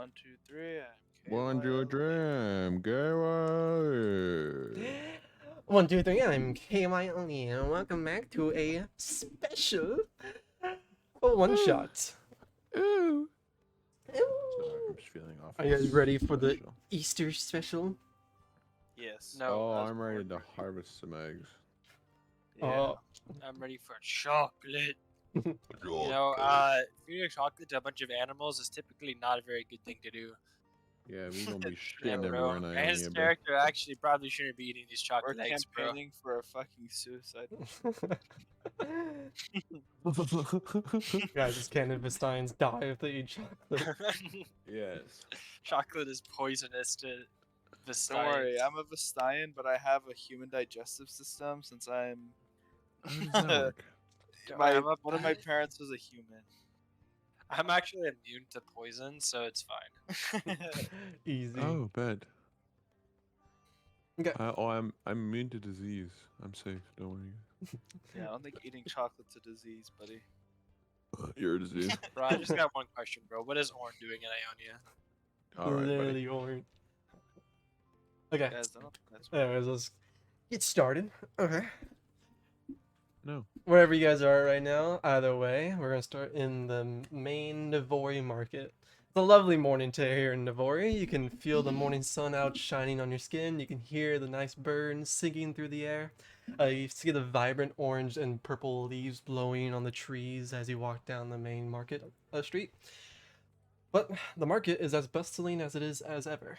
1, 2, 3. One, two, three, go. 1, 2, 3, I'm KYLE, and welcome back to a special one shot. Ooh. Ooh. Sorry, I'm just feeling off. Are you guys ready for the special. Easter special? Yes. No. Oh, That's I'm ready more to turkey. harvest some eggs. Yeah. Oh. I'm ready for chocolate. You You know, feeding chocolate to a bunch of animals is typically not a very good thing to do. Yeah, we gonna be Yeah, shitting bro. everywhere in Brand's Ionia, bro. character actually probably shouldn't be eating these We're chocolate eggs, bro. campaigning for a fucking suicide. Guys, this cannabis die if they eat chocolate. Yes. Chocolate is poisonous to the Don't worry, I'm a Vistayan, but I have a human digestive system since I'm. How does that work? One of my parents was a human. I'm actually immune to poison, so it's fine. Easy. Oh, bed. Okay. I'm immune to disease. I'm safe. Don't worry. Yeah, I don't think eating chocolate's a disease, buddy. You're a disease. Bro, I just got one question, bro. What is Orn doing in Ionia? All right, buddy. Literally orange. Okay. Guys, I don't think that's Anyways, let's get started. Okay. No. Wherever you guys are right now, either way, we're gonna start in the main Navori market. It's a lovely morning day here in Navori. You can feel the morning sun out shining on your skin. You can hear the nice birds singing through the air. You see the vibrant orange and purple leaves blowing on the trees as you walk down the main market street. But the market is as bustling as it is as ever.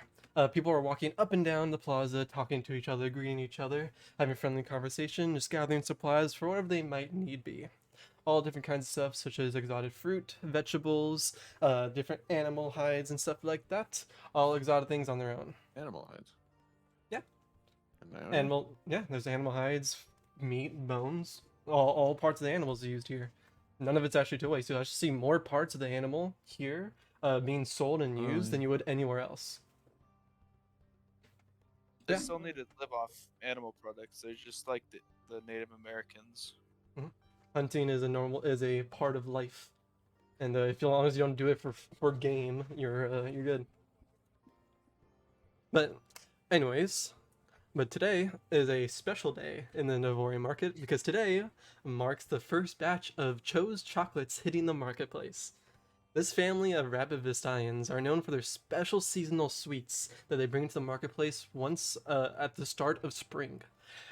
People are walking up and down the plaza, talking to each other, greeting each other, having friendly conversation, just gathering supplies for whatever they might need be. All different kinds of stuff, such as exotic fruit, vegetables, different animal hides and stuff like that. All exotic things on their own. Animal hides. Yeah. And There's animal hides, meat, bones, all parts of the animals are used here. None of it's actually to waste. You'll actually see more parts of the animal here being sold and used than you would anywhere else. They Yeah. still need to live off animal products. They're just like the Native Americans. Hunting is a part of life, and as long as you don't do it for game, you're good. But anyways, today is a special day in the Navori market because today marks the first batch of Cho's chocolates hitting the marketplace. This family of rabid Vistayans are known for their special seasonal sweets that they bring to the marketplace once at the start of spring.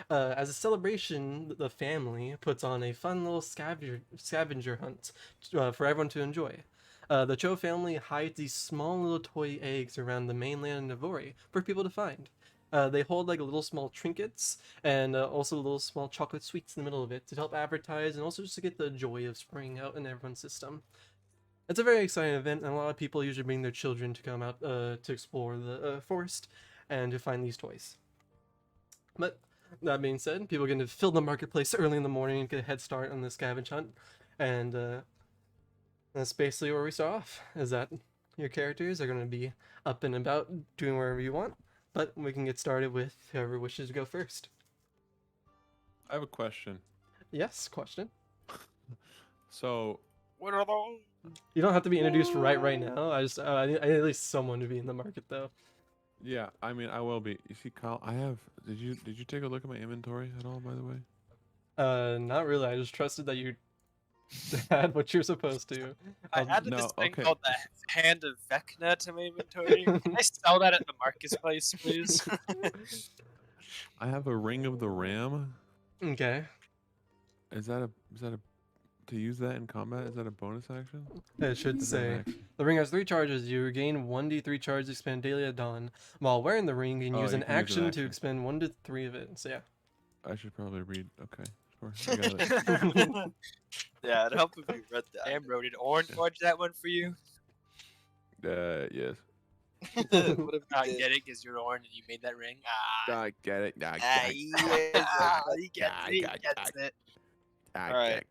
As a celebration, the family puts on a fun little scavenger hunt for everyone to enjoy. The Cho family hides these small little toy eggs around the mainland of Navori for people to find. They hold like little small trinkets and also little small chocolate sweets in the middle of it to help advertise and also just to get the joy of spring out in everyone's system. It's a very exciting event, and a lot of people usually bring their children to come out to explore the forest and to find these toys. But that being said, people are going to fill the marketplace early in the morning and get a head start on the scavenge hunt, and that's basically where we start off. Is that your characters are going to be up and about doing wherever you want, but we can get started with whoever wishes to go first. I have a question. Yes, question. So, What are those? You don't have to be introduced right now. I need at least someone to be in the market though. yeah, I mean, I will be. You see, Kyle, I have. Did you take a look at my inventory at all, by the way? Not really. I just trusted that you had what you're supposed to. I added this no, thing okay. called the Hand of Vecna to my inventory. Can I sell that at the marketplace, please? I have a ring of the ram. Okay. Is that a to use that in combat? Is that a bonus action? It should Is that an say action? the ring has 3 charges. You regain 1d3 charges to expend daily at dawn. While wearing the ring, you can Oh, use you an can use an action to action. expend 1 to 3 of it. So yeah. I should probably read. Okay, sure. I got it. Yeah, it'd help if you read that. Damn, bro, did Orn forge that one for you? Yes. What if I you did? get it, because you're Orn and you made that ring. I get it. He gets it. Alright.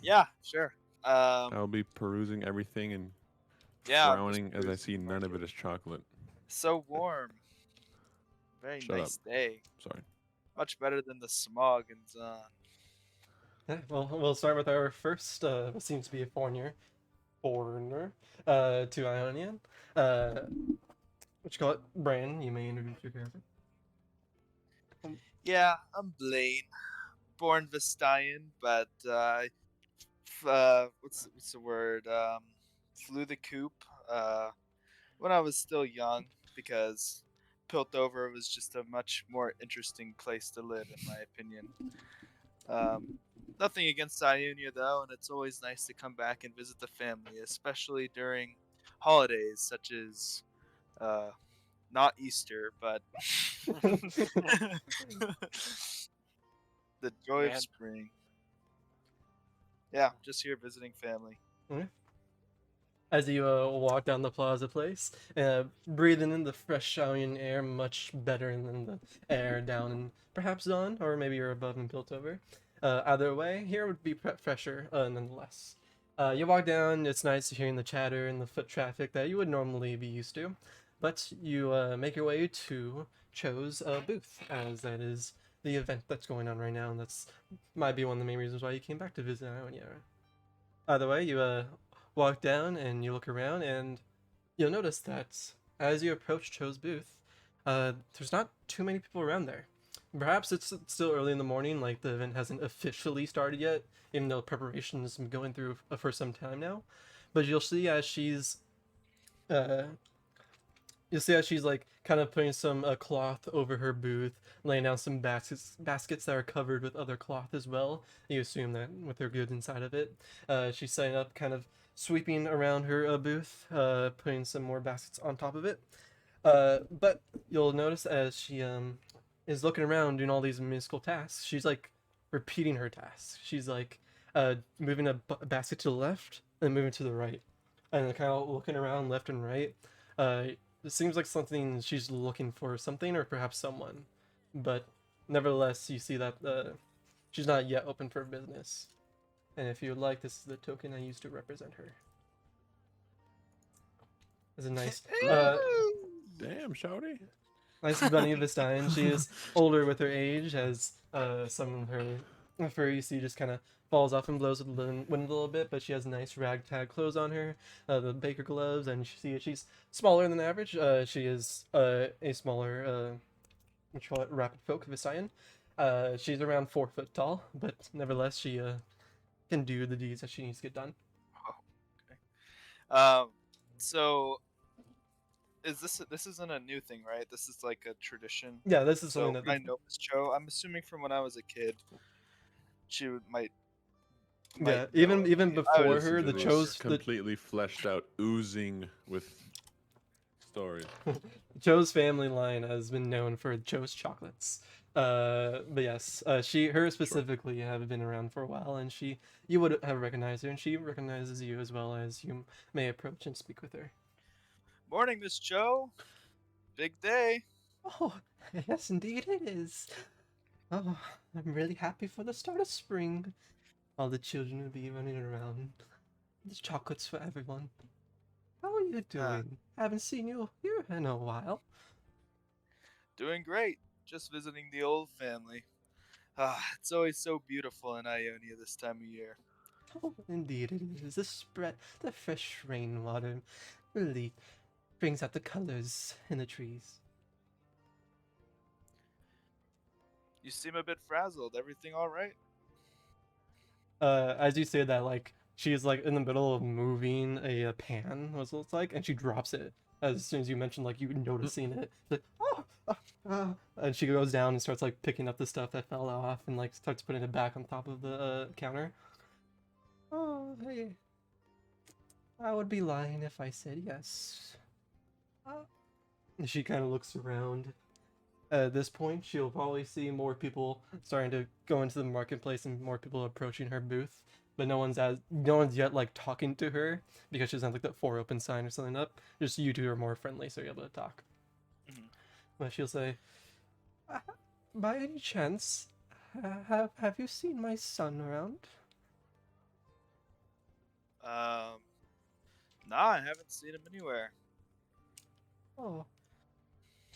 Yeah, sure. I'll be perusing everything and Yeah. I'm frowning just as I perusing see the none of market. it is chocolate. So warm. Very Shut nice day. Sorry. Much better than the smog in Zon. Yeah, well, we'll start with our first. What seems to be a foreigner foreigner to Ionian. What you call it? Brandon, you may introduce your character. Yeah, I'm Blaine, born Vistayan, but what's the word? Flew the coop when I was still young because Piltover was just a much more interesting place to live, in my opinion. Um, Nothing against Ionia though, and it's always nice to come back and visit the family, especially during holidays such as uh, not Easter, but the joy of Man. spring. Yeah, just here visiting family. Okay. As you walk down the plaza place, breathing in the fresh Ionian air much better than the air down in perhaps Dawn, or maybe you're above and built over. Either way, here would be fresher nonetheless. You walk down, it's nice hearing the chatter and the foot traffic that you would normally be used to, but you make your way to Cho's booth, as that is the event that's going on right now, and that's might be one of the main reasons why you came back to visit Ionia. Either way, you walk down and you look around, and you'll notice that as you approach Cho's booth, there's not too many people around there. Perhaps it's still early in the morning, like the event hasn't officially started yet, even though preparations been going through for some time now. But uh, you'll see as she's like kind of putting some cloth over her booth, laying down some baskets that are covered with other cloth as well. You assume that with her goods inside of it. She's setting up, kind of sweeping around her booth, putting some more baskets on top of it. But you'll notice as she is looking around doing all these musical tasks, she's like repeating her tasks. She's like moving a basket to the left and moving to the right, and kind of looking around left and right. It seems like something she's looking for something or perhaps someone, but nevertheless, you see that she's not yet open for business. And if you would like, this is the token I use to represent her. It's a nice, Damn, shouty. nice bunny of a stein. She is older with her age, as some of her fur you see just kind of falls off and blows with the wind a little bit, but she has nice ragtag clothes on her, the baker gloves, and you see she's smaller than average. She is a smaller, what you call it, rapid folk of a scion. She's around 4 foot tall, but nevertheless she can do the deeds that she needs to get done. So this isn't a new thing, right? This is like a tradition. Yeah, this is So something that I know Miss Cho. I'm assuming from when I was a kid, she might. yeah, know it. even I would before assume her, it the was Cho's Completely fleshed out, oozing with stories. Cho's family line has been known for Cho's chocolates. But yes, her specifically have been around for a while, and you would have recognized her, and she recognizes you as well as you may approach and speak with her. Morning, Miss Cho. Big day. Oh, yes, indeed it is. Oh, I'm really happy for the start of spring. All the children will be running around. There's chocolates for everyone. How are you doing? Haven't seen you here in a while. Doing great. Just visiting the old family. It's always so beautiful in Ionia this time of year. Oh, indeed it is. The fresh rainwater really brings out the colors in the trees. You seem a bit frazzled. Everything all right? As you say that, like she's like in the middle of moving a pan, what it looks like, and she drops it as soon as you mention like you noticing it. Like, and she goes down and starts like picking up the stuff that fell off and like starts putting it back on top of the counter. Oh, hey. I would be lying if I said yes. She kind of looks around. At this point, she'll probably see more people starting to go into the marketplace and more people approaching her booth. But no one's yet like talking to her because she doesn't have like that for open sign or something up. Just you two are more friendly, so you're able to talk. Mhm. But she'll say, "By any chance, have you seen my son around?" Nah, I haven't seen him anywhere. Oh,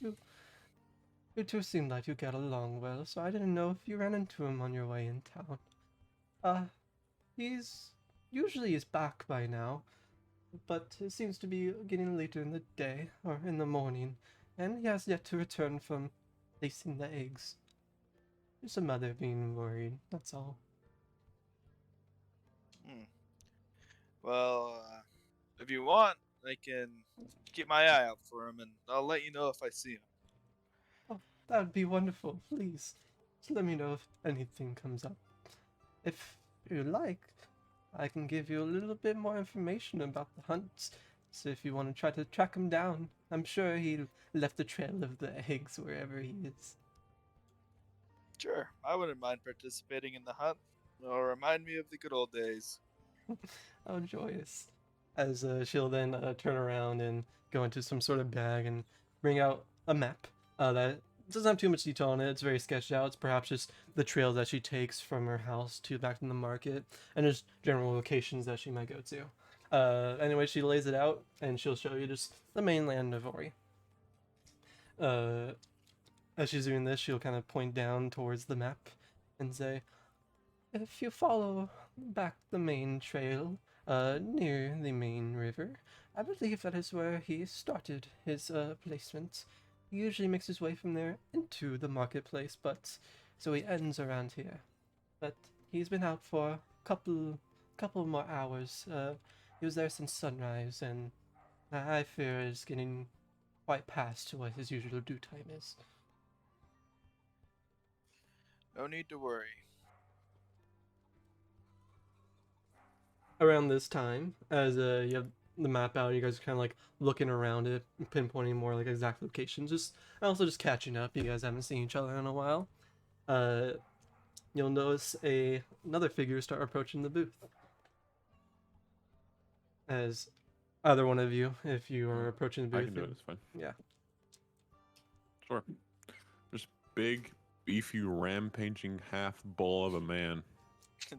you two seem like you get along well, so I didn't know if you ran into him on your way in town. He's usually is back by now. but it seems to be getting later in the day, or in the morning, and he has yet to return from placing the eggs. Just a mother being worried, that's all. Hmm. Well, if you want, I can keep my eye out for him, and I'll let you know if I see him. Oh, that would be wonderful, please. Just let me know if anything comes up. If you like, I can give you a little bit more information about the hunt. So if you want to try to track him down, I'm sure he left a trail of the eggs wherever he is. Sure, I wouldn't mind participating in the hunt. It'll remind me of the good old days. Oh, joyous. As she'll then turn around and go into some sort of bag and bring out a map that doesn't have too much detail on it. It's very sketched out. It's perhaps just the trails that she takes from her house to back to the market and just general locations that she might go to. Anyway, she lays it out and she'll show you just the mainland of Ori. As she's doing this, she'll kind of point down towards the map and say, if you follow back the main trail, near the main river, I believe that is where he started his placement. He usually makes his way from there into the marketplace, but so he ends around here. But he's been out for a couple more hours. He was there since sunrise, and I fear is getting quite past what his usual due time is. No need to worry. Around this time, as you have the map out, you guys are kind of like looking around it, pinpointing more like exact locations. Just also just catching up. You guys haven't seen each other in a while. Uh, you'll notice another figure start approaching the booth. As either one of you, if you are approaching the booth, I can do it. It's fine. Yeah. Sure. Just big, beefy, rampaging half bull of a man. Damn.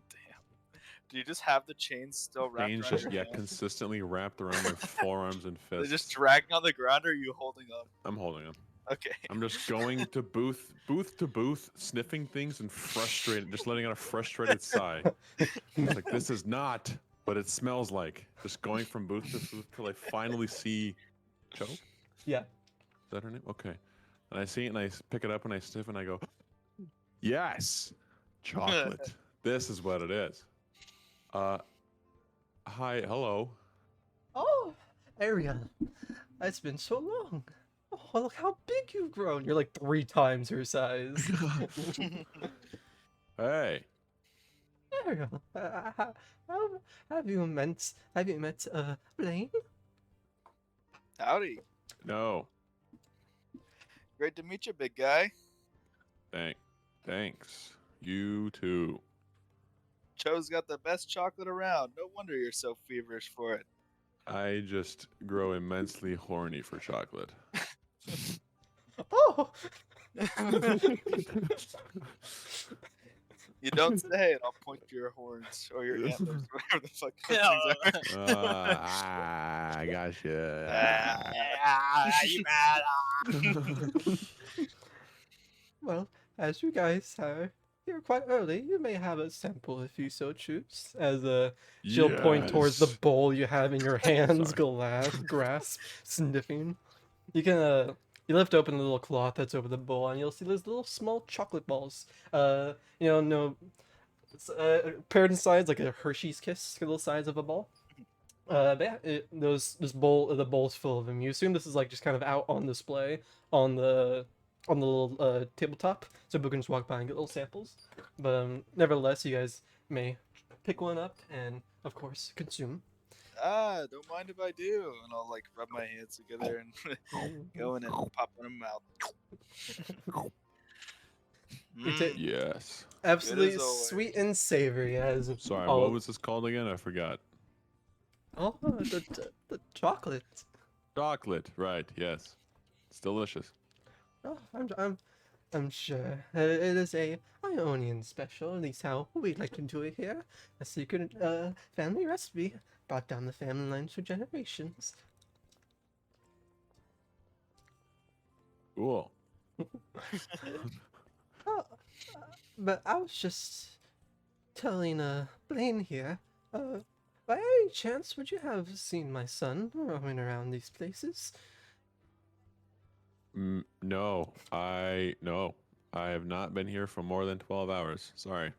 Do you just have the chains still wrapped Chains around just your hands? consistently wrapped around my forearms and They're fists. just dragging on the ground, or are you holding them? I'm holding them. Okay. I'm just going to booth to booth, sniffing things and frustrated, just letting out a frustrated sigh. It's like, this is not what it smells like. Just going from booth to booth till I finally see Cho. Is Yeah. that her name? Okay. And I see it and I pick it up and I sniff and I go, yes, chocolate. This is what it is. Hi, hello. Oh, Ariel, it's been so long. Oh, look how big you've grown. You're like 3 times her size. Hey. Ariel, have you met Blaine? Howdy. No. Great to meet you, big guy. Thanks. You too. Cho's got the best chocolate around. No wonder you're so feverish for it. I just grow immensely horny for chocolate. Oh, You don't say it, I'll point to your horns or your antlers, whatever the fuck those Yeah. things are. I gotcha. You mad? well, as you guys are here quite early, you may have a sample if you so choose. As she'll point towards the Yes. bowl you have in your hands, Sorry. grasp, sniffing. You can you lift open the little cloth that's over the bowl, and you'll see those little small chocolate balls. No, paired in size like a Hershey's Kiss, little size of a ball. But yeah, the bowl's full of them. You assume this is like just kind of out on display on the little tabletop, so people can just walk by and get little samples. But nevertheless, you guys may pick one up and, of course, consume. Don't mind if I do. And I'll like rub my hands together and go in and pop one in my mouth. You take Yes. absolutely always. sweet and savory as Sorry, all what was this called again? I forgot. oh the chocolate. Chocolate, right, yes. It's delicious. Oh, I'm sure it is a Ionian special. At least how we like to do it here. A secret family recipe brought down the family lines for generations. Cool. Oh, but I was just telling Blaine here. By any chance, would you have seen my son roaming around these places? No, I have not been here for more than 12 hours. Sorry.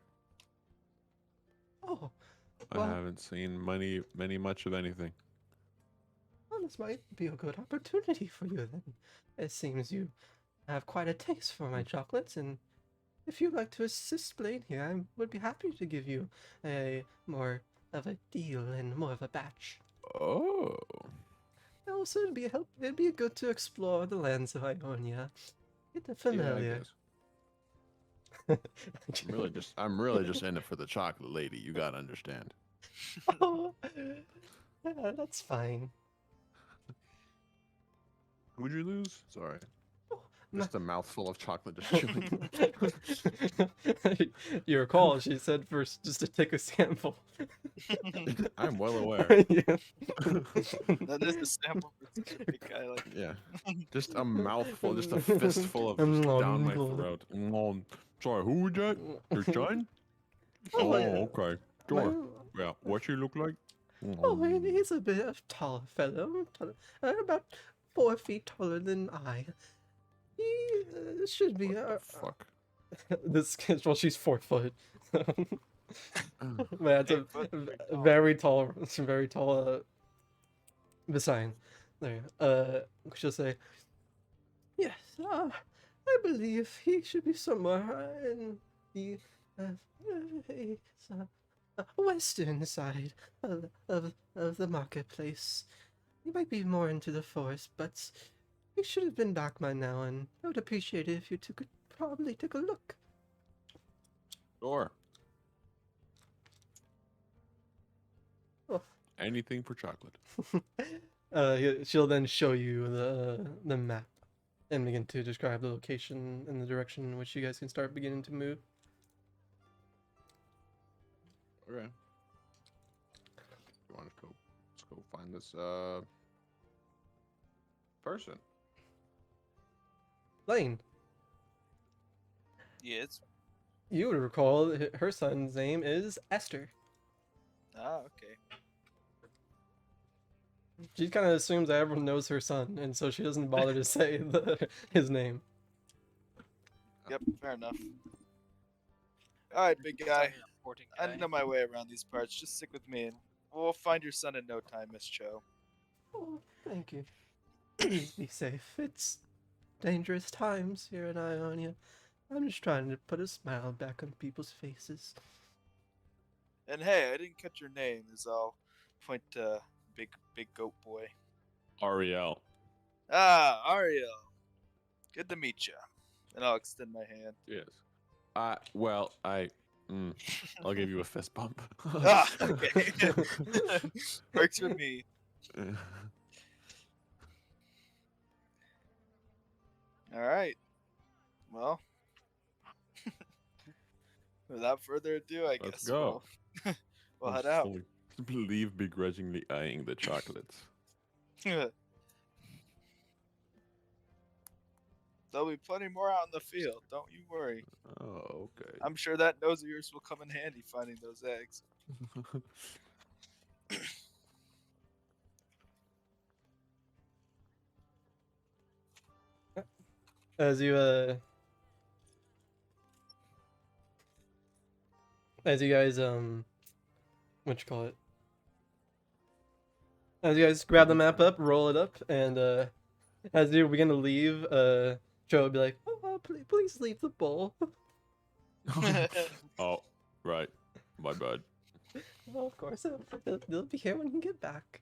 Oh, I well, haven't seen many much of anything. well, this might be a good opportunity for you then. It seems you have quite a taste for my chocolates, and if you'd like to assist Blaine here, I would be happy to give you a more of a deal and more of a batch. Oh. Also, it'd be good to explore the lands of Ionia. Get Yeah, I familiar. guess. I'm really just in it for the chocolate lady. You gotta understand. Oh, yeah, that's fine. Would you lose? Sorry. Oh, Just a mouthful of chocolate just chewing. you recall she said first just to take a sample. I'm well aware. Yeah. That is a sample for such a big guy like Yeah. Just a mouthful, just a fistful of just down my throat. Sorry, who was that? Your son? Oh, Oh, yeah. okay. Sure. Yeah. What you look like? Oh, he's a bit of taller fellow, about 4 feet taller than I. He should be. Fuck. This well, she's 4 foot. Oh, But that's 8 foot, pretty a tall. very tall, it's a very tall. Beside, there. She'll say, yes. I believe he should be somewhere in the uh, western side of the marketplace. He might be more into the forest, but he should have been back by now, and I would appreciate it if you probably took a look. sure. Oh. Anything for chocolate. She'll then show you the map and begin to describe the location and the direction in which you guys can start beginning to move. Okay. You want to go? Let's go find this person. Lane, Yes. you would recall her son's name is Esther. Ah, okay. She kind of assumes that everyone knows her son, and so she doesn't bother to say his name. Yep, fair enough. Alright, big guy. Important I guy. know my way around these parts. Just stick with me and we'll find your son in no time, Miss Cho. Oh, thank you. Please be safe. It's dangerous times here in Ionia. I'm just trying to put a smile back on people's faces. And hey, I didn't catch your name, as I'll point to big goat boy. Ariel. Ah, Ariel. Good to meet you. And I'll extend my hand. Yes. I'll give you a fist bump. Ah, okay. Works for me. Alright. Well, without further ado, I Let's guess go. we'll head out. Leave begrudgingly eyeing the chocolates. There'll be plenty more out in the field, don't you worry. Oh, okay. I'm sure that nose of yours will come in handy finding those eggs. As you guys what you call it? As you guys grab the map up, roll it up, and as you begin to leave, Joe will be like, "Oh, please leave the bowl." Oh, right. My bad. Well, of course, they'll be here when you get back.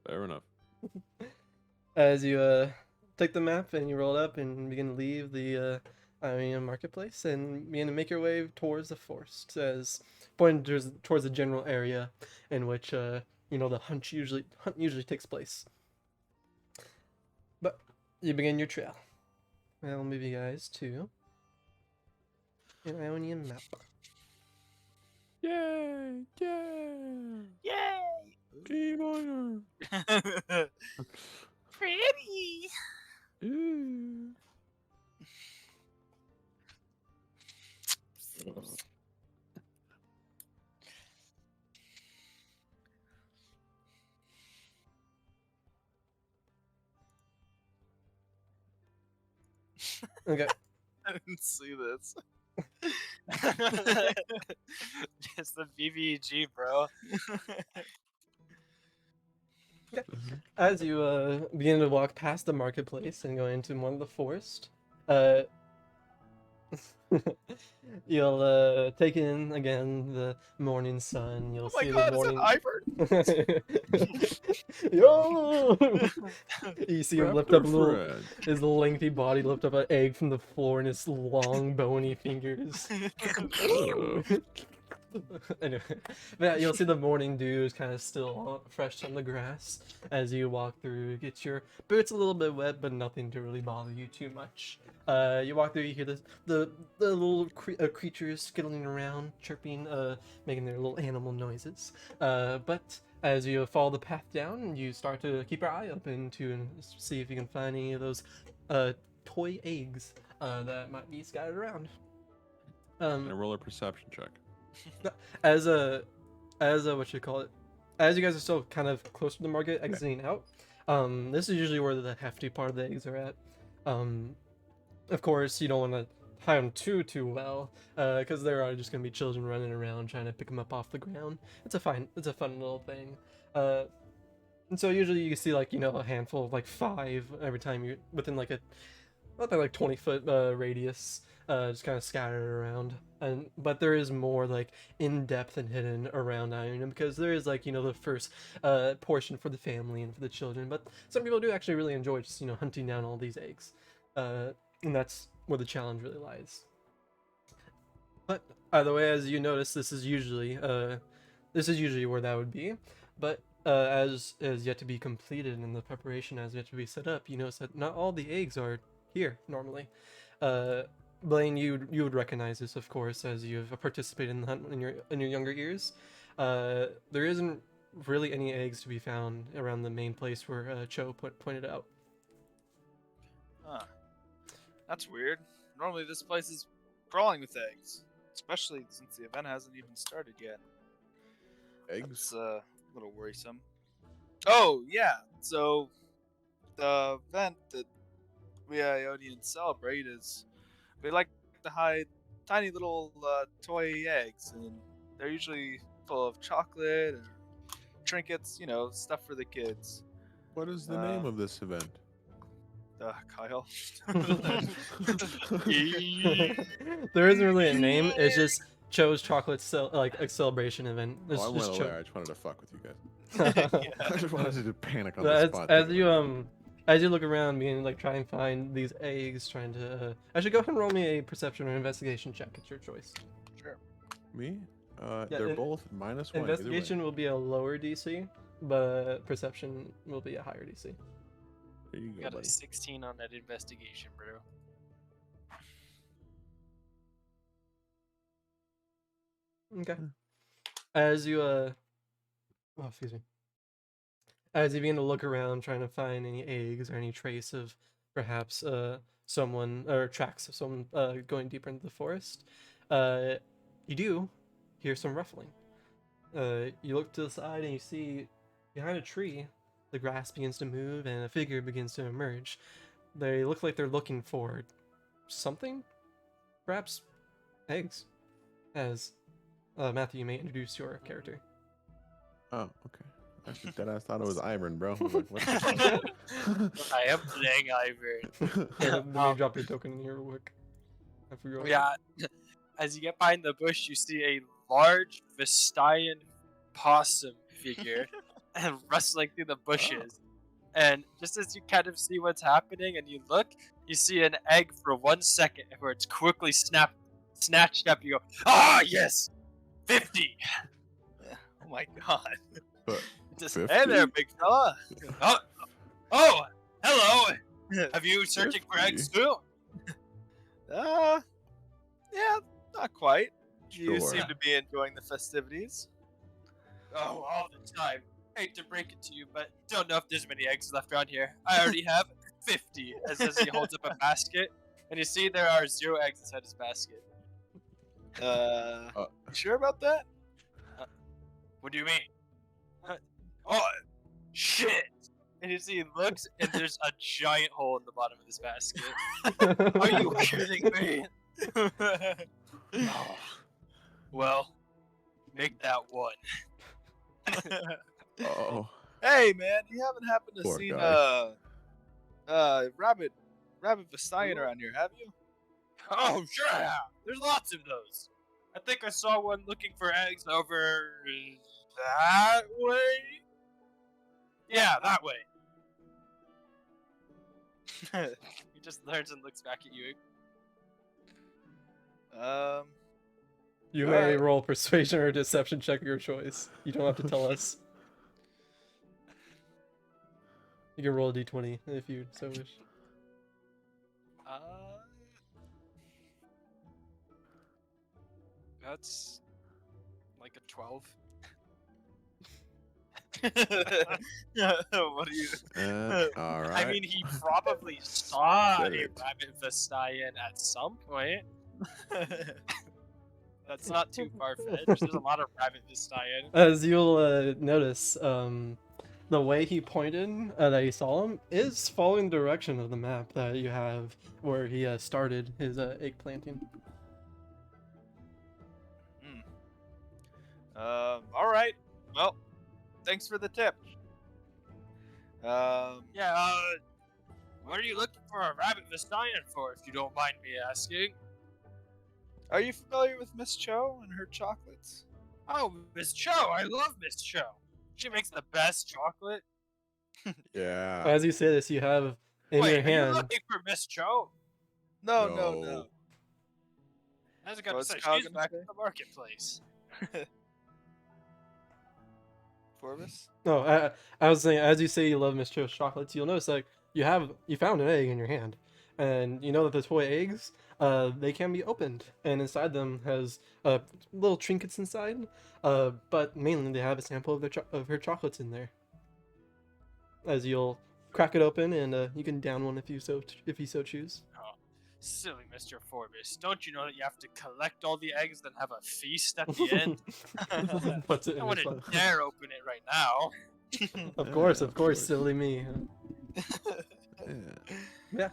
Fair enough. As you take the map and you roll it up and begin to leave the Ionia marketplace and begin to make your way towards the forest, as pointing towards the general area in which the hunt usually takes place. But you begin your trail. I'll move you guys to an Ionian map. Yay! Yay! Yay! Team honor! Pretty. Ooh. Okay. I didn't see this. It's the BBG, bro. As you begin to walk past the marketplace and go into one of the forest, uh, you'll take in again the morning sun. You'll Oh my see god, the is that morning. Ivern? Yo! You see him lift Raptor up a little, friend. his lengthy body lift up an egg from the floor in his long bony fingers. Anyway, but yeah, you'll see the morning dew is kind of still fresh on the grass as you walk through. Get your boots a little bit wet, but nothing to really bother you too much. You walk through, you hear the little creatures skittling around, chirping, making their little animal noises. But as you follow the path down, you start to keep your eye open to and see if you can find any of those toy eggs that might be scattered around. And a roller perception check. As a what you call it, as you guys are still kind of close to the market exiting out, this is usually where the hefty part of the eggs are at. Of course you don't want to hide them too well, because there are just gonna be children running around trying to pick them up off the ground. It's a fun little thing. And so usually you see like, you know, a handful of like 5 every time you're within like a about like 20-foot radius, just kind of scattered around. But there is more like in depth and hidden around Iron, because there is like, you know, the first portion for the family and for the children. But some people do actually really enjoy just, you know, hunting down all these eggs, and that's where the challenge really lies. But either way, as you notice, this is usually where that would be. But as yet to be completed and the preparation has yet to be set up, you notice that not all the eggs are here normally. Blaine, you would recognize this, of course, as you've participated in the hunt in your younger years. There isn't really any eggs to be found around the main place where Cho pointed out. Huh. That's weird. Normally this place is crawling with eggs, especially since the event hasn't even started yet. Eggs? It's a little worrisome. Oh yeah, so the event that we Ionians celebrate is we like to hide tiny little toy eggs, and they're usually full of chocolate and trinkets, you know, stuff for the kids. What is the name of this event? Kyle. There isn't really a name. It's just Cho's chocolate a celebration event. It's I'm just well Cho. aware. I just wanted to fuck with you guys. I just wanted to panic on the as, spot. as you look around, beginning like try and find these eggs, trying to. I should go ahead and roll me a perception or investigation check. It's your choice. Sure. Me? Yeah, They're both -1. either way. Investigation will be a lower DC, but perception will be a higher DC. There you go, Got a buddy. 16 on that investigation, bro. Okay. As you excuse me. As you begin to look around, trying to find any eggs or any trace of perhaps someone or tracks of someone going deeper into the forest, you do hear some ruffling. You look to the side and you see behind a tree, the grass begins to move and a figure begins to emerge. They look like they're looking for something, perhaps eggs. As Matthew, you may introduce your character. Oh, okay. Actually, deadass thought it was Ivern, bro. I was like, what the fuck? I am playing Ivern. Let me drop your token in here real quick. I forgot. Yeah. As you get behind the bush, you see a large Vistayan possum figure and rustling through the bushes. And just as you kind of see what's happening and you look, you see an egg for 1 second where it's quickly snatched up. You go, ah, yes, 50. Oh my god. But Just, 50? hey there, big fella. Oh, hello. Have you searching for eggs too? Yeah, not quite. You Sure. seem to be enjoying the festivities. Oh, all the time. Hate to break it to you, but don't know if there's many eggs left around here. I already have 50. As he holds up a basket, and you see there are 0 eggs inside his basket. Sure about that? What do you mean? Oh, shit! And you see he looks, and there's a giant hole in the bottom of this basket. Are you kidding me? Oh. Well, make that one. Oh, Hey man, you haven't happened to Poor seen rabbit Vistayan around here, have you? Oh, sure I have. There's lots of those. I think I saw one looking for eggs over that way. Yeah, that way. He just turns and looks back at you. You All may right. roll persuasion or deception check of your choice. You don't have to tell us. You can roll a d20 if you so wish. That's like a 12. What do you? all right. I mean, he probably saw Did a it. rabbit Vistayan at some point. That's not too far-fetched. There's a lot of rabbit Vistayan. As you'll notice, the way he pointed that he saw him is following the direction of the map that you have where he started his egg planting. All right. Well, thanks for the tip. Yeah, what are you looking for a rabbit Vistayan for, if you don't mind me asking? Are you familiar with Miss Cho and her chocolates? Oh, Miss Cho! I love Miss Cho! She makes the best chocolate. Yeah. As you say this, you have in Wait, your are you hand. looking for Miss Cho? No. I was gonna What's say, Kyle she's gonna back say? at the marketplace. Forbus? No, I was saying, as you say you love Miss Cho's chocolates, you'll notice like you found an egg in your hand, and you know that the toy eggs, they can be opened, and inside them has little trinkets inside, but mainly they have a sample of of her chocolates in there. As you'll crack it open, and you can down one if you so choose. Oh, silly Mr. Forbes. Don't you know that you have to collect all the eggs, then have a feast at the end? Puts it I in his wouldn't mouth. dare open it right now. Of Yeah, course, of course. silly me. Yeah.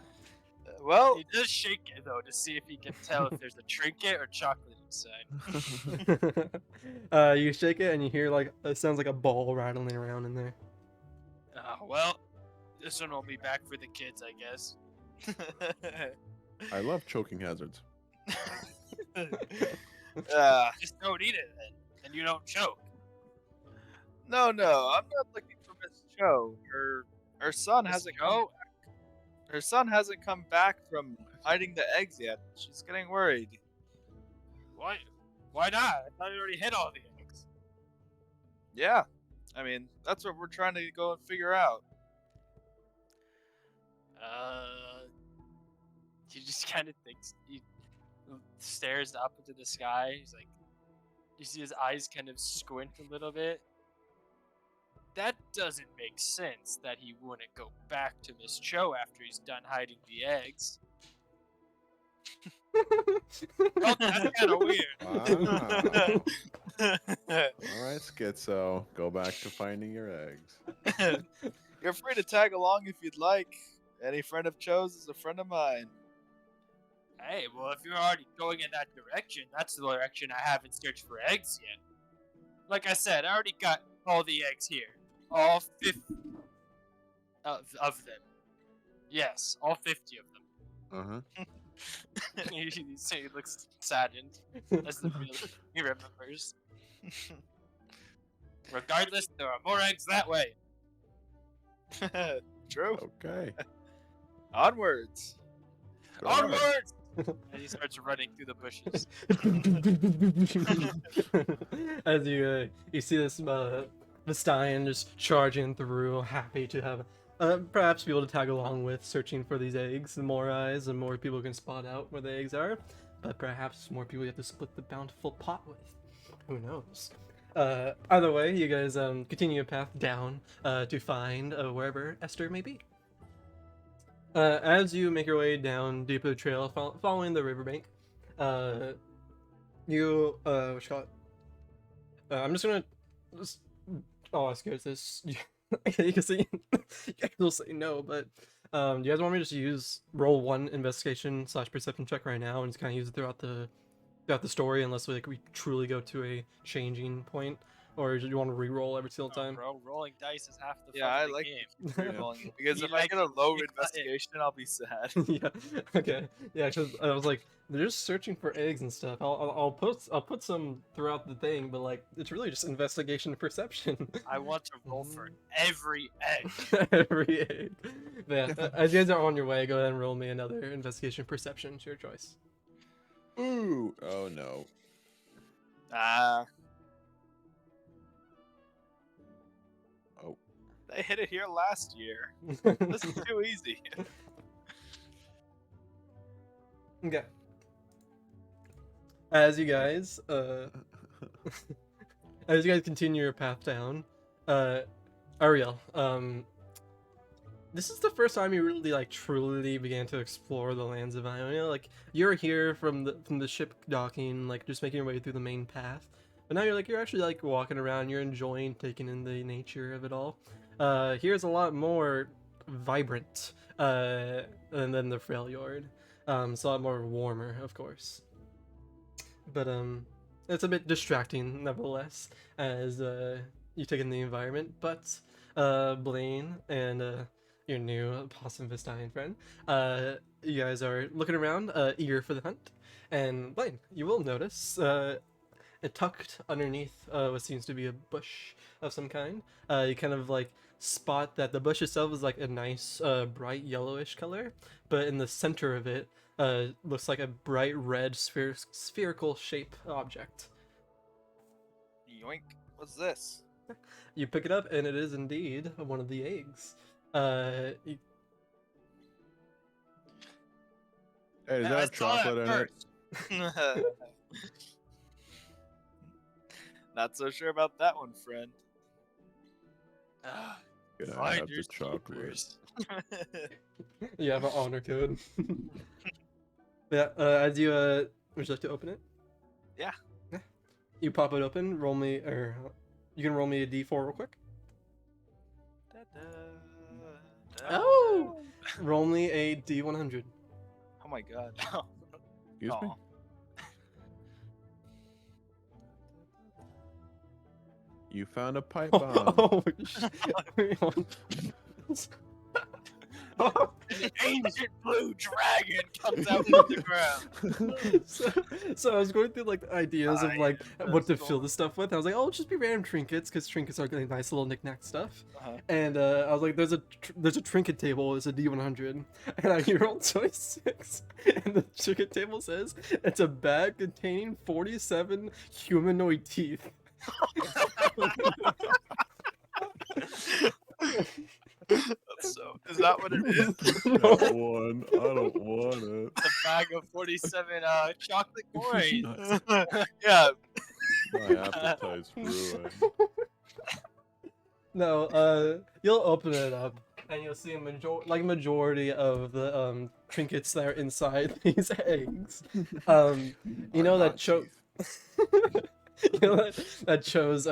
Well, He does shake it, though, to see if he can tell if there's a trinket or chocolate inside. You shake it and you hear like it sounds like a ball rattling around in there. Well, this one will be back for the kids, I guess. I love choking hazards. Just don't eat it, then, and you don't choke. no, I'm not looking for Miss Cho. Her son hasn't come. Go. Her son hasn't come back from hiding the eggs yet. She's getting worried. Why? Why not? I thought you already hit all the eggs. Yeah, I mean that's what we're trying to go and figure out. He just kind of thinks. He stares up into the sky. He's like, you see his eyes kind of squint a little bit. That doesn't make sense that he wouldn't go back to Miss Cho after he's done hiding the eggs. Well, that's kind of weird. Wow. All right, Schizo. Go back to finding your eggs. You're free to tag along if you'd like. Any friend of Cho's is a friend of mine. Hey, well, if you're already going in that direction, that's the direction I haven't searched for eggs yet. Like I said, I already got all the eggs here. All 50 of them. Yes, all 50 of them. He looks saddened as the he remembers. Regardless, there are more eggs that way. True. Okay. Onwards. All right. Onwards! And he starts running through the bushes. As you see this Vistayan just charging through, happy to have perhaps be able to tag along with, searching for these eggs. The more eyes, the more people can spot out where the eggs are. But perhaps more people you have to split the bountiful pot with. Who knows? Either way, you guys continue your path down to find wherever Ester may be. As you make your way down deep the trail, following the riverbank, you what you call it? I'm just gonna. I'll ask you guys this: You can see, you'll say no, but do you guys want me to just use roll one investigation / perception check right now and just kind of use it throughout the story, unless we truly go to a changing point, or do you want to re-roll every single Oh, time? bro, rolling dice is half the Yeah, fun I of the like game. re-rolling it because You if I like get a it, low you cut it. investigation, I'll be sad. Yeah. Okay. Yeah, because I was like, they're just searching for eggs and stuff. I'll put some throughout the thing, but like it's really just investigation and perception. I want to roll for every egg. Every egg. Yeah. As you guys are on your way, go ahead and roll me another investigation perception. It's your choice. Ooh. Oh no. Ah, Oh. they hit it here last year. This is too easy. Okay. As you guys as you guys continue your path down, Ariel, this is the first time you really like truly began to explore the lands of Ionia. Like you're here from the ship docking, like just making your way through the main path. But now you're actually like walking around, you're enjoying taking in the nature of it all. Here's a lot more vibrant than the Freljord. It's a lot more warmer, of course. But it's a bit distracting nevertheless as you take in the environment. But Blaine and your new Possum Vistine friend, you guys are looking around, eager for the hunt. And Blaine, you will notice tucked underneath what seems to be a bush of some kind, you kind of like spot that the bush itself is like a nice bright yellowish color, but in the center of it looks like a bright red spherical shape object. Yoink. What's this? You pick it up, and it is indeed one of the eggs. You... Hey, does Yeah, that I have saw that chocolate in it? first. Not so sure about that one, friend. Ah, Can I find have your the chocolate? keepers. You have an honor code. Yeah, as you would you like to open it? Yeah. Yeah. You pop it open. Roll me, or you can roll me a d4 real quick. Oh! Roll me a d100. Oh my god. Excuse me? Aw. You found a pipe bomb. Oh, shit. An ancient blue dragon comes out from the ground. so I was going through like the ideas of like the what to fill storm. the stuff with. I was like, oh, it'll just be random trinkets because trinkets are like nice little knickknack stuff. Uh-huh. And I was like, there's a trinket table. It's a D100, and I rolled choice 6, and the trinket table says it's a bag containing 47 humanoid teeth. So, is that what it is? That one. I don't want it. It's a bag of 47 chocolate coins. Yeah. My appetite's ruined. No, you'll open it up and you'll see a majority of the trinkets that are inside these eggs. You know that you know that Cho's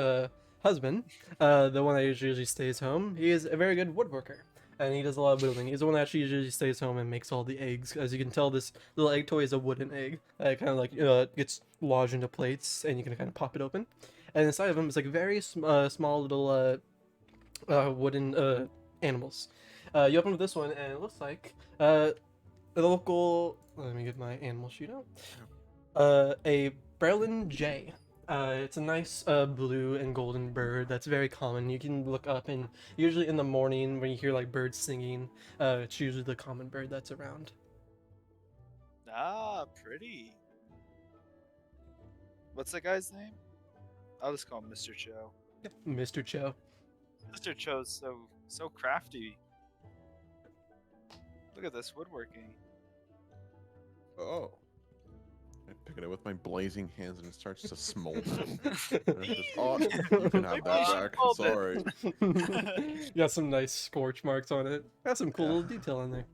husband, the one that usually stays home. He is a very good woodworker, and he does a lot of building. He's the one that actually usually stays home and makes all the eggs. As you can tell, this little egg toy is a wooden egg. It kind of like gets lodged into plates, and you can kind of pop it open. And inside of him is like very small little wooden animals. You open up this one, and it looks like a local. Let me get my animal sheet out. A Berlin Jay. It's a nice blue and golden bird that's very common. You can look up, and usually in the morning when you hear like birds singing, it's usually the common bird that's around. Ah, pretty. What's that guy's name? I'll just call him Mr. Cho. Mr. Cho. Mr. Cho's so crafty. Look at this woodworking. Oh. I pick it up with my blazing hands and it starts to smolder. Oh, you can have that back. Sorry. Got some nice scorch marks on it. Got some cool little detail in there.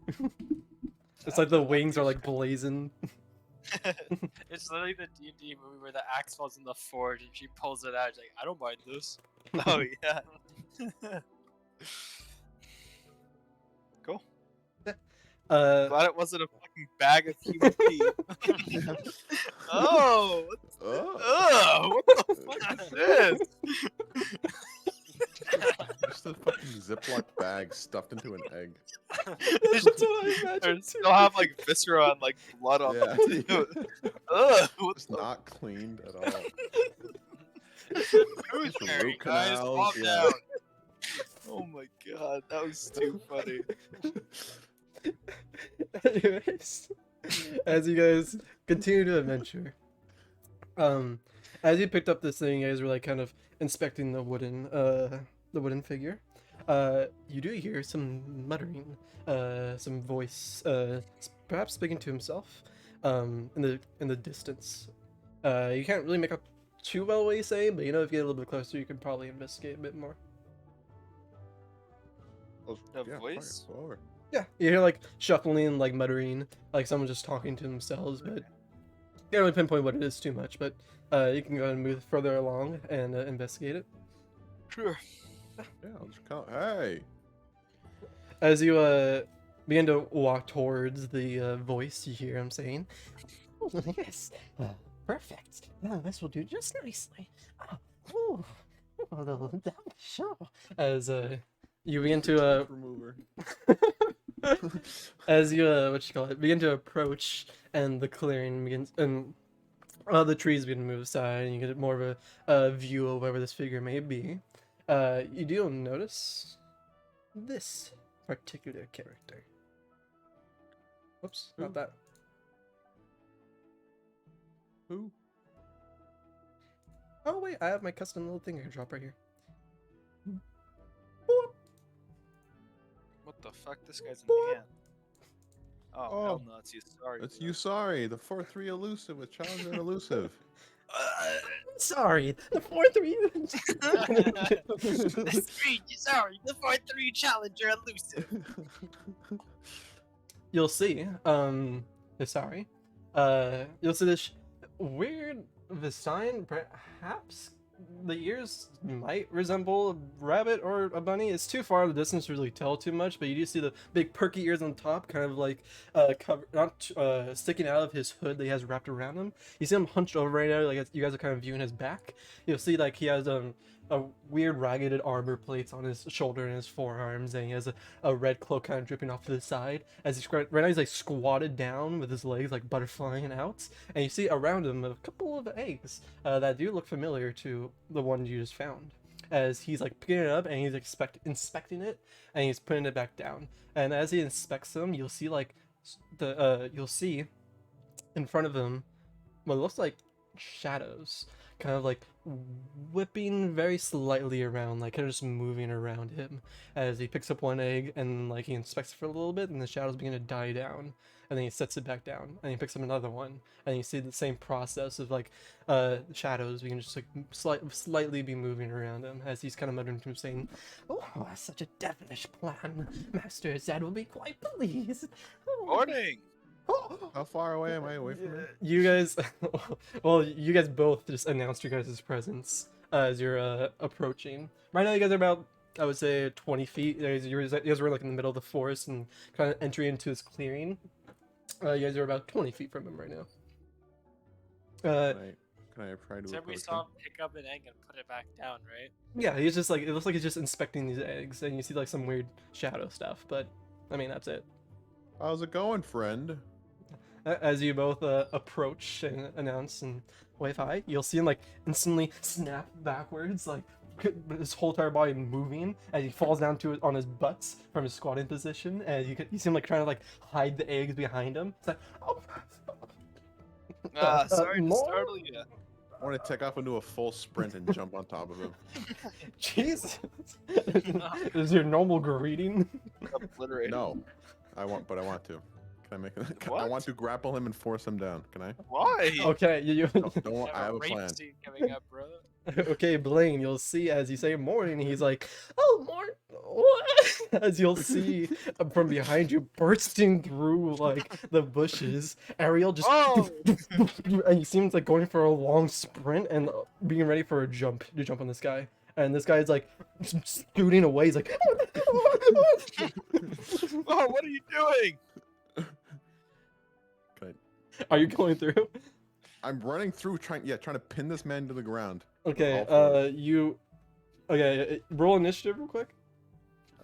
It's like the wings are like blazing. It's literally the D&D movie where the axe falls in the forge and she pulls it out. She's like, I don't mind this. Oh yeah. Cool. Uh, Glad it wasn't a fucking bag of human pee. Oh, Oh, what the fuck is this? just a fucking Ziploc bag stuffed into an egg. That's what I Or imagined too. still have like viscera and like blood on Yeah. them too. Ugh, what Just the not cleaned at all. who's Just Mary, root guys? canals, Calm yeah. down. Oh my god, that was too funny. Anyways, as you guys continue to adventure, as you picked up this thing, you guys were like kind of inspecting the wooden figure. You do hear some muttering, some voice, perhaps speaking to himself, in the distance. You can't really make out too well what he's saying, but you know if you get a little bit closer, you could probably investigate a bit more. A Yeah, voice? fire, go over. Yeah, you hear like shuffling, like muttering, like someone just talking to themselves, but you can't really pinpoint what it is too much. But you can go ahead and move further along and investigate it. Sure. Yeah, I'll just count. Hey. As you begin to walk towards the voice, you hear him saying, "Oh, yes, perfect. This will do just nicely. Oh, sure." As you begin to Remover. as you begin to approach, and the clearing begins, and the trees begin to move aside, and you get more of a view of wherever this figure may be. You do notice this particular character. Whoops, not Who? that. Who? Oh wait, I have my custom little thing I can drop right here. What the fuck? This guy's an ant. Oh, Oh. hell no, it's you. Sorry. It's you, sorry. The 4-3 elusive with challenge and elusive. Sorry, the 4-3. Sorry, the 4-3 challenger elusive. You'll see. Sorry. You'll see this weird Visine. Perhaps the ears might resemble a rabbit or a bunny. It's too far in the distance to really tell too much, but you do see the big perky ears on top, kind of like sticking out of his hood that he has wrapped around him. You see him hunched over right now, like you guys are kind of viewing his back. You'll see like he has a weird ragged armor plates on his shoulder and his forearms, and he has a red cloak kind of dripping off to the side. As he's right now, he's like squatted down with his legs like butterflying out, and you see around him a couple of eggs that do look familiar to the one you just found. As he's like picking it up and he's inspecting it, and he's putting it back down. And as he inspects them, you'll see like you'll see in front of him what looks like shadows, kind of like whipping very slightly around, like kind of just moving around him as he picks up one egg, and like he inspects it for a little bit, and the shadows begin to die down, and then he sets it back down, and he picks up another one, and you see the same process of like shadows begin just like slightly be moving around him as he's kind of muttering to him, saying, "Oh, such a devilish plan. Master Zed will be quite pleased." Morning. How far away am I away from him? You guys, well, you guys both just announced your guys' presence as you're approaching. Right now, you guys are about, I would say, 20 feet. You guys were like in the middle of the forest and kind of entering into this clearing. You guys are about 20 feet from him right now. Can I try to So we approach saw him? him pick up an egg and put it back down, right? Yeah, he's just like, it looks like he's just inspecting these eggs, and you see like some weird shadow stuff, but I mean, that's it. How's it going, friend? As you both approach and announce and wave hi, you'll see him like instantly snap backwards, like his whole entire body moving as he falls down to it on his butt from his squatting position, and you see him like trying to like hide the eggs behind him. It's like, oh, Sorry to more? startle you. I want to take off into a full sprint and jump on top of him. Jesus, is your normal greeting? Obliterated. No, I want to. Can I make it? I What? want to grapple him and force him down. Can I? Why? Okay, No, don't. I have a rape plan. scene coming up, bro. Okay, Blaine, you'll see as you say morning, he's like, "Oh, morning," what? As you'll see from behind you, bursting through like the bushes, Ariel just, Oh! and he seems like going for a long sprint and being ready for a jump to jump on this guy. and this guy's like scooting away. He's like, Oh, what are you doing? Okay. "Are you going through?" I'm running through, trying to pin this man to the ground. Okay, All fours. roll initiative real quick.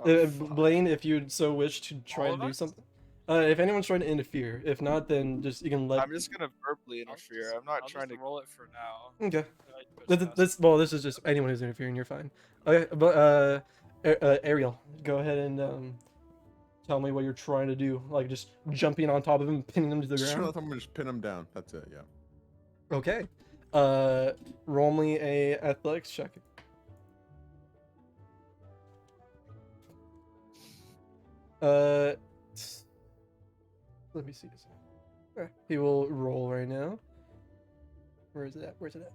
Oh, fuck. Blaine, if you so wish to try All to of do us? something. If anyone's trying to interfere, if not, then just you can let. I'm just gonna verbally I'll interfere. just- I'm not I'll trying just to. roll it for now. Okay. Push past it. This is just anyone who's interfering. You're fine. Okay, but Ariel, go ahead and tell me what you're trying to do. Like just jumping on top of him, pinning him to the Just ground. I'm gonna just pin him down. That's it. Yeah. Okay. Roll me a athletics check. Let me see this. He will roll right now. Where is it at? Where's it at?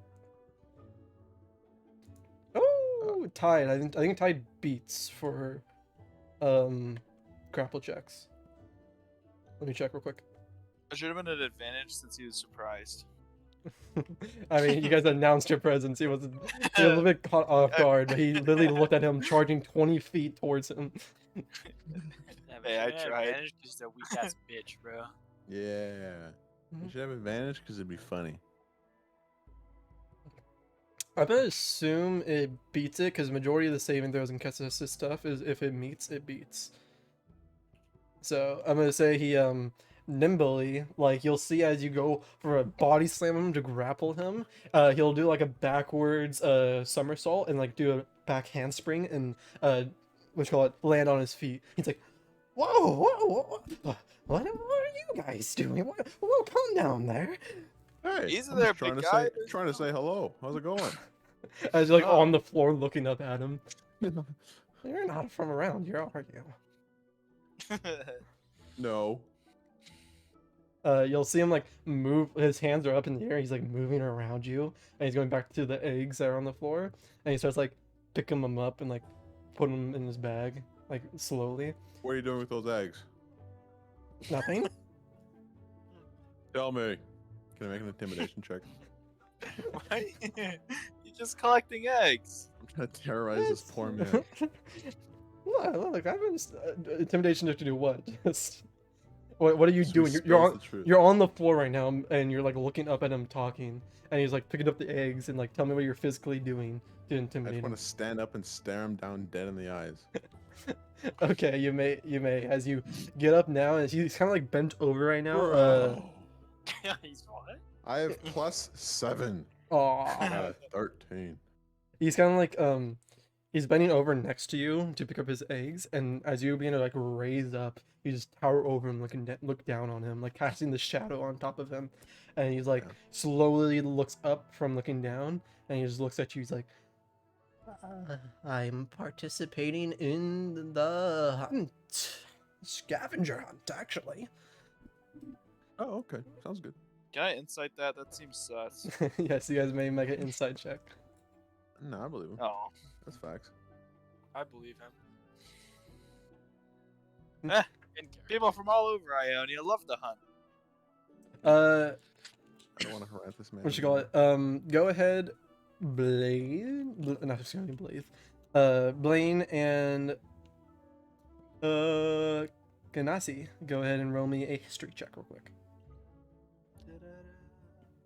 Oh, tied. I think tied beats for grapple checks. Let me check real quick. I should have been an advantage since he was surprised. I mean, you guys announced your presence. He was a little bit caught off guard, but he literally looked at him charging 20 feet towards him. Yeah, Hey, I tried. She's a weak ass bitch, bro. Yeah. You should have advantage because it'd be funny. I'm gonna assume it beats it because majority of the saving throws and Kessis stuff is if it meets, it beats. So I'm gonna say he nimbly, like you'll see as you go for a body slam him to grapple him, he'll do like a backwards somersault and like do a back handspring and what you call it, land on his feet. He's like, whoa, what are you guys doing? Whoa, calm down there. Hey, Easy I'm there, just trying big to guy. say, trying to say hello. How's it going? As you're like Oh. on the floor looking up at him. You're not from around here, are you? No. You'll see him like move. His hands are up in the air. He's like moving around you, and he's going back to the eggs that are on the floor. And he starts like picking them up and like putting them in his bag, like slowly. What are you doing with those eggs? Nothing. Tell me. Can I make an intimidation check? Why? You're just collecting eggs. I'm trying to terrorize this poor man. Look, I've been intimidation to do what? Just what are you So he doing? spills the truth. You're on the floor right now, and you're like looking up at him talking, and he's like picking up the eggs and like tell me what you're physically doing to I intimidate just him. want to stand up and stare him down dead in the eyes. Okay, you may as you get up now, and he's kind of like bent over right now. Bro. He's what? I have +7 Aw. out of 13. He's kind of like he's bending over next to you to pick up his eggs, and as you begin to like raise up, you just tower over him, look down on him, like casting the shadow on top of him, and he's like Yeah. slowly looks up from looking down, and he just looks at you. He's like, "I'm participating in the hunt, scavenger hunt, actually." Oh, okay. Sounds good. Can I insight that? That seems sus. Yes, you guys may make an inside check. No, I believe him. Oh. That's facts. I believe him. Hmm. Eh, In character. people from all over Ionia love to hunt. I don't want to harass this man. What you call it? Go ahead, Blaine. Not just gonna be Blaze. Blaine and Ganassi. Go ahead and roll me a history check real quick.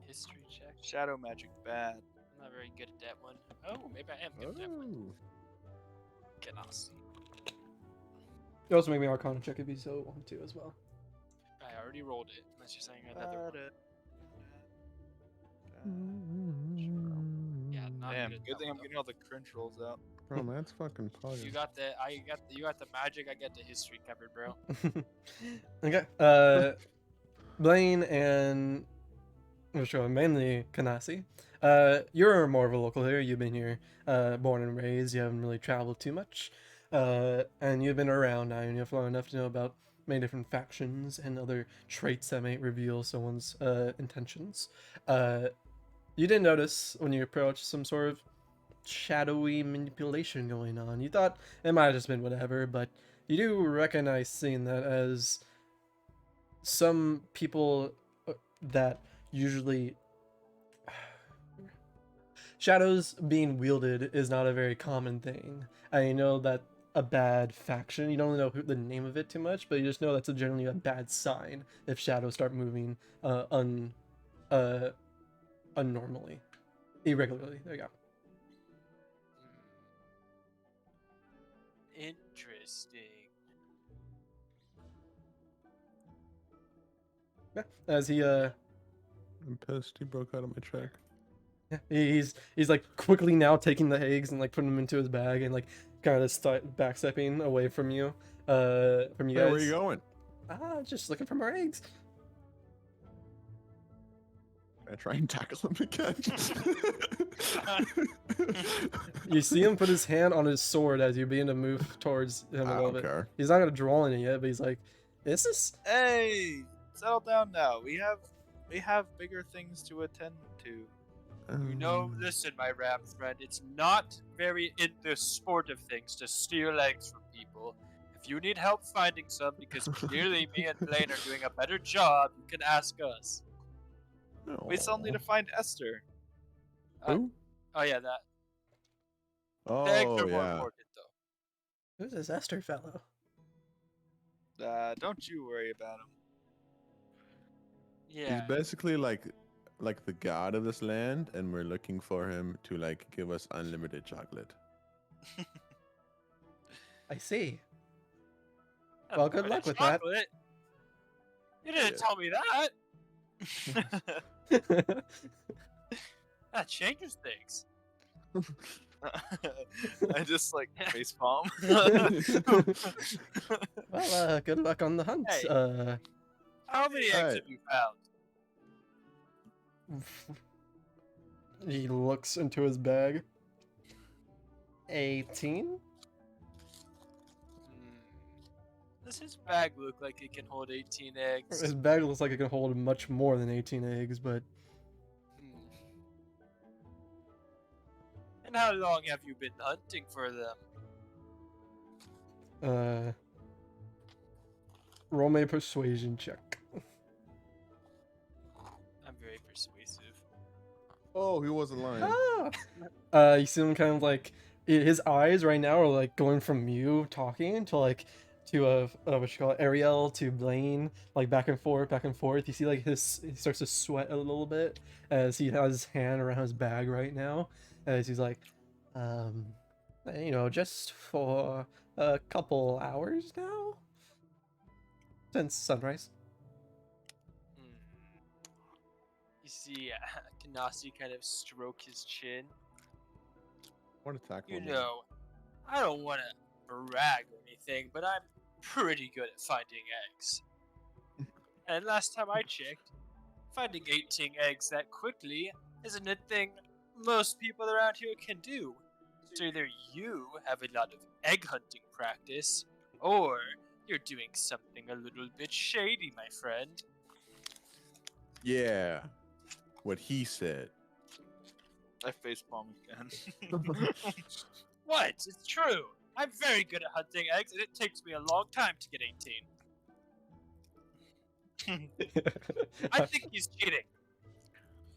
History check. Shadow magic bad. I'm not very good at that one. Oh, maybe I am good at that one. Oh. Cannot see. You also make me Arcana check if you so want to as well. I already rolled it. Unless you're saying another one. Yeah, not Damn, good at good that thing I'm one, getting all the cringe rolls out. Bro, man, that's fucking though. fire. You got the you got the magic. I get the history covered, bro. Okay. Blaine and mainly Kanasi. You're more of a local here. You've been here, born and raised. You haven't really traveled too much, and you've been around Ionia for long enough to know about many different factions and other traits that may reveal someone's intentions. You didn't notice when you approached some sort of shadowy manipulation going on. You thought it might have just been whatever, but you do recognize seeing that as some people that usually shadows being wielded is not a very common thing. I know that a bad faction, you don't know the name of it too much, but you just know that's generally a bad sign if shadows start moving uh unnormally, irregularly. There you go. Interesting. Yeah, as he I'm pissed. He broke out of my track. yeah, he's like quickly now taking the eggs and like putting them into his bag and like kind of start backstepping away from you from you Hey, guys. where are you going? Just looking for more eggs. I try and tackle him again. You see him put his hand on his sword as you begin to move towards him a I little don't bit. care. He's not gonna draw any yet, but he's like, "This is Hey, settle down now. We have bigger things to attend to. You know, listen, my ram friend, it's not very in the sport of things to steal eggs from people. If you need help finding some, because clearly me and Blaine are doing a better job, you can ask us. We still need to find Esther. Who? Oh yeah, that. The eggs Oh are more yeah. important though. who's this Ester fellow?" Don't you worry about him. He's Yeah. basically like the god of this land, and we're looking for him to like give us unlimited chocolate. I see. Well, good luck with that. chocolate? You didn't Yeah. tell me that. That changes things. I just like facepalm. Well, good luck on the hunt. Hey. How many eggs Hey. have you found? He looks into his bag. 18? Hmm. Does his bag look like it can hold 18 eggs? His bag looks like it can hold much more than 18 eggs, but Hmm. And how long have you been hunting for them? roll me a persuasion check. I'm very persuasive. Oh, he wasn't lying. You see him kind of like his eyes right now are like going from you talking to like to what you call it, Ariel to Blaine, like back and forth, back and forth. You see like he starts to sweat a little bit as he has his hand around his bag right now, as he's like, just for a couple hours now since sunrise. Hmm. You see, Kanasi kind of stroke his chin. Want to tackle You him? know, I don't want to brag or anything, but I'm pretty good at finding eggs. And last time I checked, finding 18 eggs that quickly isn't a thing most people around here can do. So either you have a lot of egg hunting practice, or you're doing something a little bit shady, my friend. Yeah. What he said. I facepalm again. What? It's true. I'm very good at hunting eggs, and it takes me a long time to get 18. I think he's cheating.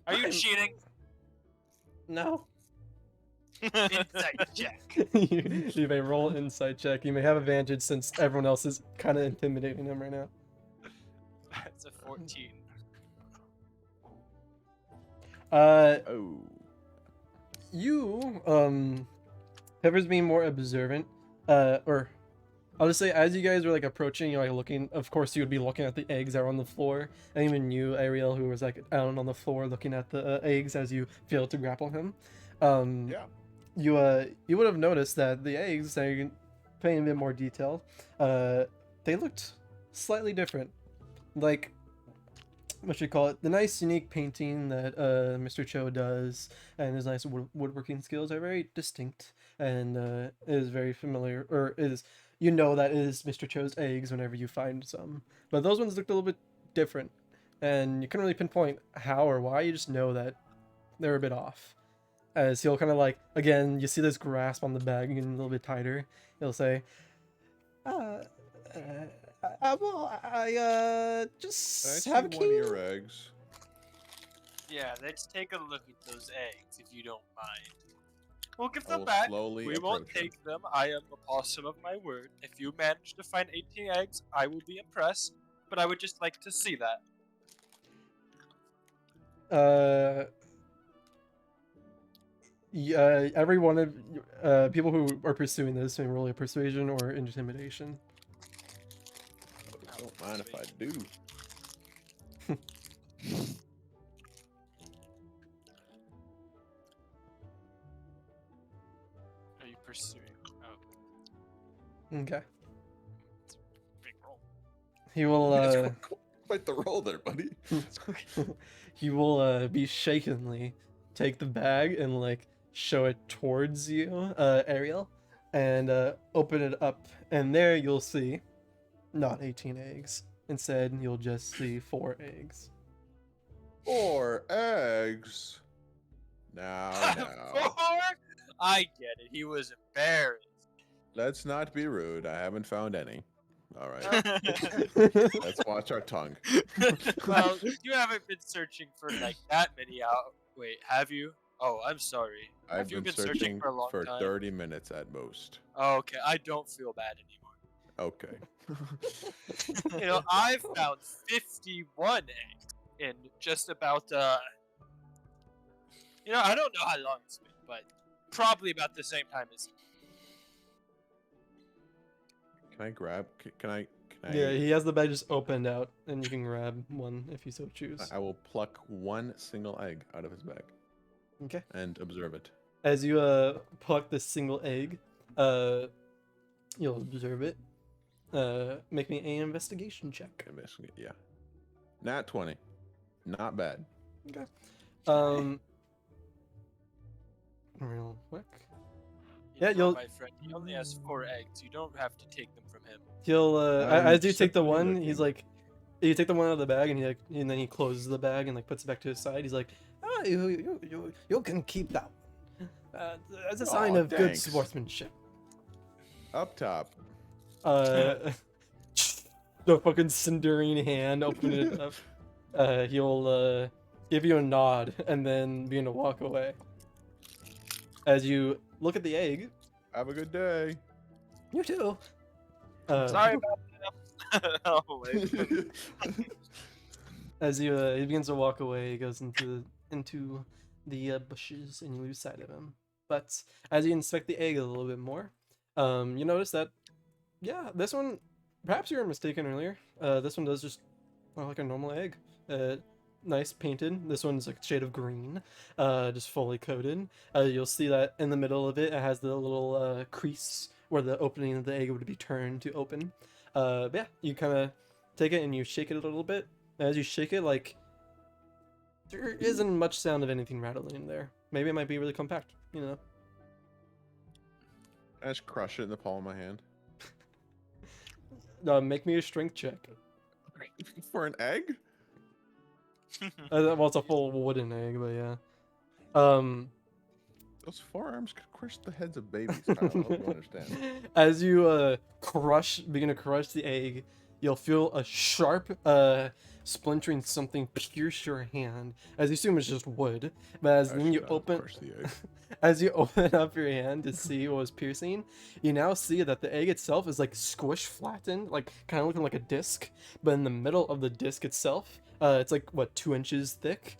Are you cheating? No. Insight check. You may roll an insight check. You may have advantage since everyone else is kind of intimidating him right now. That's a 14. Oh. You Pepper's being more observant, or I'll just say as you guys are like approaching, you're like looking. Of course, you would be looking at the eggs that are on the floor, and even you, Ariel, who was like down on the floor looking at the eggs as you failed to grapple him. Yeah. You would have noticed that the eggs, that you're paying a bit more detail, they looked slightly different, like what you call it, the nice unique painting that Mr. Cho does, and his nice woodworking skills are very distinct, and is very familiar, or is, you know, that is Mr. Cho's eggs whenever you find some. But those ones looked a little bit different, and you couldn't really pinpoint how or why. You just know that they're a bit off. As he'll kind of like, again, you see this grasp on the bag getting a little bit tighter. He'll say, well, I Can I just see have a one of key. your eggs? Yeah, let's take a look at those eggs, if you don't mind. We'll give I them will back. slowly We won't approach him. take them. I am the possum of my word. If you manage to find 18 eggs, I will be impressed. But I would just like to see that. Yeah, every one of people who are pursuing this may roll a persuasion or intimidation. Don't mind if I do. Are you pursuing? Oh, Okay. it's a big roll. He will It's quite the roll there, buddy. he will be shakenly take the bag and like show it towards you, Ariel, and open it up, and there you'll see not 18 eggs. Instead, you'll just see 4 eggs. 4 eggs. Now, Four? I get it. He was embarrassed. let's not be rude. I haven't found any. All right, let's watch our tongue. Well, you haven't been searching for like that many out. Wait, have you? Oh, I'm sorry. I've Have you been been searching for a long for time? 30 minutes at most. Oh, okay, I don't feel bad anymore. Okay. You know, I've found 51 eggs in just about you know, I don't know how long it's been, but probably about the same time as Can I grab? Can I? Yeah, he has the bag just opened out, and you can grab one if you so choose. I will pluck one single egg out of his bag Okay. and observe it. As you pluck this single egg, you'll observe it. Make me an investigation check. Investigate, yeah. Nat 20. Not bad. Okay. Real quick. You Yeah, know, you'll- my friend, he only has 4 eggs. You don't have to take them from him. He'll I'm as you take the simply one, looking. he's like, you take the one out of the bag, and and then he closes the bag and like puts it back to his side. He's like, oh, you can keep that one. As a sign Aw, of good thanks. sportsmanship. Up top. The fucking cindering hand, open it up. He'll give you a nod and then begin to walk away. As you look at the egg, Have a good day. you too. Sorry about that. Oh, wait. As you he begins to walk away, he goes into the bushes, and you lose sight of him. But as you inspect the egg a little bit more, you notice that, yeah, this one, perhaps you were mistaken earlier. This one does just look like a normal egg. Nice painted. This one's like shade of green, just fully coated. You'll see that in the middle of it, it has the little crease where the opening of the egg would be turned to open. But yeah, you kind of take it and you shake it a little bit. As you shake it, like, there isn't much sound of anything rattling in there. Maybe it might be really compact, you know. I just crush it in the palm of my hand. Make me a strength check. For an egg? Well, it's a full wooden egg, but yeah. Those forearms could crush the heads of babies, Kyle. I hope you understand. As you begin to crush the egg, you'll feel a sharp splintering something pierce your hand. As you assume it's just wood, but as I then you should not have open, crushed the egg. as you open up your hand to see what was piercing, you now see that the egg itself is like squish flattened, like kind of looking like a disc. But in the middle of the disc itself, it's like what, 2 inches thick.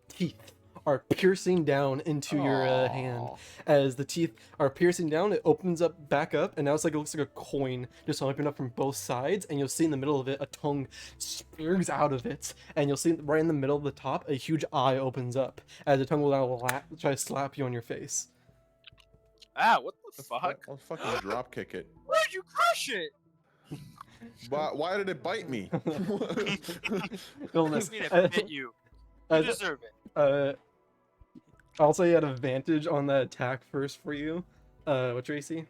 Teeth are piercing down into your hand. Aw. As the teeth are piercing down, it opens up back up, and now it looks like a coin just opened up from both sides. And you'll see in the middle of it a tongue spears out of it, and you'll see right in the middle of the top a huge eye opens up as the tongue will now try to slap you on your face. Ah, what the fuck? I'll fucking drop kick it. Where'd you crush it? Why did it bite me? Illness. I mean, it bit you. You uh, deserve it. I'll say you had advantage on that attack first for you. What's your AC?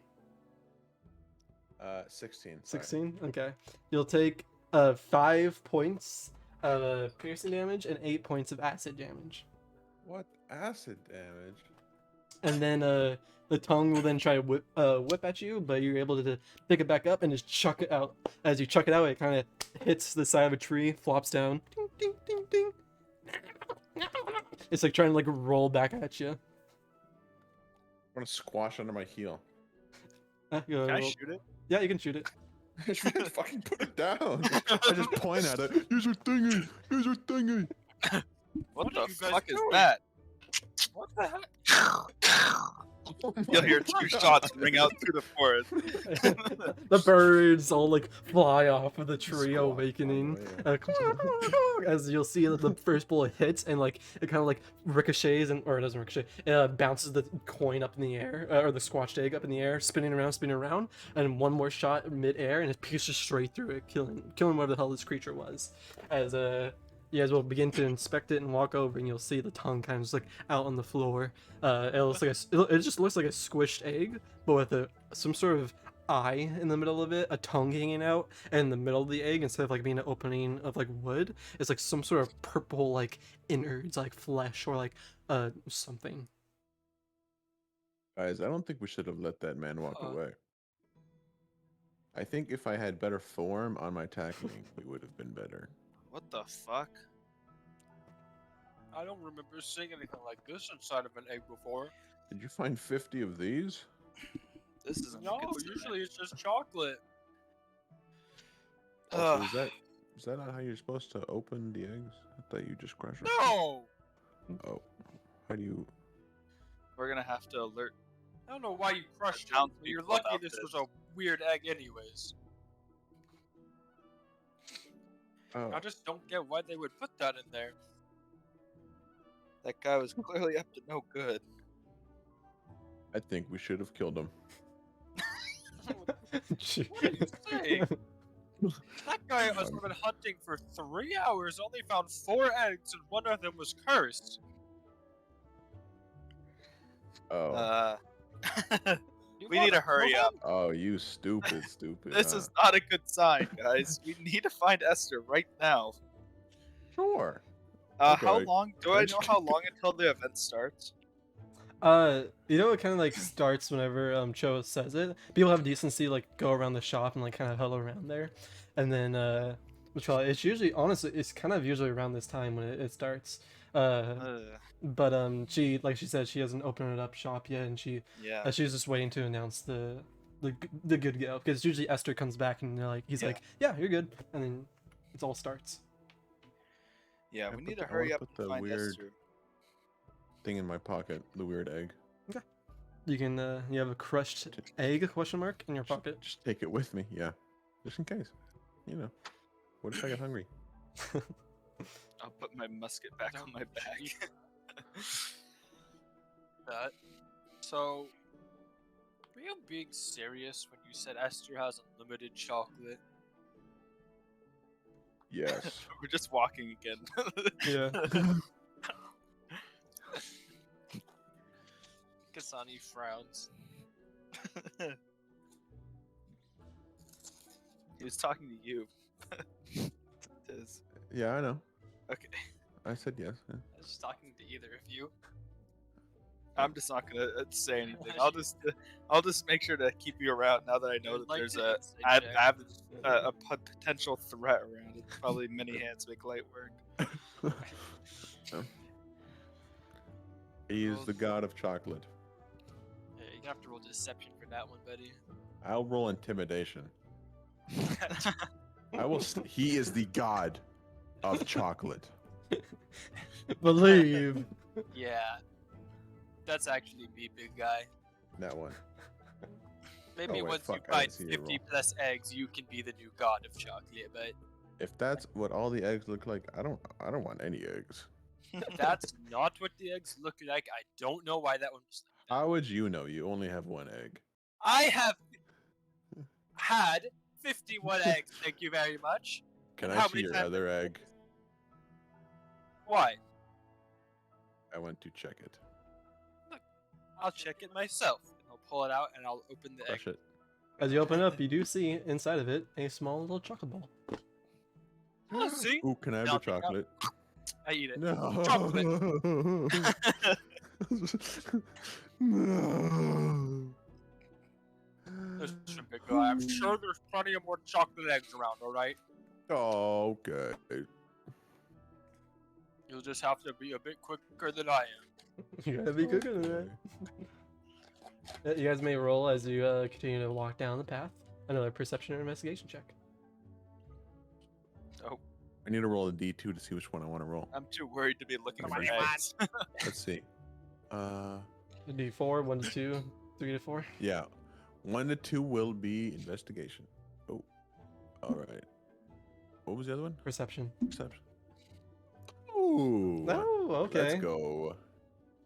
16. sorry. 16? Okay. You'll take 5 points of piercing damage and 8 points of acid damage. What acid damage? And then the tongue will then try to whip at you, but you're able to pick it back up and just chuck it out. As you chuck it out, it kind of hits the side of a tree, flops down. Ding, ding, ding, ding. It's like trying to like roll back at you. I'm gonna squash under my heel. Can I shoot it? Yeah, you can shoot it. I just fucking put it down. I just point at it. Use your thingy. Use your thingy. What What the are you guys fuck is doing? that? What the heck? Oh You'll my hear 2 God. shots ring out through the forest. The birds all like fly off of the tree, Squawk, awakening. by As you'll see, the first bullet hits and like it kind of like ricochets or it doesn't ricochet. It bounces the coin up in the air, or the squashed egg up in the air, spinning around, and one more shot mid-air, and it pierces straight through it, killing whatever the hell this creature was. As you guys will begin to inspect it and walk over, and you'll see the tongue kind of just like out on the floor. It looks like it just looks like a squished egg, but with some sort of eye in the middle of it, a tongue hanging out, and in the middle of the egg, instead of like being an opening of like wood, it's like some sort of purple like innards, like flesh or like something. Guys, I don't think we should have let that man walk away. I think if I had better form on my tackling, we would have been better. What the fuck? I don't remember seeing anything like this inside of an egg before. Did you find 50 of these? This isn't No, a good sign. usually it's just chocolate. Oh, so Ugh. is that not how you're supposed to open the eggs? I thought you just crush them. No! Oh, how do you? We're gonna have to alert. I don't know why you crushed it. Townspeople But you're lucky about this was this. a weird egg anyways. Oh, I just don't get why they would put that in there. That guy was clearly up to no good. I think we should have killed him. What are you saying? That guy has been hunting for 3 hours, only found 4 eggs, and one of them was cursed. Oh, You We need to wanna hurry kill up. him? oh, you stupid. This is not a good sign, guys. We need to find Esther right now. Sure. How Okay. long? Do I know how long until the event starts? You know, it kind of like starts whenever Cho says it. People have decency like go around the shop and like kind of huddle around there, and then it's usually honestly it's kind of usually around this time when it starts. But she like she said she hasn't opened it up shop yet, and Yeah. she's just waiting to announce the good go, because usually Esther comes back and he's Yeah. like, yeah, you're good, and then it all starts. Yeah, I we put need to the- I hurry wanna up put and the find weird- Esther. Thing in my pocket, the weird egg. You can you have a crushed egg question mark in your pocket. Just take it with me, yeah, just in case. You know, what if I get hungry? I'll put my musket back on my Gee. back. That. So, were you being serious when you said Esther has unlimited chocolate? Yes. We're just walking again. Yeah. Kasani frowns. He was talking to you. Tiz. Yeah, I know. Okay. I said yes. Yeah. I was just talking to either of you. I'm just not gonna say anything. I'll just make sure to keep you around now that I know I'd that like there's to a insight check. potential threat around it. Probably many hands make light work. He is the god of chocolate. Yeah, you have to roll deception for that one, buddy. I'll roll intimidation. I will. He is the god of chocolate. Believe. Yeah. That's actually me, big guy. That one. Maybe Oh, wait, once fuck, you I find didn't see your 50 roll. plus eggs, you can be the new god of chocolate, but If that's what all the eggs look like, I don't want any eggs. that's not what the eggs look like. I don't know why that one was like that. How would you know? You only have one egg. I have had 51 eggs, thank you very much. Can And I how see many your times other have you egg? Why? I went to check it. I'll check it myself. And I'll pull it out and I'll open the egg. Crush it. As you open up, you do see inside of it a small little chocolate ball. Oh, see? Ooh, can I have the Melting up. chocolate? I eat it. No. Chocolate. No. Listen, big guy, I'm sure there's plenty of more chocolate eggs around, alright? Oh, okay. You'll just have to be a bit quicker than I am. You gotta be cooking than that. You guys may roll as you continue to walk down the path. Another perception or investigation check. I need to roll a D2 to see which one I want to roll. I'm too worried to be looking for 21. eggs. Let's see. A D4, 1 to 2, 3 to 4. Yeah. 1 to 2 will be investigation. Oh. All right. What was the other one? Perception. Perception. Ooh. Oh, okay. Let's go.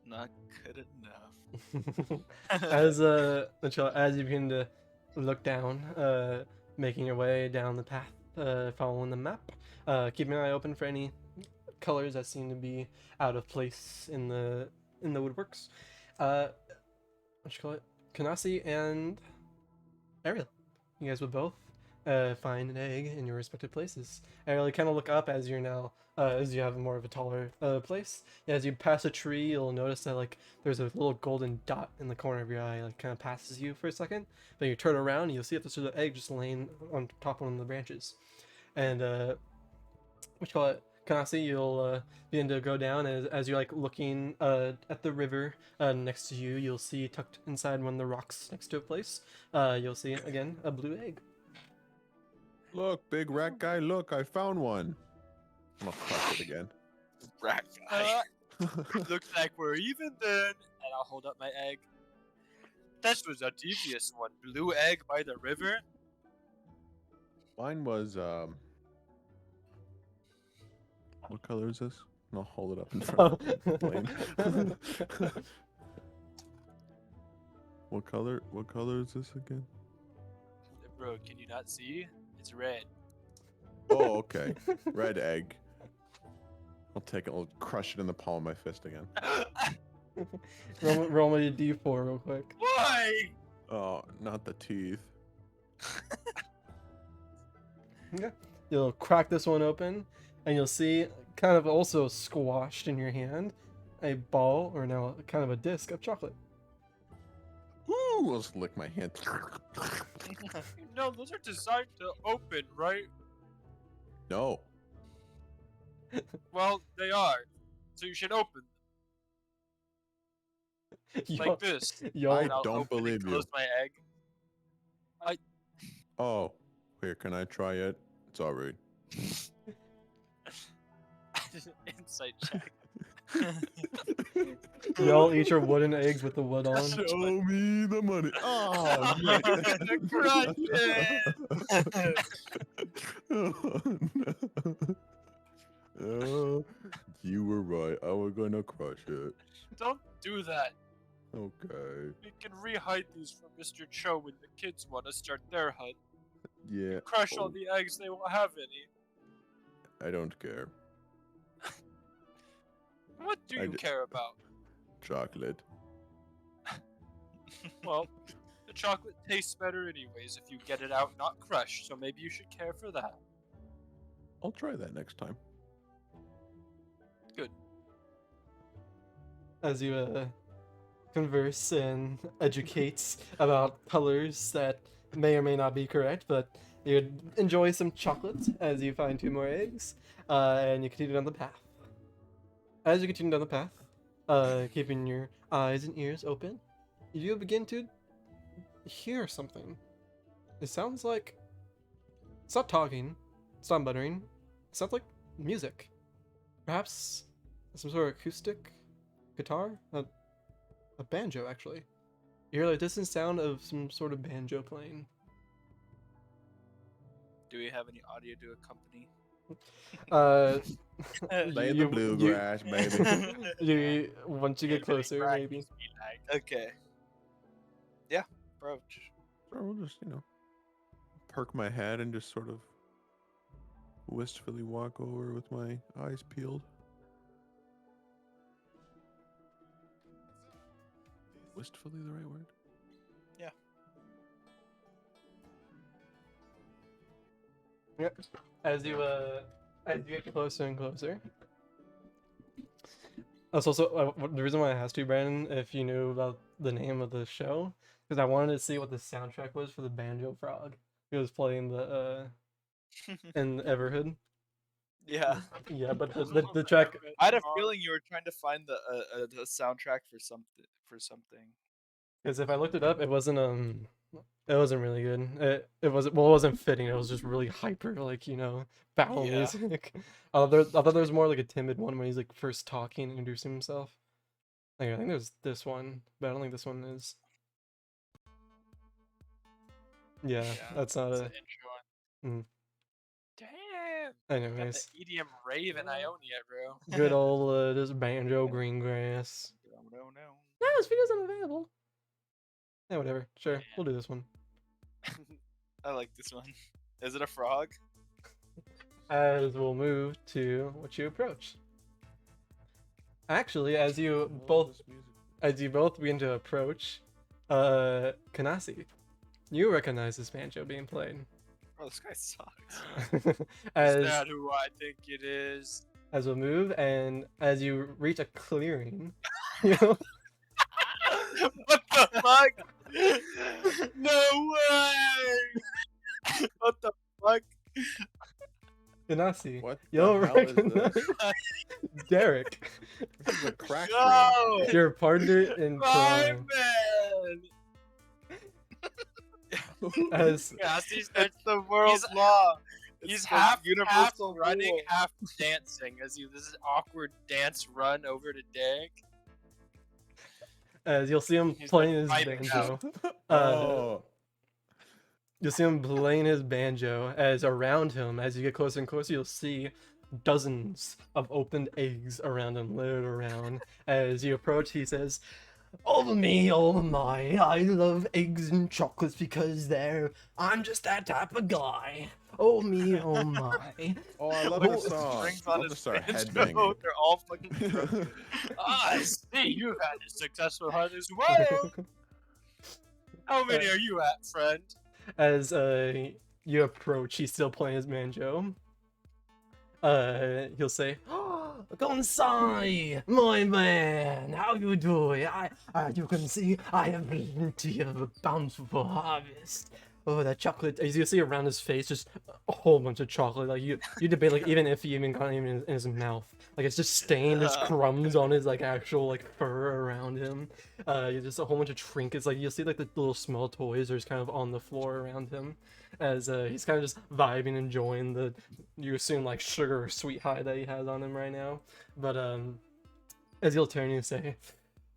Not good enough. as as you begin to look down, making your way down the path, following the map, keeping an eye open for any colors that seem to be out of place in the woodworks. What you call it? Kanasi and Ariel, you guys would both find an egg in your respective places. Ariel, you kind of look up as you're now. As you have more of a taller place. As you pass a tree, you'll notice that like there's a little golden dot in the corner of your eye, like kind of passes you for a second. But you turn around, and you'll see if there's an egg just laying on top of one of the branches. And what you call it? Kanasi, you'll begin to go down as you're like looking at the river next to you. You'll see tucked inside one of the rocks next to a place. You'll see again a blue egg. Look, big rat guy. Look, I found one. I'm gonna crush it again. Rat guy. Looks like we're even then. And I'll hold up my egg. That was a devious one. Blue egg by the river. Mine was what color is this? And I'll hold it up in front of the plane. What color is this again? Bro, can you not see? It's red. Oh, okay. Red egg. I'll take it. I'll crush it in the palm of my fist again. roll me a D4 real quick. Why? Oh, not the teeth. Okay. You'll crack this one open, and you'll see, kind of also squashed in your hand, a ball, or now kind of a disc of chocolate. Ooh, I'll just lick my hand. No, those are designed to open, right? No. Well, they are. So you should open them like this. Y'all, I And I'll don't open and believe you. close my egg. Oh, here, can I try it? It's alright. Insight check. y'all eat your wooden eggs with the wood on. Show me the money. Oh, man. Crush it. Oh, no. Oh, you were right. I was gonna crush it. Don't do that. Okay. We can rehide these for Mr. Cho when the kids want to start their hunt. Yeah. Crush all oh, the eggs, they won't have any. I don't care. What do I you d- care about? Chocolate. Well, the chocolate tastes better anyways if you get it out not crushed, so maybe you should care for that. I'll try that next time. Good. As you converse and educate about colors that may or may not be correct, but you enjoy some chocolate as you find 2 more eggs, and you continue down the path. As you continue down the path, keeping your eyes and ears open, you do begin to hear something. It sounds like it's not talking, it's not muttering. It sounds like music, perhaps some sort of acoustic guitar, a banjo actually. You hear like distant sound of some sort of banjo playing. Do we have any audio to accompany? Play the bluegrass, baby. You once you get closer, Right, maybe. just be like, Okay. Yeah, approach. Or we'll just, perk my head and just sort of wistfully walk over with my eyes peeled. Wistfully the right word? Yep. As you get closer and closer. That's also the reason why I asked you, Brandon, if you knew about the name of the show, because I wanted to see what the soundtrack was for the Banjo Frog. He was playing the in Everhood. Yeah. Yeah, but the track. I had a feeling you were trying to find the soundtrack for something. Because if I looked it up, it wasn't really good. It wasn't fitting. It was just really hyper, like battle Yeah. music. I thought there was more like a timid one when he's like first talking and introducing himself. Like, I think there's this one, but I don't think this one is. Yeah, that's not That's a. the intro. Mm. Damn. Got the Anyways, EDM rave in Ionia, bro. good old just banjo green grass. No. No, this video's unavailable. Yeah, whatever. Sure, we'll do this one. I like this one. Is it a frog? As we'll move to what you approach. Actually, as you both begin to approach, Kanasi, you recognize this banjo being played. Oh, this guy sucks. Is as that who I think it is? as we'll move, and as you reach a clearing, you know, What the fuck? No way! What the fuck? Kanasi, What the you'll hell is recognize this? Derek, This is a crack room. No! your partner in My crime. man! As Yeah, he's, It's the world's he's- law. It's he's the half universal running, rule. half dancing as he this is awkward dance run over to Derek. as you'll see him He's, playing like, his vibing banjo. Oh, You'll see him playing his banjo as around him, as you get closer and closer, you'll see dozens of opened eggs around him, littered around. As you approach, he says, "Oh me, oh my, I love eggs and chocolates because I'm just that type of guy. Oh me, oh my." oh, I love Look the at the song. strings I'll on his just start banjo. headbanging. They're all fucking broken. I see you've had a successful hunt as well. How many are you at, friend? As you approach, he's still playing his banjo. He'll say, "Oh, Gonsai, my man, how you doing? You can see I have plenty of a bountiful harvest. Oh, that chocolate!" As you see around his face, just a whole bunch of chocolate. Like you debate like even if he even got it in his mouth, like it's just stained. There's crumbs on his like actual like fur around him. Just a whole bunch of trinkets. Like you'll see like the little small toys are just kind of on the floor around him, as he's kind of just vibing, enjoying the you assume like sugar or sweet high that he has on him right now. But as he'll turn and say,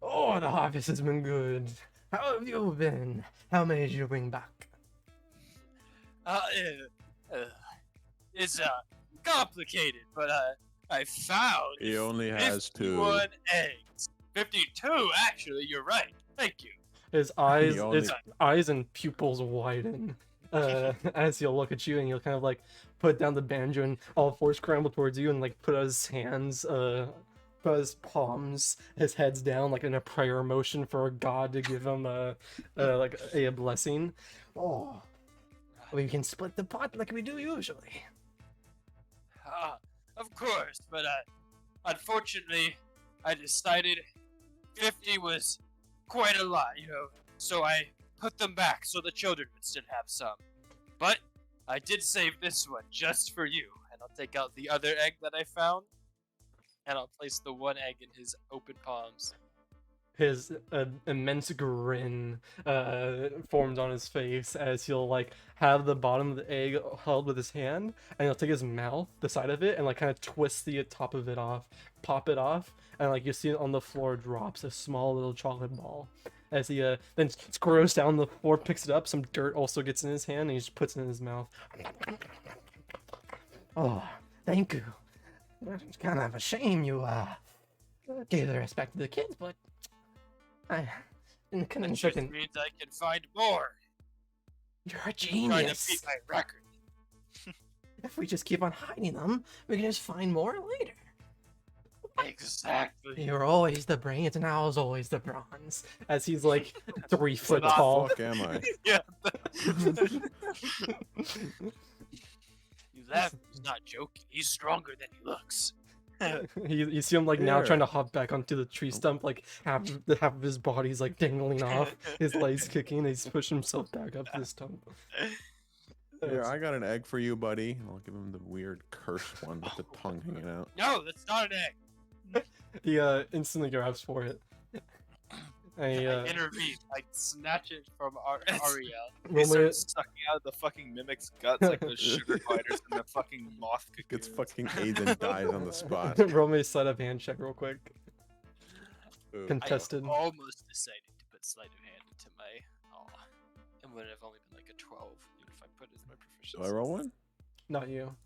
"Oh, the harvest has been good. How have you been? How many did you bring back?" It's complicated, but I found He only has 51 two. eggs. 52, actually. You're right. Thank you. His only- eyes and pupils widen as he'll look at you, and he'll kind of like put down the banjo and all four scramble towards you and like put his hands, put his palms, his head's down like in a prayer motion for God to give him like a blessing. "Oh, we can split the pot like we do usually." Of course, but unfortunately, I decided 50 was quite a lot, so I put them back so the children would still have some. But I did save this one just for you, and I'll take out the other egg that I found, and I'll place the one egg in his open palms. His immense grin forms on his face as he'll like have the bottom of the egg held with his hand, and he'll take his mouth, the side of it, and like kind of twist the top of it off, pop it off, and like you see it on the floor drops a small little chocolate ball. As he then scrolls down the floor, picks it up, some dirt also gets in his hand, and he just puts it in his mouth. "Oh, thank you. It's kind of a shame you gave the respect to the kids, but I couldn't That just certain. means I can find more. You're a Trying to genius. beat my record. If we just keep on hiding them, we can just find more later. Exactly. You're always the brains, and I was always the bronze." As he's like 3 foot What the tall. fuck am I? Yeah. You laugh. He's not joking. He's stronger than he looks. You see him like now Here. trying to hop back onto the tree stump, like half of his body's like dangling off, his legs kicking, and he's pushing himself back up to the stump. Here, I got an egg for you, buddy. And I'll give him the weird curse one with the tongue hanging out. No, that's not an egg. He instantly grabs for it. I intervene. I snatch it from Ariel. He roll me, starts sucking out the fucking mimic's guts like those sugar gliders in the fucking moth Gets cocoons. fucking AIDS and dies on the spot. roll me a sleight of hand check real quick. Ooh. Contested. I almost decided to put sleight of hand into my. Oh, it would have only been like a 12, even if I put it as my proficiency. Do I roll one? Not you.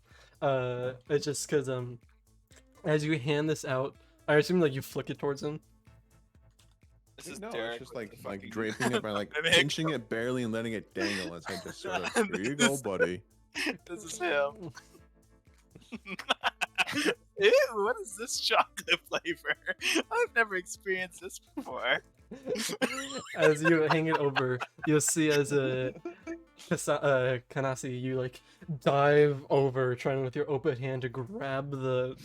It's just because as you hand this out, I assume like you flick it towards him. This is No, Derek it's just with like the fucking draping it by like mimic. pinching it barely and letting it dangle as I just sort of, here you go, buddy. This is him. Ew, what is this chocolate flavor? I've never experienced this before. As you hang it over, you'll see as Kanasi, you like dive over, trying with your open hand to grab the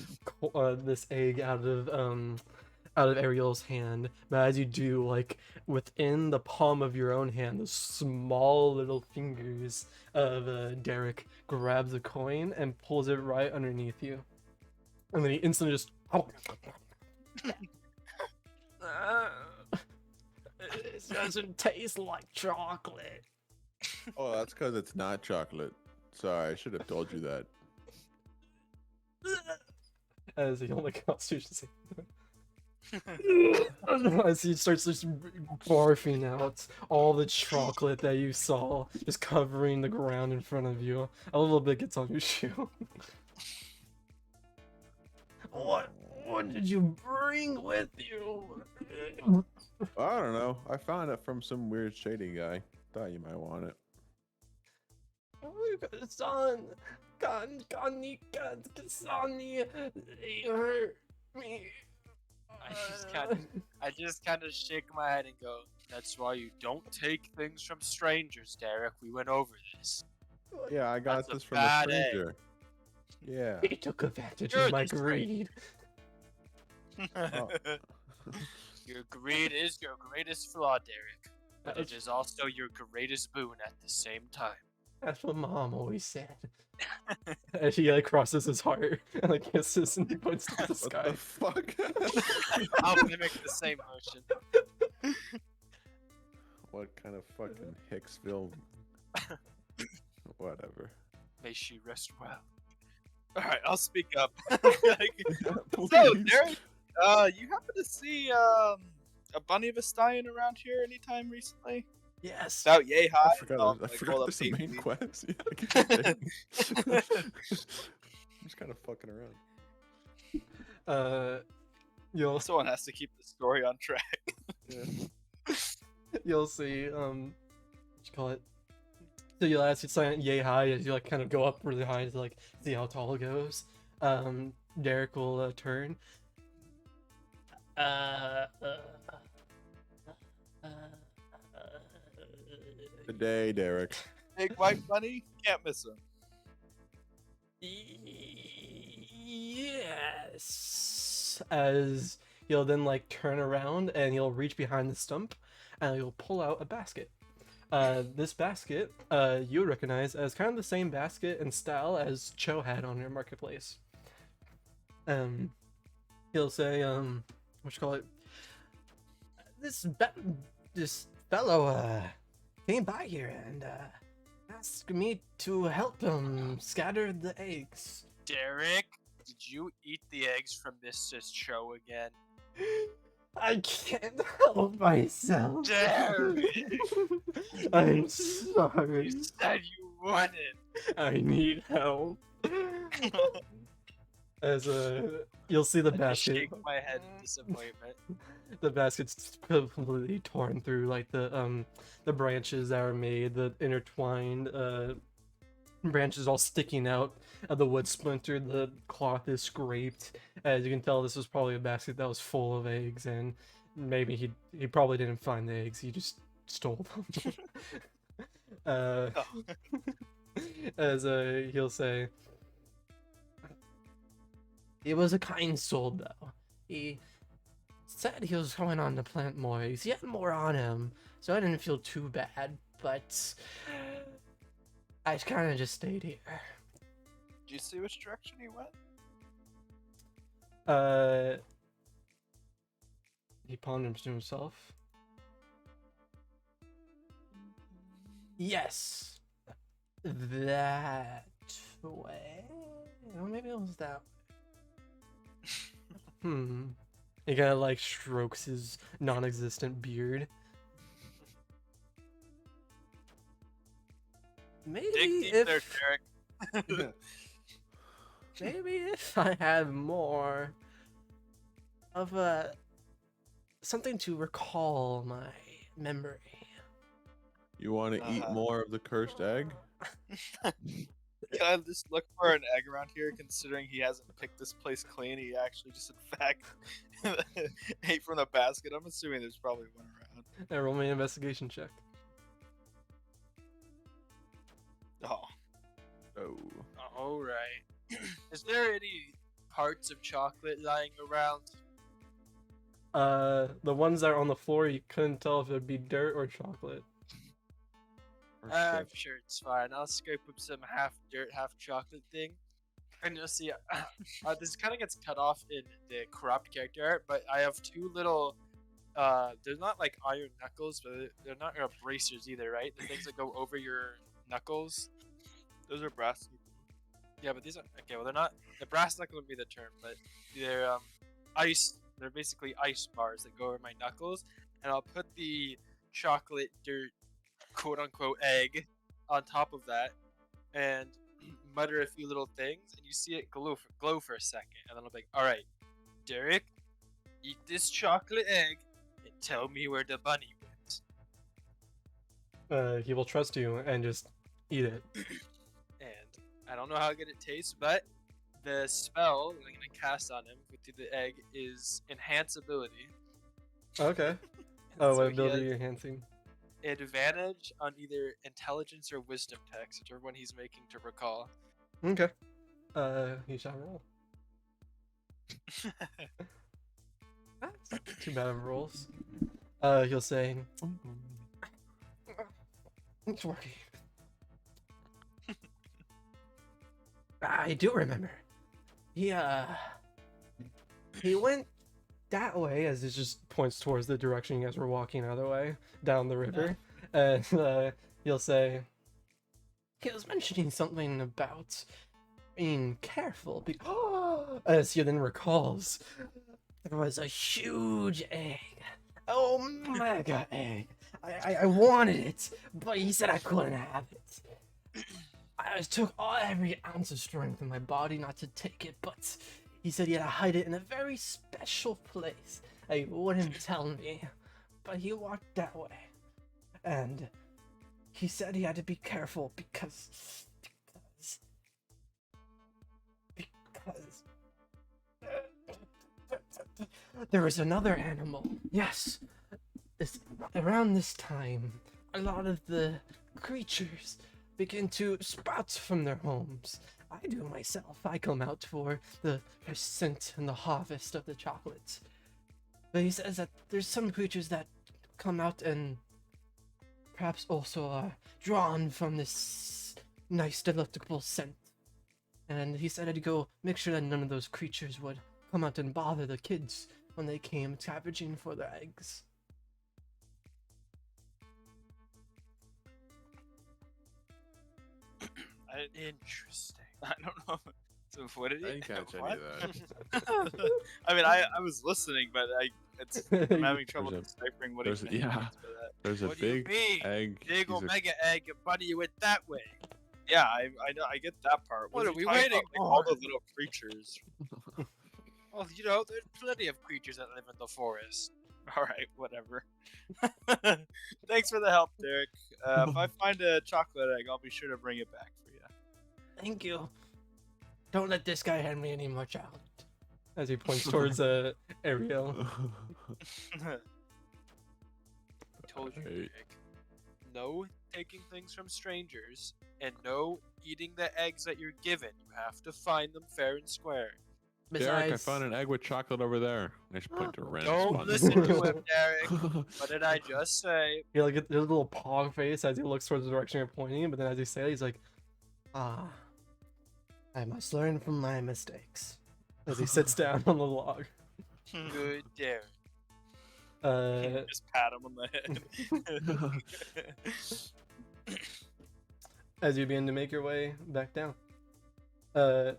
this egg out of Ariel's hand. But as you do, like within the palm of your own hand, the small little fingers of Derek grabs the coin and pulls it right underneath you, and then he instantly just. It doesn't taste like chocolate. Oh, that's because it's not chocolate. Sorry, I should have told you that. As he only constitution save. As he starts just barfing out all the chocolate that you saw, just covering the ground in front of you. A little bit gets on your shoe. What did you bring with you? I don't know. I found it from some weird shady guy. Thought you might want it. Son, Kasani, you hurt me. I just kind of shake my head and go, "That's why you don't take things from strangers, Derek. We went over this." Yeah, I got That's a this from a bad egg. stranger. Yeah. He took advantage You're of my the stranger. greed. Oh. Your greed is your greatest flaw, Derek, but it That's- is also your greatest boon at the same time. That's what Mom always said. And she like crosses his heart and like kisses and he points to the What sky. the fuck? I'll mimic the same motion. What kind of fucking Hicksville? Whatever. May she rest well. Alright, I'll speak up. So, Please. Derek, you happen to see a bunny of a stallion around here anytime recently? Yes. It's out yay high. I forgot, I like, forgot roll up there's a main deep. quest. Yeah, I keep forgetting. Just kind of fucking around. You'll Someone has to keep the story on track. Yeah. you'll see what you call it. So you'll ask it silent yay high as you like kind of go up really high to like see how tall it goes. Derek will turn. Good day, Derek. Big white bunny, can't miss him. Yes. As he'll then like turn around and he'll reach behind the stump and he'll pull out a basket. This basket, you recognize as kind of the same basket and style as Cho had on your marketplace. He'll say, what you call it? This fellow, came by here and, asked me to help him scatter the eggs. Derek, did you eat the eggs from Mrs. Cho again? I can't help myself. Derek! I'm You sorry. said you wanted. I need help. As you'll see the I just basket. shake my head in disappointment. The basket's completely torn through, like the branches that are made, the intertwined branches all sticking out of the wood splintered. The cloth is scraped. As you can tell, this was probably a basket that was full of eggs, and maybe he probably didn't find the eggs. He just stole them. As he'll say, he was a kind soul though. He said he was going on to plant more eggs. He had more on him, so I didn't feel too bad. But I kind of just stayed here. Do you see which direction he went? He pondered to himself. Yes, that way. Or maybe it was that way. He kind of like strokes his non-existent beard. Maybe Dig deep if there, Derek. maybe if I had more of a something to recall my memory. You want to eat more of the cursed egg? Can I just look for an egg around here, considering he hasn't picked this place clean? He actually just, in fact, ate from the basket. I'm assuming there's probably one around. Yeah, roll me an investigation check. Oh. Oh. All right. Is there any parts of chocolate lying around? The ones that are on the floor, you couldn't tell if it'd be dirt or chocolate. Or I'm shit. sure it's fine. I'll scoop up some half dirt, half chocolate thing. And you'll see, this kind of gets cut off in the corrupt character art, but I have two little, they're not like iron knuckles, but they're not bracers either, right? The things that go over your knuckles. Those are brass. Yeah, but these are, okay, well they're not, the brass knuckle would be the term, but they're ice, they're basically ice bars that go over my knuckles, and I'll put the chocolate dirt quote-unquote egg on top of that, and mutter a few little things, and you see it glow for a second, and then I'll be like, alright, Derek, eat this chocolate egg, and tell me where the bunny went. He will trust you and just eat it. And I don't know how good it tastes, but the spell that I'm going to cast on him with the egg is Enhance Ability. Okay. And Oh, so what he ability has are you enhancing? advantage on either intelligence or wisdom text, whichever one he's making to recall. Okay. He shall roll. That's not too bad of rolls. He'll say, it's working. I do remember. He went that way, as it just points towards the direction you guys were walking the other way, down the river. And he'll say, he was mentioning something about being careful. As he then recalls, there was a huge egg. Oh, mega egg. I wanted it, but he said I couldn't have it. I took every ounce of strength in my body not to take it, but he said he had to hide it in a very special place. He wouldn't tell me, but he walked that way. And he said he had to be careful because there was another animal. Yes, around this time, a lot of the creatures begin to sprout from their homes. I do myself. I come out for the scent and the harvest of the chocolates. But he says that there's some creatures that come out and perhaps also are drawn from this nice, delectable scent. And he said I'd go make sure that none of those creatures would come out and bother the kids when they came scavenging for their eggs. Interesting. I don't know. So what did I he? didn't catch any What? of that. I mean, I was listening, but I'm having trouble There's deciphering what he's there's meant yeah. by that. There's a What do you big mean? egg. Big he's a- omega egg and bunny went that way. Yeah, I know, I get that part. What Was are he we talking waiting about, like, all for? the little creatures? Well, you know, there's plenty of creatures that live in the forest. All right, whatever. Thanks for the help, Derek. If I find a chocolate egg, I'll be sure to bring it back for you. Thank you. Don't let this guy hand me any more chocolate. As he points towards Ariel. Told you, Right. Derek. No taking things from strangers, and no eating the eggs that you're given. You have to find them fair and square. Derek, I found an egg with chocolate over there. I just point to a random Don't spot. listen to him, Derek. What did I just say? He like gets a little pog face as he looks towards the direction you're pointing, but then as he says, he's like, Ah, I must learn from my mistakes. As he sits down on the log. Good there. Just pat him on the head. As you begin to make your way back down. You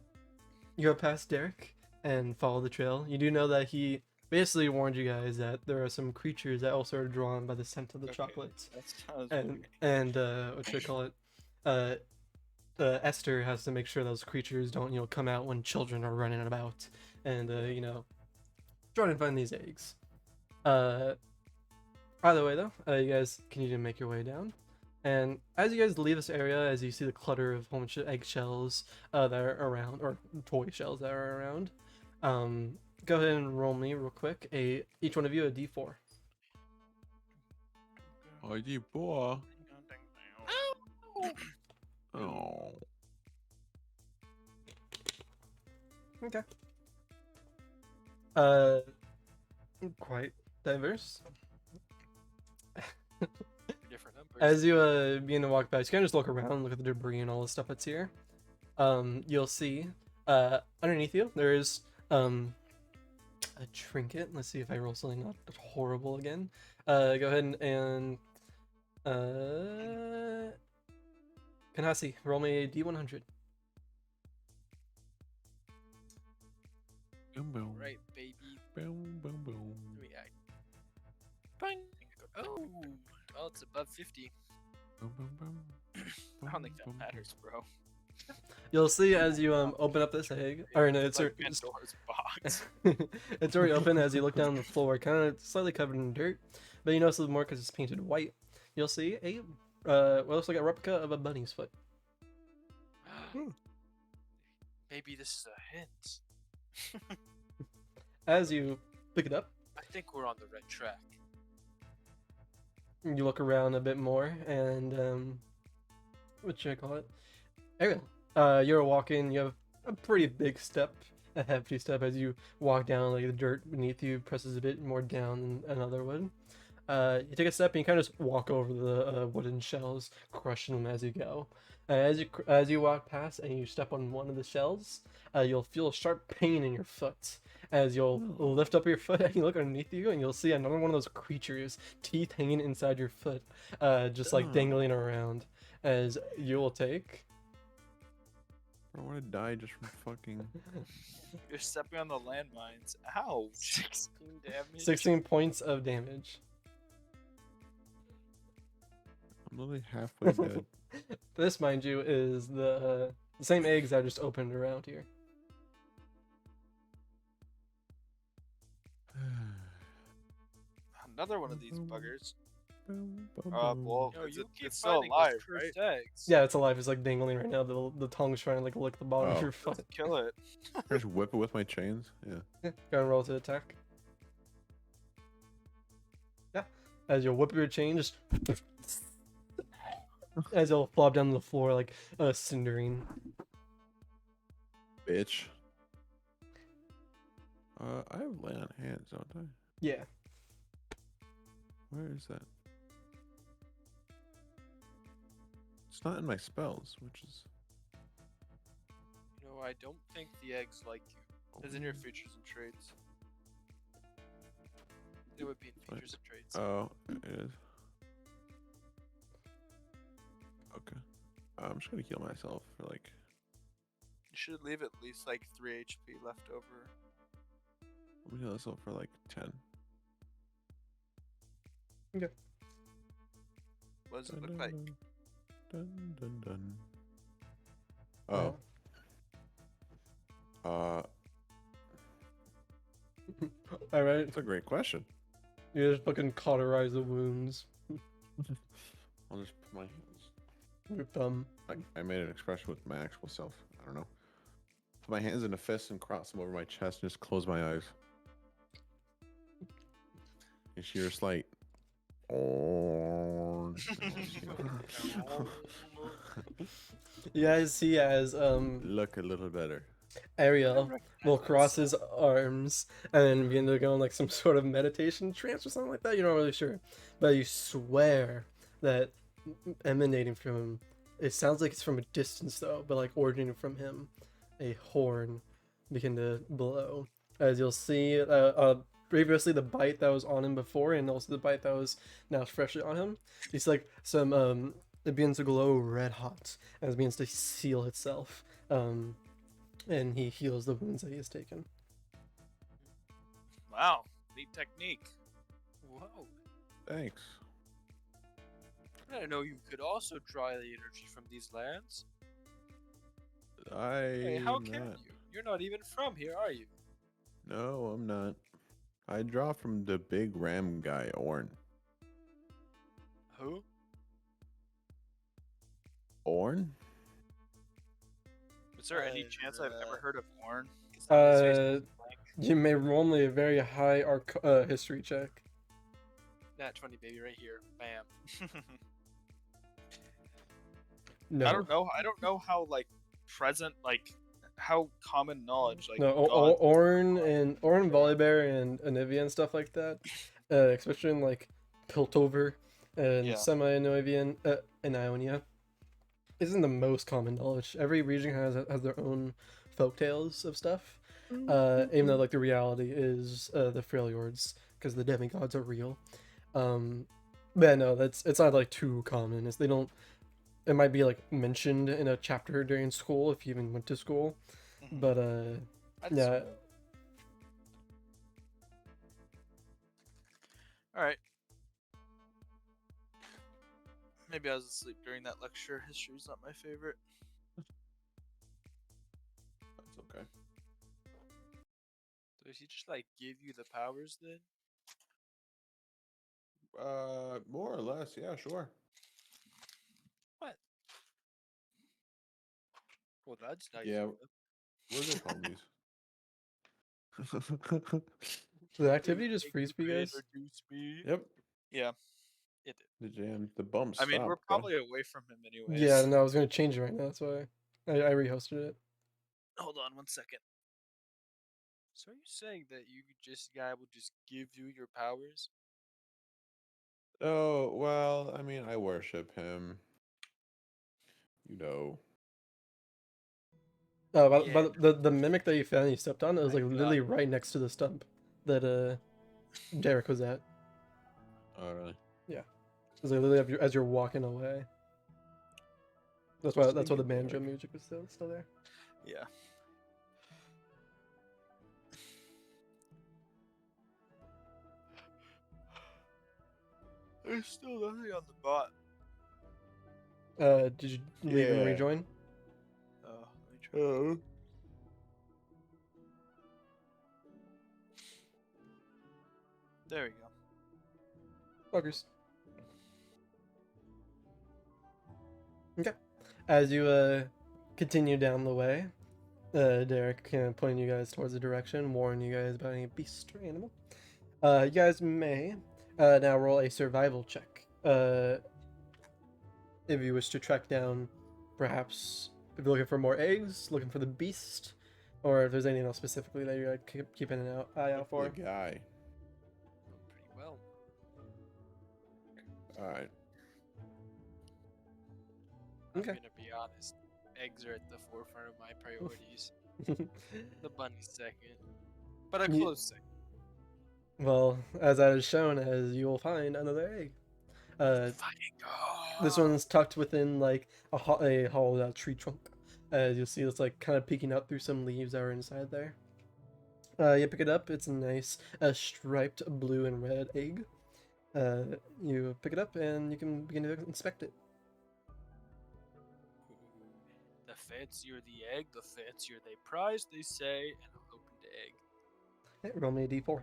go past Derek and follow the trail. You do know that he basically warned you guys that there are some creatures that also are drawn by the scent of the Okay, chocolates. that sounds And weird. what should I call it? Esther has to make sure those creatures don't, come out when children are running about and, trying to find these eggs. Either way, though, you guys continue to make your way down. And as you guys leave this area, as you see the clutter of whole bunch of eggshells that are around, or toy shells that are around, go ahead and roll me real quick. Each one of you a d4. Oh, you boy. Oh. Okay. Quite diverse. Different numbers. As you begin to walk past, you kind of just look around, look at the debris and all the stuff that's here. You'll see underneath you there's a trinket. Let's see if I roll something not horrible again. Go ahead and Kanasi, roll me a d100. Boom, boom. Right, baby. Boom, boom, boom. Let me act. Bang. Oh, well, it's above 50. Boom, boom, boom. I don't think that matters, bro. You'll see as you open up this egg, or no, it's like Pandora's box. it's already open as you look down the floor, kind of slightly covered in dirt, but you notice a little more because it's painted white. You'll see a what looks like a replica of a bunny's foot. Maybe this is a hint. As you pick it up, I think we're on the right track. you look around a bit more, and what should I call it? Ariel, you're walking. You have a pretty big step, a hefty step as you walk down. Like the dirt beneath you presses a bit more down than another would. You take a step and you kind of just walk over the wooden shells, crushing them as you go. As you walk past and you step on one of the shells, you'll feel a sharp pain in your foot. As you'll lift up your foot and you look underneath you, and you'll see another one of those creatures, teeth hanging inside your foot, just like dangling around. As you will take. I want to die just from fucking. You're stepping on the landmines. Ouch. 16 damage. 16 points of damage. I'm only halfway dead. This, mind you, is the same eggs that just opened around here. Another one of these buggers. Boom, boom, Well, Yo, you keep it's still finding those alive, cursed right? eggs. Yeah, it's alive. It's like dangling right now. The tongue's trying to like lick the bottom of Oh. your foot. Kill it. I just whip it with my chains. Yeah. Go and roll to attack. Yeah. As you'll whip your chain, just as it'll flop down to the floor like a cindering. Bitch. I have lay on hands, don't I? Yeah. Where is that? It's not in my spells, which is. You know, I don't think the eggs like you. As in your features and traits. It would be in features and traits. Oh, it is. Okay. I'm just gonna heal myself for like. You should leave at least like 3 HP left over. I'm gonna heal myself for like 10. Okay. What does it look like? Dun, dun, dun. Oh. All right. That's a great question. You just fucking cauterize the wounds. I'll just put my hands. Your thumb. I made an expression with my actual self. I don't know. Put my hands in a fist and cross them over my chest and just close my eyes. And she just like. Oh. You guys see as Look a little better. Ariel will cross his arms and then begin to go in like some sort of meditation trance or something like that. You're not really sure, but you swear that emanating from him It sounds like it's from a distance though, but like originating from him, a horn begin to blow. As you'll see, previously the bite that was on him before, and also the bite that was now freshly on him. It's like some it begins to glow red hot as it begins to seal itself. And he heals the wounds that he has taken. Wow, neat technique. Whoa. Thanks. I didn't know you could also draw the energy from these lands. I. Hey, how can you? You're not even from here, are you? No, I'm not. I draw from the big ram guy, Orn. Who? Orn? Is there any chance I've ever heard of Orn? You may roll me a very high history check. Nat 20, baby, right here. Bam. No. I don't know how like present like how common knowledge like No, gods- Orn and Volibear and Anivia and stuff like that, especially in like Piltover and Yeah. Semi-Annovian and Ionia, isn't the most common knowledge. Every region has their own folktales of stuff. Even though like the reality is the Freljords, because the demigods are real. But no, it's not like too common. They don't. It might be like mentioned in a chapter during school if you even went to school, Mhm. but That's yeah. cool. All right. Maybe I was asleep during that lecture. History's not my favorite. That's okay. Does he just like give you the powers then? More or less, yeah, sure. What? Well, that's nice. Yeah. of him. We're just homies. The activity just Thank freeze for you for guys. introduce me. Yep. Yeah. It did. The jam, the bump I mean, we're stopped, bro. probably away from him anyways. Yeah, no, I was gonna change it right now. That's why I rehosted it. Hold on 1 second. So are you saying that you just guy will just give you your powers? Oh, well, I mean, I worship him. You know. But Yeah. the mimic that you found you stepped on, it was like My literally right next to the stump that Derek was at. Oh, really? It was like literally as you're walking away. That's why Sing the it, banjo Derek. music was still there. Yeah. There's still nothing on the bot. Did you leave and Yeah. rejoin? Oh, let me try. Oh. There we go. Fuckers. Okay. As you continue down the way, Derek kind of pointing you guys towards the direction, warning you guys about any beast or animal. You guys may now roll a survival check. If you wish to track down, perhaps if you're looking for more eggs, looking for the beast, or if there's anything else specifically that you're keeping an eye out for. The guy. Pretty well. All right. Okay. I'm gonna be honest. Eggs are at the forefront of my priorities. The bunny's second. But a Ye- close second. Well, as that is shown, as you will find another egg. Fucking go. This one's tucked within like a hollowed out tree trunk. As you'll see, it's like kind of peeking out through some leaves that are inside there. You pick it up. It's a nice striped blue and red egg. You pick it up and you can begin to inspect it. The fancier the egg, the fancier they prize, they say, and I'll open the egg. Okay, roll me a d4. Bonk.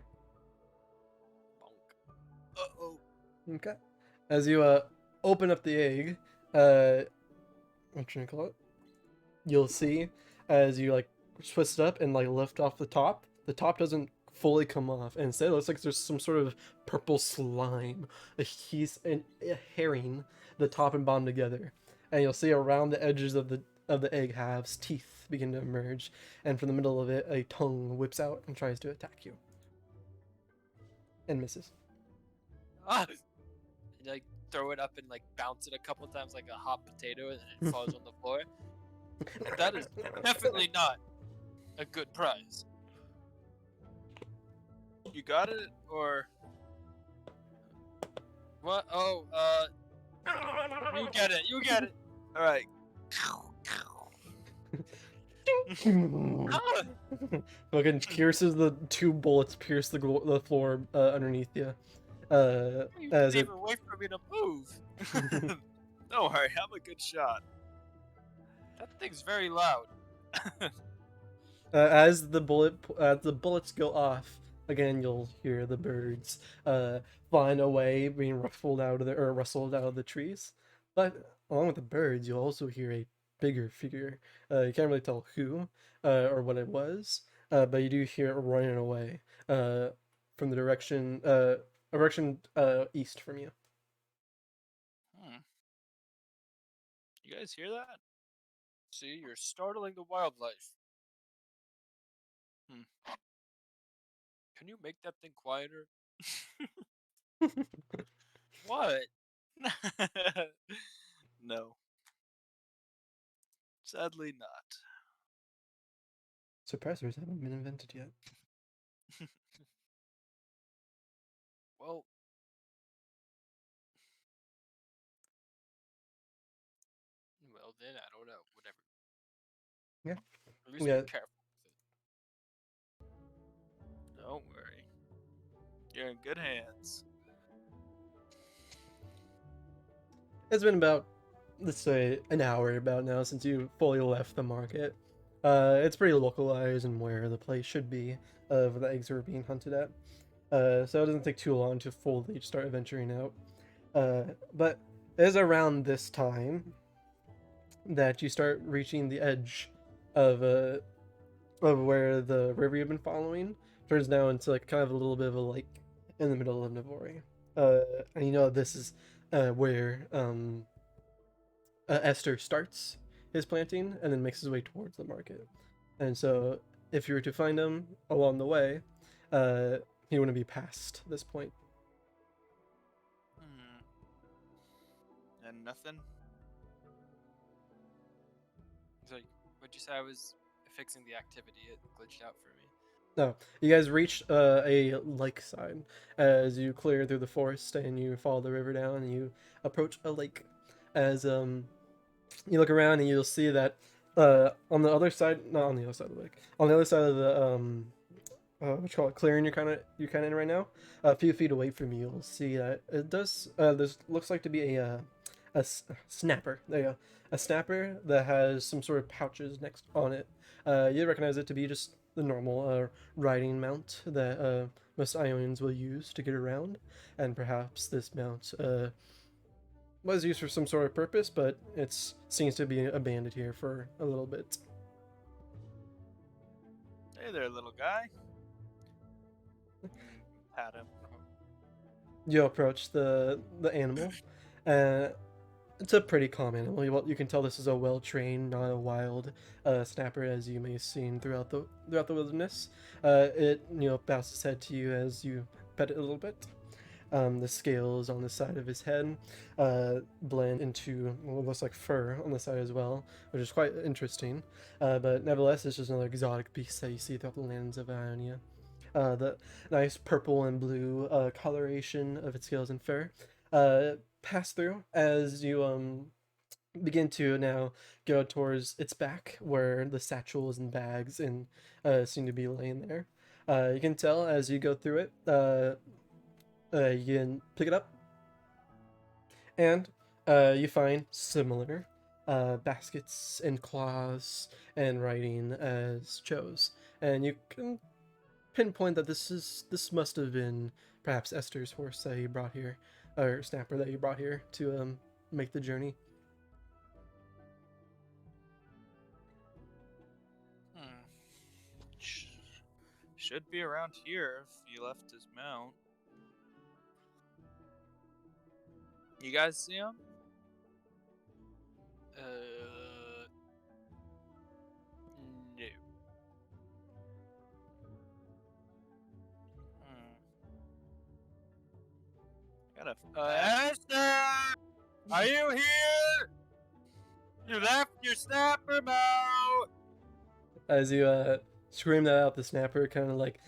Uh-oh. Okay. As you open up the egg, what should I call it? You'll see as you like twist it up and like lift off the top doesn't fully come off, and instead it looks like there's some sort of purple slime, a herring, the top and bottom together, and you'll see around the edges of the egg halves teeth begin to emerge, and from the middle of it a tongue whips out and tries to attack you, and misses. Ah! Like, throw it up and like bounce it a couple times like a hot potato, and it falls on the floor. And that is definitely not a good prize. You got it, or What? Oh, you get it. You get it. all right. Ah, Fucking pierces the two bullets pierce the floor underneath you. you As didn't it even wait for me to move. Don't worry, I'm a good shot. That thing's very loud. as the bullets go off, again you'll hear the birds flying away, being rustled out of the trees. But along with the birds, you'll also hear a bigger figure. You can't really tell who or what it was, but you do hear it running away from the direction east from you. Hmm. You guys hear that? See, you're startling the wildlife. Can you make that thing quieter? What? No, sadly not. Suppressors haven't been invented yet. Well, then I don't know. Whatever. Yeah. At least Yeah. be careful with Don't worry. You're in good hands. It's been about, let's say, an hour about now since you fully left the market. It's pretty localized and where the place should be where the eggs are being hunted at. So it doesn't take too long to fully start venturing out. But it is around this time that you start reaching the edge of where the river you've been following turns down into like kind of a little bit of a lake in the middle of Navori. And you know this is where Ester starts his planting and then makes his way towards the market. And so, if you were to find him along the way, he wouldn't be past this point. Hmm. And nothing? it. So, what'd you say? I was fixing the activity. It glitched out for me. No, you guys reach a lake side as you clear through the forest and you follow the river down and you approach a lake. As you look around and you'll see that on the other side, not on the other side of the lake, on the other side of the what you call it, clearing you're kind of in right now, a few feet away from you, you'll see that it does. This looks like to be a snapper. There you go, a snapper that has some sort of pouches next on it. You recognize it to be just the normal riding mount that most Ionians will use to get around, and perhaps this mount was used for some sort of purpose, but it seems to be abandoned here for a little bit. Hey there, little guy. Pat him. You approach the animal. Uh, it's a pretty calm animal. You can tell this is a well-trained, not a wild snapper, as you may have seen throughout the wilderness. It bows its head to you as you pet it a little bit. The scales on the side of his head blend into what looks like fur on the side as well, which is quite interesting. But nevertheless, it's just another exotic beast that you see throughout the lands of Ionia. The nice purple and blue coloration of its scales and fur pass through as you begin to now go towards its back, where the satchels and bags and seem to be laying there. You can tell as you go through it. You can pick it up, and you find similar baskets and cloths and writing as Cho's, and you can pinpoint that this must have been perhaps Esther's horse that he brought here, or snapper that he brought here to make the journey. Hmm. Should be around here if he left his mount. You guys see him? No. Got Kind of. Esther! Are you here? You left your snapper mouth! As you scream that out, the snapper kind of like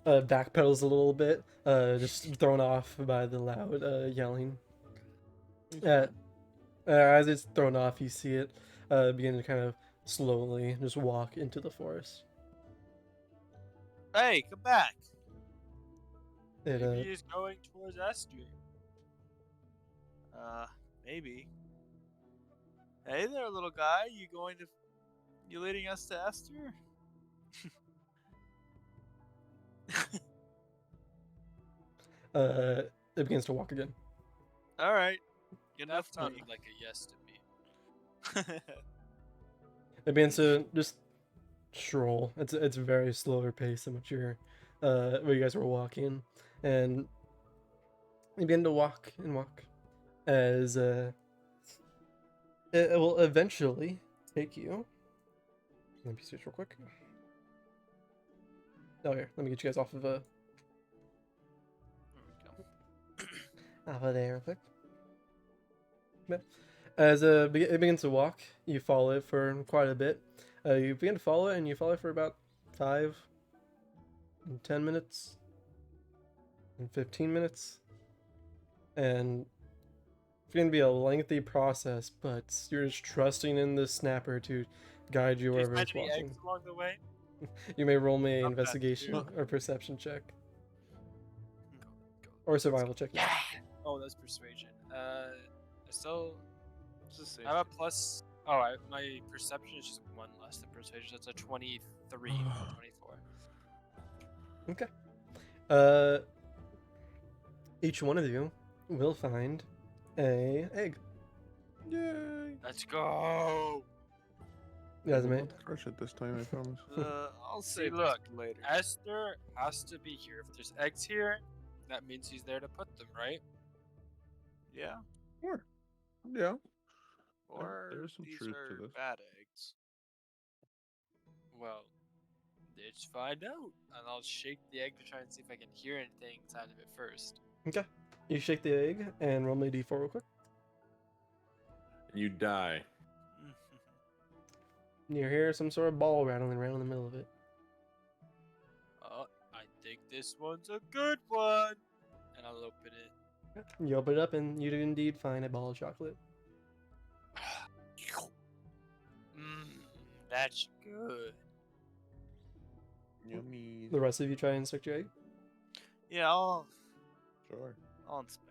backpedals a little bit, just thrown off by the loud yelling. As it's thrown off, you see it begin to kind of slowly just walk into the forest. Hey, come back. It Maybe he's going towards Esther. Maybe. Hey there, little guy. You leading us to Esther? it begins to walk again. All right. Good That enough to sounded me. like a yes to me. It begins to just stroll. It's a very slower pace than what you guys were walking, and you begin to walk and walk as it will eventually take you. Let me switch real quick. Oh, here, let me get you guys off of There we go. off of there real quick. But as it begins to walk, you follow it for quite a bit. You begin to follow it, and you follow it for about 5 and 10 minutes and 15 minutes, and it's going to be a lengthy process, but you're just trusting in the snapper to guide you Did you wherever find it's any walking. eggs along the way? You may roll me an Not bad, investigation too. or perception check Go. or survival check. Yeah! Oh, that's persuasion. I still... It's the same. I have a plus... Oh, my perception is just 1 less than persuasion. That's a 23, 24. Okay. Each one of you will find a egg. Yay! Let's go! You guys I'm may. about to crush it this time, I promise. I'll See, save look, this later. Esther has to be here. If there's eggs here, that means he's there to put them, right? Yeah. Sure. Yeah. Or there's some these truth to are this. bad eggs. Well, let's find out. And I'll shake the egg to try and see if I can hear anything inside of it first. Okay. You shake the egg and roll me a d4 real quick. You die. You hear some sort of ball rattling around in the middle of it. I think this one's a good one. And I'll open it. You open it up and you do indeed find a ball of chocolate. That's good. Yummy. The rest of you try and inspect your egg. Yeah, I'll Sure. inspect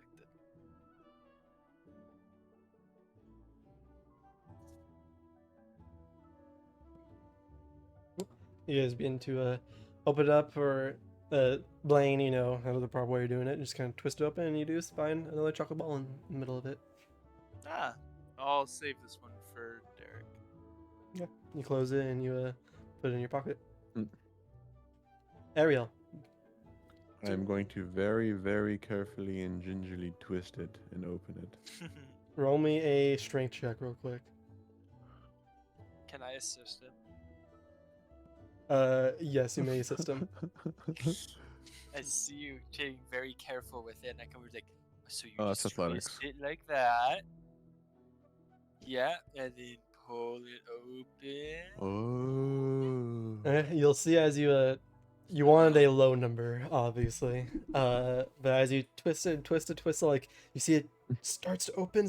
it. You guys begin to open it up, or Blaine, you know, how the proper way of doing it, just kind of twist it open, and you do find another chocolate ball in the middle of it. Ah, I'll save this one for Derek. Yeah. You close it and you put it in your pocket. Mm. Ariel. I'm going to very, very carefully and gingerly twist it and open it. Roll me a strength check real quick. Can I assist him? Yes, you may assist him. I see you being very careful with it, and I come over like, so you It's just athletics. twist it like that. Yeah, and then pull it open. Oh. You'll see as you wanted a low number, obviously. But as you twist it, like you see it starts to open,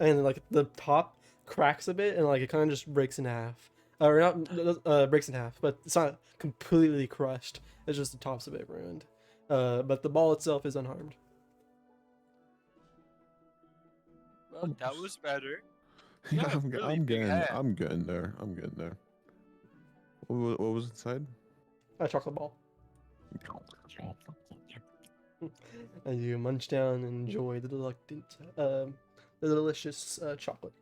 and like the top cracks a bit, and like it kind of just breaks in half. Or not breaks in half, but it's not completely crushed. It's just the top's a bit ruined. But the ball itself is unharmed. Well, that was better. Yeah, Yeah, really big hand. I'm getting there. I'm getting there. What was inside? A chocolate ball. As you munch down and enjoy the delicious chocolate.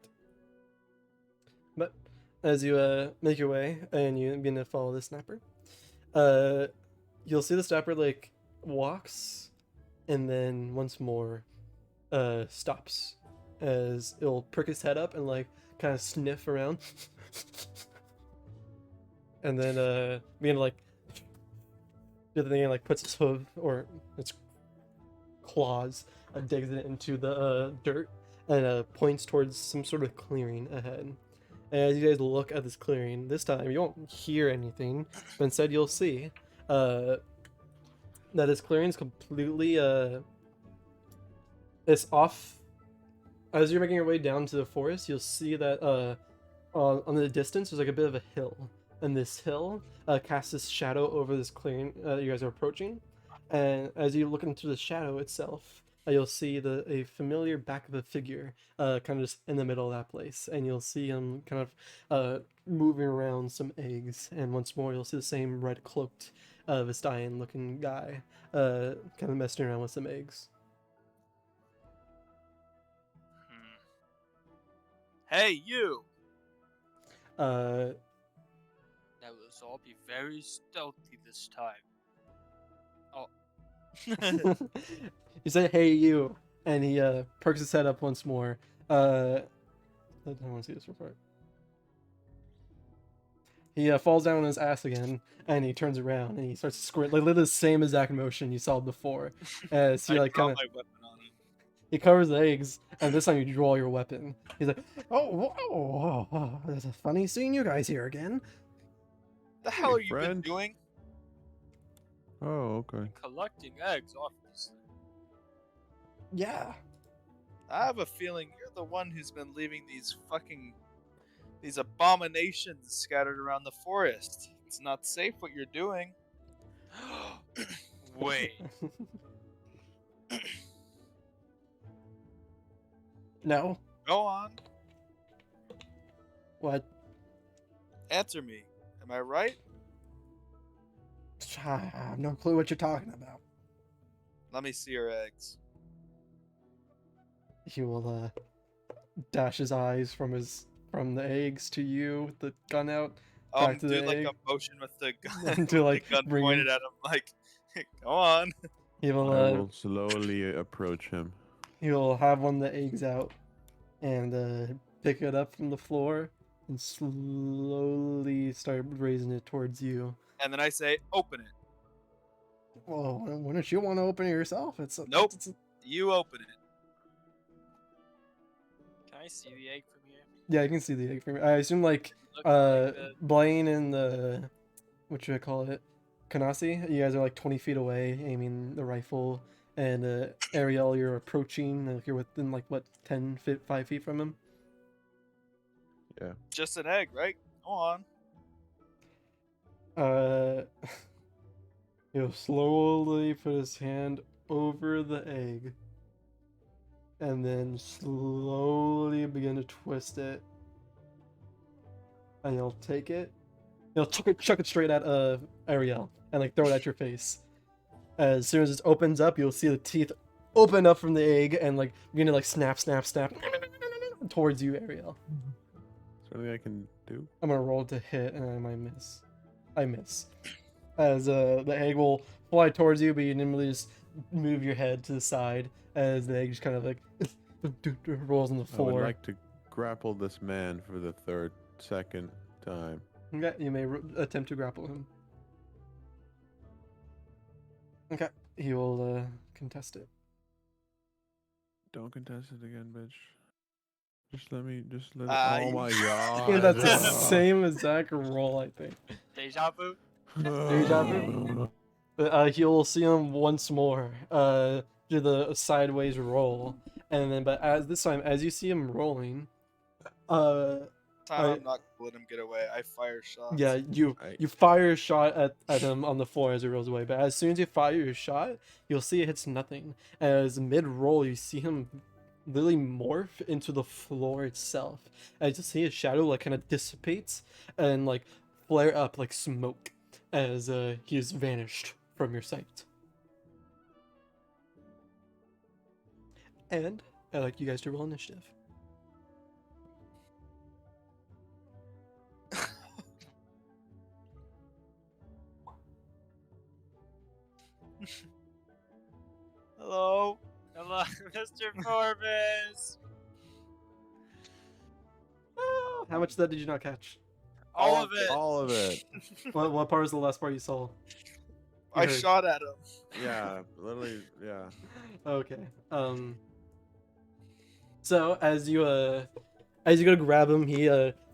But as you make your way and you begin to follow the snapper, you'll see the snapper like walks and then once more stops as it'll prick his head up and like kind of sniff around. And then begin to like do the thing and like puts its hoof or its claws, digs it into the dirt, and points towards some sort of clearing ahead. And as you guys look at this clearing, this time you won't hear anything, but instead you'll see that this clearing is completely it's off. As you're making your way down to the forest, you'll see that on the distance there's like a bit of a hill, and this hill casts this shadow over this clearing you guys are approaching. And as you look into the shadow itself, you'll see a familiar back of a figure kind of just in the middle of that place, and you'll see him kind of moving around some eggs, and once more you'll see the same red cloaked Vistayan looking guy kind of messing around with some eggs. Hey, you! Uh, Now let's all be very stealthy this time. Oh. you say, "Hey, you," and he perks his head up once more. I want to see this report. He falls down on his ass again, and he turns around and he starts to squirt, like literally the same exact motion you saw before. As he like kind of my weapon on him. he covers the eggs, and this time you draw your weapon. He's like, "Oh, it's funny seeing you guys here again." The hell are Hey, you been friend. doing? Oh, okay. Collecting eggs off this thing. Yeah. I have a feeling you're the one who's been leaving these abominations scattered around the forest. It's not safe what you're doing. Wait. No. Go on. What? Answer me. Am I right? I have no clue what you're talking about. Let me see your eggs. He will dash his eyes from the eggs to you with the gun out. Back to Do the like egg. a motion with the gun, And with to, like, the gun bring pointed him- at him, like, go on. He I will will slowly approach him. he'll have one of the eggs out and pick it up from the floor and slowly start raising it towards you. And then I say, open it. Well, wouldn't you want to open it yourself? Nope. You open it. Can I see the egg from here? Yeah, I can see the egg from here. I assume like Look like the... Blaine and the what should I call it? Kanasi, you guys are like 20 feet away aiming the rifle, and Ariel, you're approaching, you're within like what 5 feet from him. Yeah. Just an egg, right? Go on. He'll slowly put his hand over the egg and then slowly begin to twist it. And he'll take it. He'll chuck it straight at Ariel and like throw it at your face. As soon as it opens up, you'll see the teeth open up from the egg and like begin to like snap towards you, Ariel. Is there anything I can do? I'm gonna roll to hit and I might miss. I miss. As the egg will fly towards you, but you nimbly just move your head to the side as the egg just kind of like rolls on the I floor. would like to grapple this man for the second time. Okay, you may attempt to grapple him. Okay, he will contest it. Don't contest it again, bitch. Just let me. Ah, Oh you- my god. Yeah, that's the same exact roll, I think. Deja vu? Deja vu? But he'll see him once more. Do the sideways roll, and then this time, as you see him rolling, I'm not letting him get away. I fire shots. yeah, you fire a shot at him on the floor as he rolls away. But as soon as you fire your shot, you'll see it hits nothing. As mid roll, you see him literally morph into the floor itself. As you see his shadow like kind of dissipates and like flare up like smoke as he is vanished from your sight. And I'd like you guys to roll initiative. Hello. Hello, Mr. Forbes! How much of that did you not catch? All of it! All of it. What part was the last part you saw? I heard. shot at him. Yeah, literally. Yeah. Okay. So as you go to grab him, he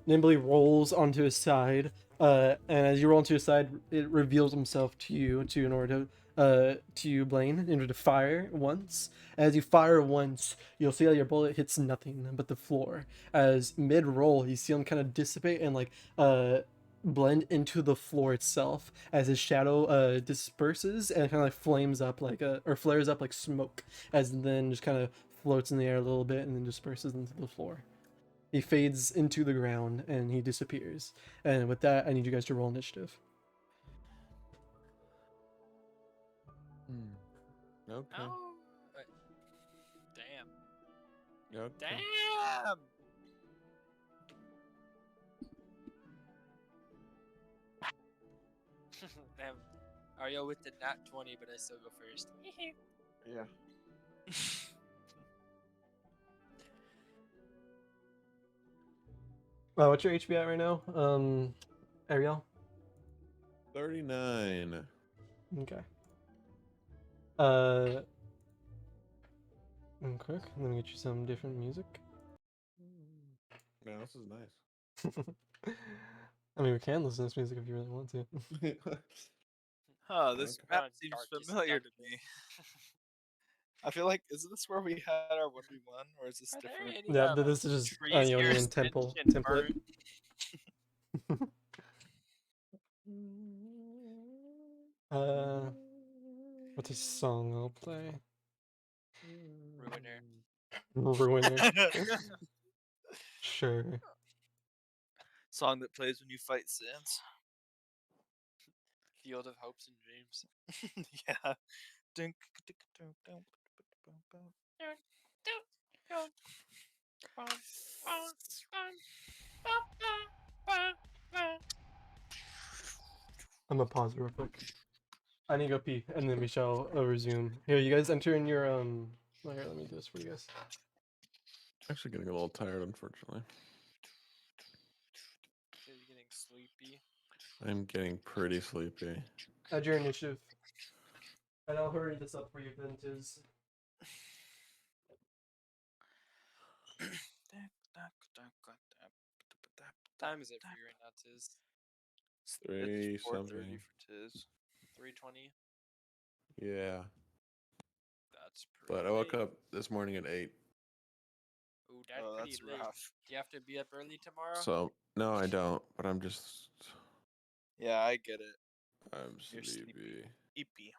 nimbly rolls onto his side. And as you roll onto his side, it reveals himself to you to you, Blaine, in order to fire once. As you fire once, you'll see that your bullet hits nothing but the floor. As mid roll, you see him kind of dissipate and blend into the floor itself as his shadow disperses and kind of like flames up or flares up like smoke, as then just kind of floats in the air a little bit and then disperses into the floor. He fades into the ground and he disappears. And with that, I need you guys to roll initiative. Okay. Oh, damn. Okay. Damn! Damn. Ario with the nat 20, but I still go first. Yeah. What's your HP at right now, Ariel? 39. Okay. Okay. Let me get you some different music. Man, this is nice. I mean, we can listen to this music if you really want to. Huh, this Okay. map On seems Darkest familiar to Dungeon. me. I feel like, is this where we had our 1v1, or is this Are there different? any Yeah, this is just trees here Ionian singed temple and template. burnt? What's a song I'll play? Ruiner. Ruiner. Sure. Song that plays when you fight sins. Field of Hopes and Dreams. Yeah. Dunk, dunk, dunk, dunk, dunk, dunk. I'm gonna pause real quick. I need to go pee, and then we shall resume. Here, you guys enter in your Here, let me do this for you guys. Actually getting a little tired, unfortunately. So you're getting sleepy. I'm getting pretty sleepy. Add your initiative, and I'll hurry this up for you, Ventus. Time is it for you right now, Tiz? It's 3 4:30 something. for Tiz. 3:20. Yeah. That's pretty. But I woke late. up this morning at 8. Ooh, that's Oh, pretty that's late. rough. Do you have to be up early tomorrow? So, no, I don't. But I'm just. Yeah, I get it. I'm You're sleepy. sleepy. Eepy.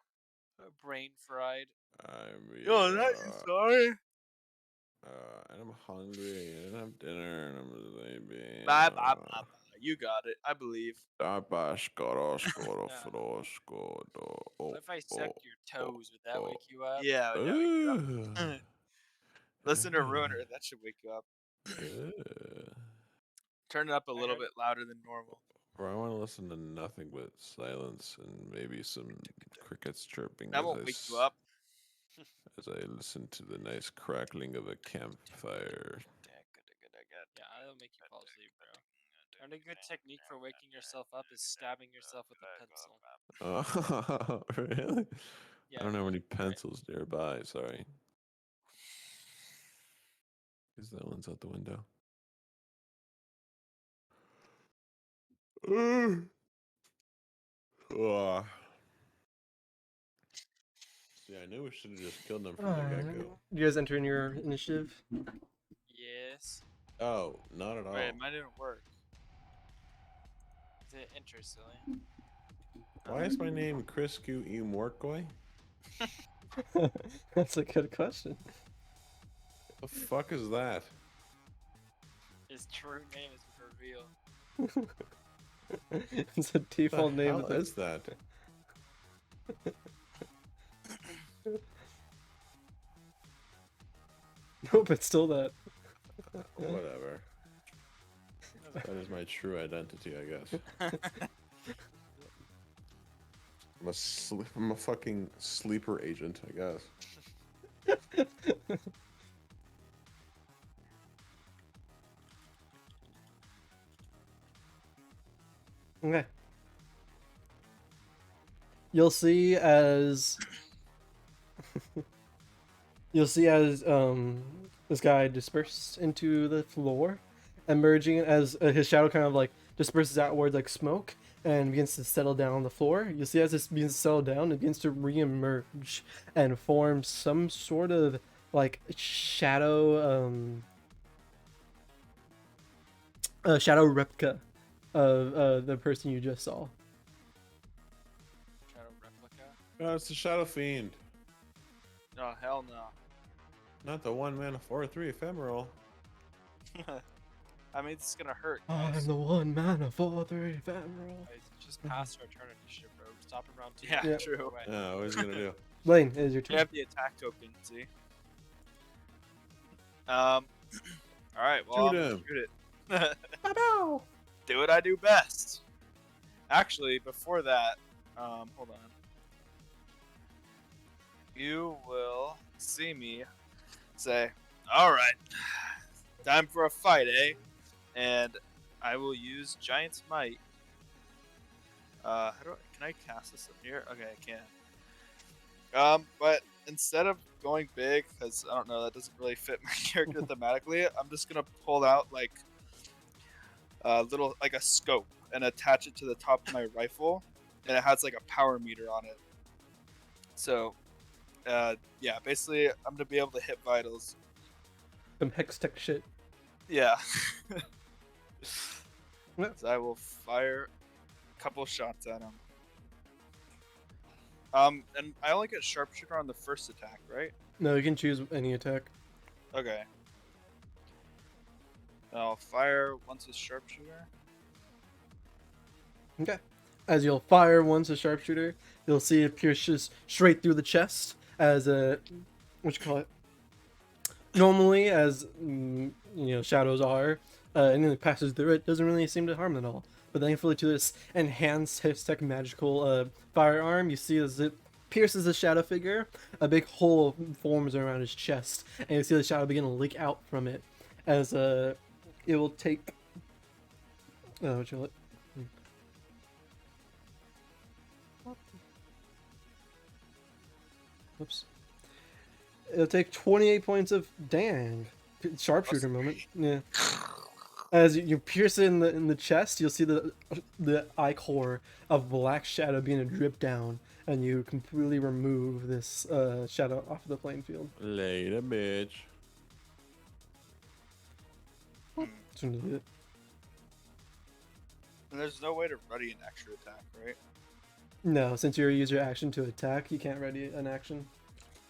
Brain fried. I'm. Yo, that you sorry? And I'm hungry. And I have dinner. And I'm sleepy. Bye, bye, bye, bye. You got it. I believe. What if I sucked your toes? Would that wake you up? Yeah, that wake you up. Listen to Ruiner. That should wake you up. Turn it up a little heard- bit louder than normal. Or I want to listen to nothing but silence and maybe some crickets chirping That won't wake you up. as I listen to the nice crackling of a campfire. Yeah, that'll make you fall asleep, bro. And a good technique for waking yourself up is stabbing yourself with a pencil. Oh, really? Yeah, I don't have man, any right. pencils nearby, sorry. Is that one's out the window? Ugh. See, I knew we should have just killed them from the get-go. You guys enter in your initiative. Yes. Oh, not at all. Wait, mine didn't work. Is it interesting? Why is my name Criscu E. Morkoi? That's a good question. The fuck is that? His true name is revealed. It's a default The name. hell is that? Nope, it's still that. Whatever. That is my true identity, I guess. I'm a fucking sleeper agent, I guess. Okay. you'll see as this guy disperses into the floor, emerging as his shadow kind of like disperses outwards like smoke and begins to settle down on the floor. You'll see as this begins to settle down, it begins to re-emerge and form some sort of like shadow replica of the person you just saw. Shadow replica. Oh, it's the Shadow Fiend. No, hell no. Not the 1-mana 4/3 ephemeral. I mean, it's gonna hurt. I'm Guys. the 1-mana 4/3 ephemeral. Guys, just past our turn initiative, bro. Stop around 2. Yeah, Yeah. true. Away. Yeah, what is he gonna do? Blaine, it is your You turn. have the attack token, see? All right. Well, I'm Shoot gonna him. shoot it. Do what I do best. Actually, before that, hold on. You will see me say, "All right, time for a fight, eh?" And I will use Giant's Might. Can I cast this up here? Okay, I can. But instead of going big, because I don't know, that doesn't really fit my character thematically, I'm just gonna pull out like a little, like a scope, and attach it to the top of my rifle, and it has like a power meter on it. So, yeah, basically, I'm gonna be able to hit vitals. Some hex tech shit. Yeah. Yeah. So I will fire a couple shots at him. And I only get sharpshooter on the first attack, right? No, you can choose any attack. Okay. I'll fire once with sharpshooter. Okay. As you'll fire once a sharpshooter, you'll see it pierces straight through the chest as a what you call it. Normally, as shadows are, anything that passes through it doesn't really seem to harm it at all. But thankfully, to this enhanced Hipstech magical firearm, you see as it pierces the shadow figure, a big hole forms around his chest, and you see the shadow begin to leak out from it. As it will take. What you call it? Whoops. It'll take 28 points of dang sharpshooter moment. Yeah. As you pierce it in the chest, you'll see the eye core of black shadow being to drip down, and you completely remove this shadow off the playing field. Later, bitch. That's when you do it. And there's no way to ready an extra attack, right? No, since you use your action to attack, you can't ready an action.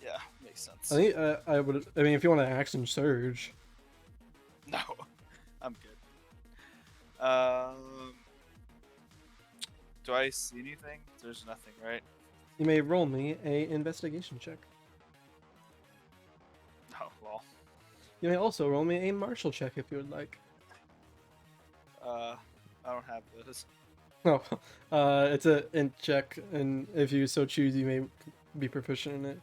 Yeah, makes sense. I think I would. I mean, if you want to action surge. No, I'm good. Do I see anything? There's nothing, right? You may roll me a investigation check. Oh, well. You may also roll me a martial check if you would like. I don't have those. Oh, it's a int check, and if you so choose, you may be proficient in it.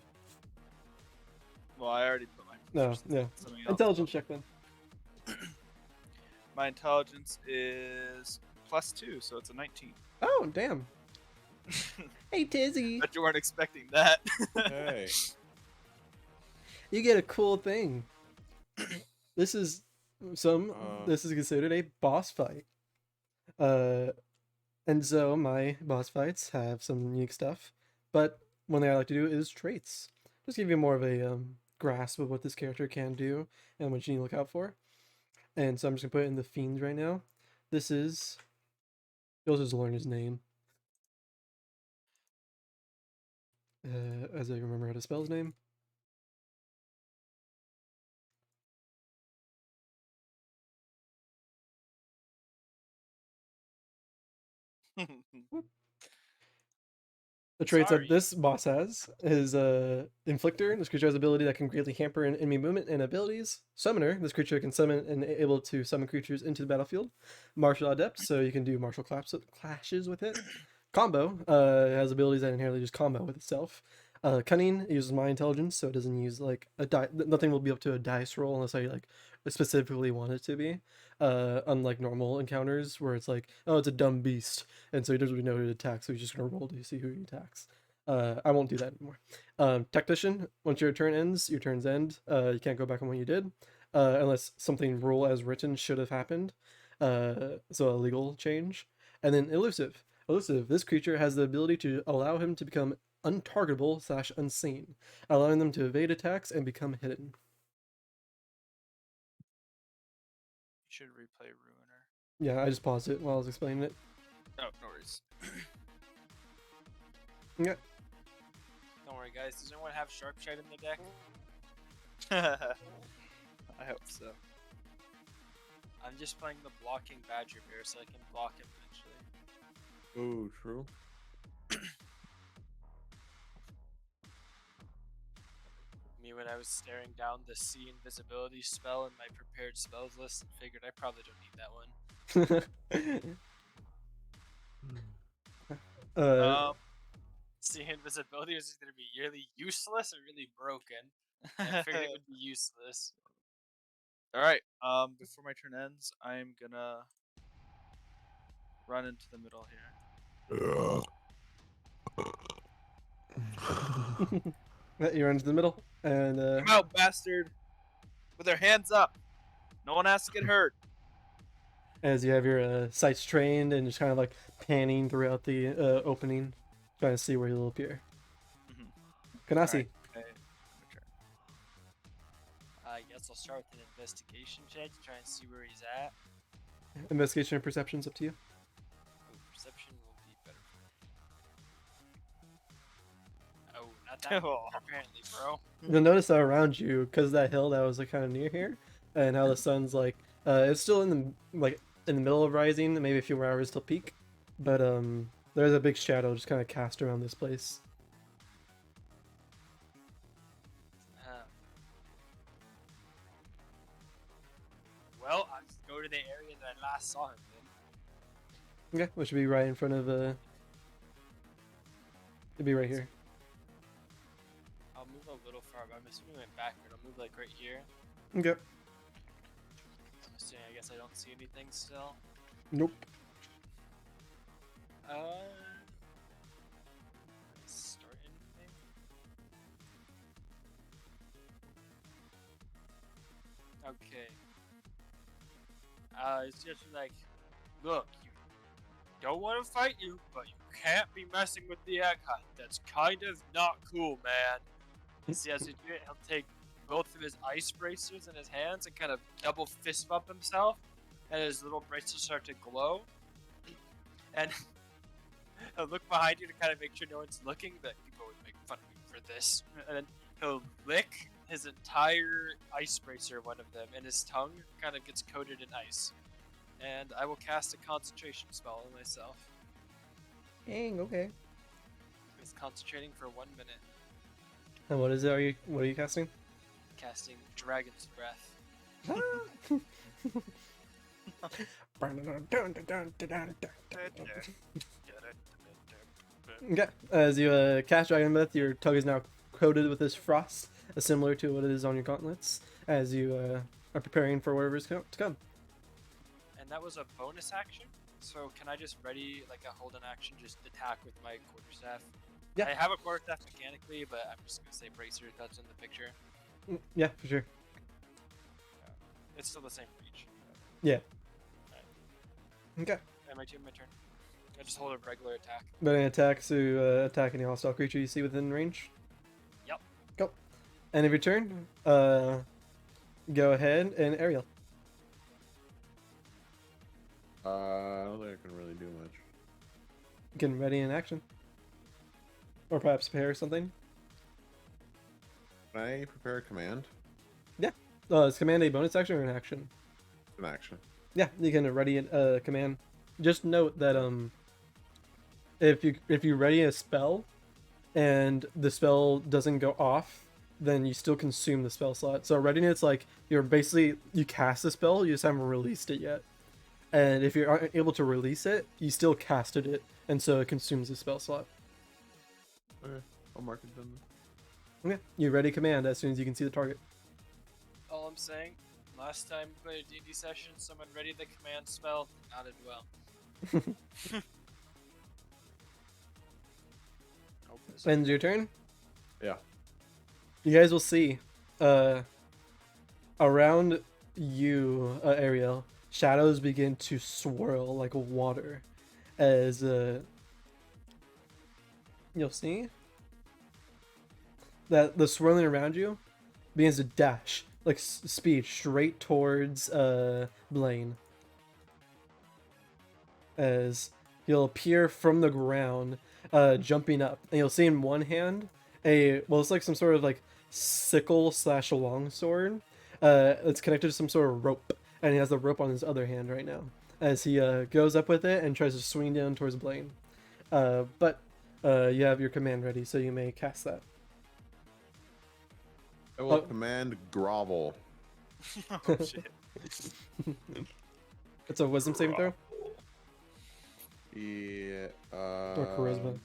Well, I already put my No, proficiency yeah. on something else. Intelligence check then. My intelligence is +2, so it's a 19. Oh, damn. Hey, Tizzy. Bet you weren't expecting that. Hey. You get a cool thing. This is this is considered a boss fight. And so my boss fights have some unique stuff, but one thing I like to do is traits. Just give you more of a grasp of what this character can do and what you need to look out for. And so I'm just gonna put it in the fiends right now. This is. You'll just learn his name. As I remember how to spell his name. The traits Sorry. that this boss has is Inflictor. This creature has an ability that can greatly hamper an enemy movement and abilities. Summoner. This creature can summon and able to summon creatures into the battlefield. Martial Adept, so you can do martial clashes with it. Combo has abilities that inherently just combo with itself. Cunning uses my intelligence, so it doesn't use like a die. Nothing will be up to a dice roll unless I like specifically want it to be. Unlike normal encounters where it's like, oh, it's a dumb beast, and so he doesn't really know who to attack, so he's just gonna roll to see who he attacks. I won't do that anymore. Tactician, once your turn ends, your turns end. You can't go back on what you did, unless something rule as written should have happened. So a legal change. And then elusive. Elusive. This creature has the ability to allow him to become untargetable / unseen, allowing them to evade attacks and become hidden. You should replay Ruiner. Yeah, I just paused it while I was explaining it. Oh, no worries. Yeah. Don't worry, guys. Does anyone have Sharpshite in the deck? I hope so. I'm just playing the blocking Badger Bear so I can block him eventually. Oh, true. Me when I was staring down the see invisibility spell in my prepared spells list and figured I probably don't need that one. See invisibility was either be really useless or really broken. I figured it would be useless. All right. Before my turn ends, I'm gonna run into the middle here. You run into the middle, and Come out, bastard! With their hands up. No one has to get hurt. as you have your sights trained and just kind of like panning throughout the opening, trying to see where he'll appear. Kanasi. Alright, okay, my turn. I guess I'll start with an investigation check to try and see where he's at. Investigation and perception's up to you. Ooh, perception will be better for me. Oh, not that Oh. apparently, bro. You'll notice that around you, because that hill that was like kind of near here, and how the sun's like, it's still in the middle of rising, maybe a few more hours till peak, but there's a big shadow just kind of cast around this place. Well, I'll just go to the area that I last saw him in. Okay, which should be right in front of it'd be right here. I'll move a little far, but I'm assuming I went backward. I'll move like right here. Okay. So I guess I don't see anything still. Nope. Start anything? Okay. It's just like, look, you don't want to fight you, but you can't be messing with the egg hunt. That's kind of not cool, man. See, as you do it, he'll take both of his ice bracers in his hands and kind of double fist bump himself, and his little bracers start to glow. And he'll look behind you to kind of make sure no one's looking, but people would make fun of me for this. And then he'll lick his entire ice bracer, one of them, and his tongue kind of gets coated in ice. And I will cast a concentration spell on myself. Dang, okay. It's concentrating for 1 minute. And what is it? What are you casting? Casting Dragon's Breath. Okay, as you cast Dragon Breath, your tongue is now coated with this frost, similar to what it is on your gauntlets, as you are preparing for whatever is to come. And that was a bonus action? So can I just ready, like a hold an action, just attack with my quarterstaff? Yeah. I have a quarterstaff mechanically, but I'm just going to say bracer, that's in the picture. Yeah, for sure. It's still the same for each. Yeah. Okay. And my turn. I just hold a regular attack. But an attack to attack any hostile creature you see within range? Yep. Go. End of your turn. Go ahead and aerial. I don't think I can really do much. Getting ready in action. Or perhaps prepare something. Can I prepare a command? Is command a bonus action or an action? An action. Yeah, you can ready a command. Just note that if you ready a spell and the spell doesn't go off, then you still consume the spell slot. So readiness, like you cast the spell, you just haven't released it yet. And if you're unable to release it, you still casted it, and so it consumes the spell slot. Okay. I'll mark it then. Okay. You ready command as soon as you can see the target. All I'm saying, last time we played a D&D session, someone ready the command spell, not did well. Nope, this Ends your turn. Yeah. You guys will see, around you, Ariel, shadows begin to swirl like water, as you'll see that the swirling around you begins to dash like speed straight towards Blaine, as he'll appear from the ground, jumping up, and you'll see in one hand it's like some sort of like sickle slash longsword. It's connected to some sort of rope, and he has the rope on his other hand right now as he goes up with it and tries to swing down towards Blaine. But you have your command ready, so you may cast that. I will command grovel. Oh shit. It's a wisdom saving throw Yeah. or charisma.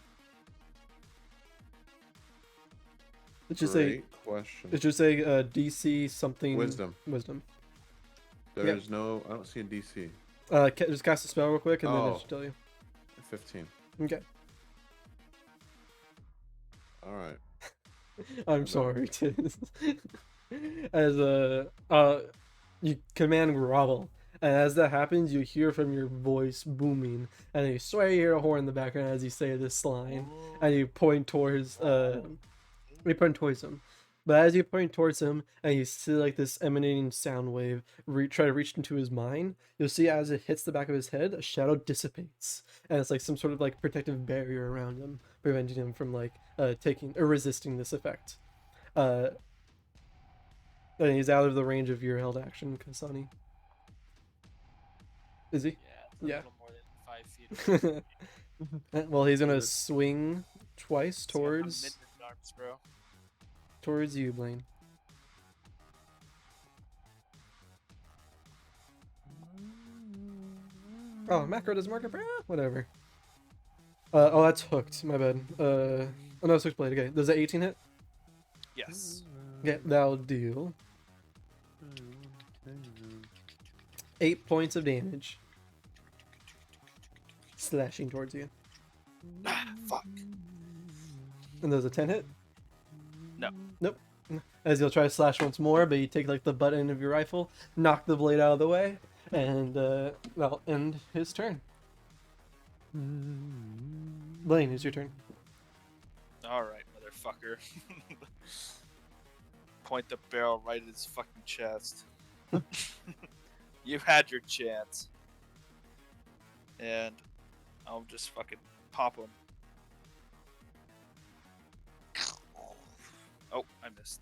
It should say. Great question. It should say DC something. Wisdom. Wisdom. There's no. I don't see a DC. Just cast a spell real quick, and then it Oh. should tell you. 15. Okay. All right. I'm sorry, Tiz. As you command grovel, and as that happens, you hear from your voice booming, and you swear you hear a horn in the background as you say this line, and you point towards him. But as you point towards him, and you see like this emanating sound wave try to reach into his mind, you'll see as it hits the back of his head, a shadow dissipates, and it's like some sort of like protective barrier around him, preventing him from like taking or resisting this effect. And he's out of the range of your held action, Kasani. Is he? Yeah, Yeah. it's a little more than 5 feet. Well, he's gonna swing twice See, I'm towards mid-arms, bro. you, Blaine. Oh, macro doesn't mark it, whatever. Oh, that's hooked. My bad. Oh no, it's hooked blade. Okay, does that 18 hit? Yes. Okay, that'll do 8 points of damage, slashing towards you. Fuck. And there's a 10 hit. No. Nope. As you'll try to slash once more, but you take like the butt end of your rifle, knock the blade out of the way, and that'll end his turn. Blaine, it's your turn. All right, motherfucker. Point the barrel right at his fucking chest. You had your chance. And I'll just fucking pop him. Oh, I missed.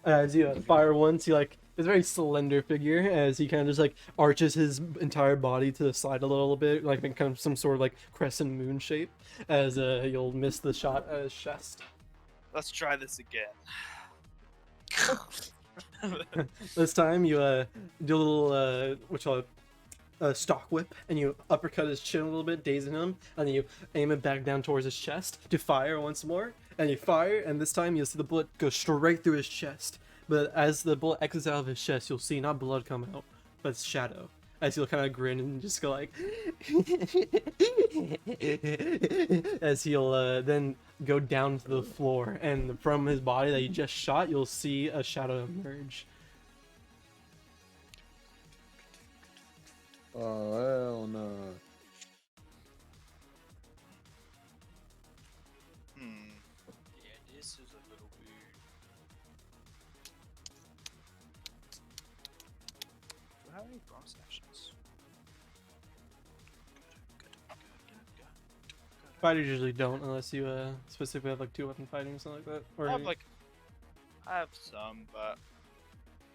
As you fire once, he like is a very slender figure as he kind of just like arches his entire body to the side a little bit, like in kind of some sort of like crescent moon shape. As you'll miss the shot at his chest. Let's try this again. This time you do a little stock whip, and you uppercut his chin a little bit, dazing him, and then you aim it back down towards his chest to fire once more. And you fire, and this time you'll see the bullet go straight through his chest. But as the bullet exits out of his chest, you'll see not blood come out, but shadow. As he'll kind of grin and just go like, as he'll then go down to the floor, and from his body that you just shot, you'll see a shadow emerge. Oh, hell no. Yeah, this is a little weird. Do I have any bonus actions? Fighters usually don't, unless you specifically have like 2-weapon fighting or something like that. Or I have some, but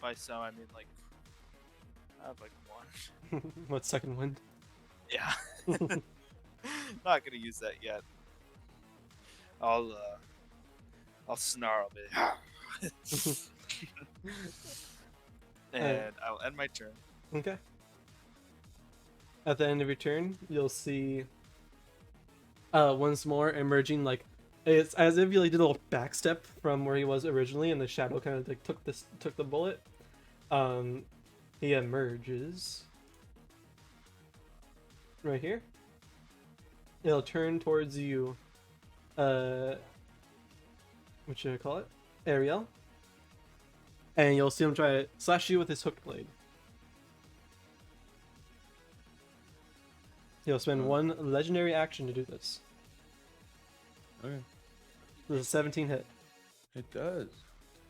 by some I mean like I have like one. what, second wind? Yeah. Not gonna use that yet. I'll snarl a bit. And I'll end my turn. Okay. At the end of your turn, you'll see once more emerging like It's as if he like did a little backstep from where he was originally, and the shadow kind of like took the bullet. He emerges right here. It'll turn towards you. What should I call it? Ariel. And you'll see him try to slash you with his hooked blade. He'll spend one legendary action to do this. Okay. This is a 17 hit. It does.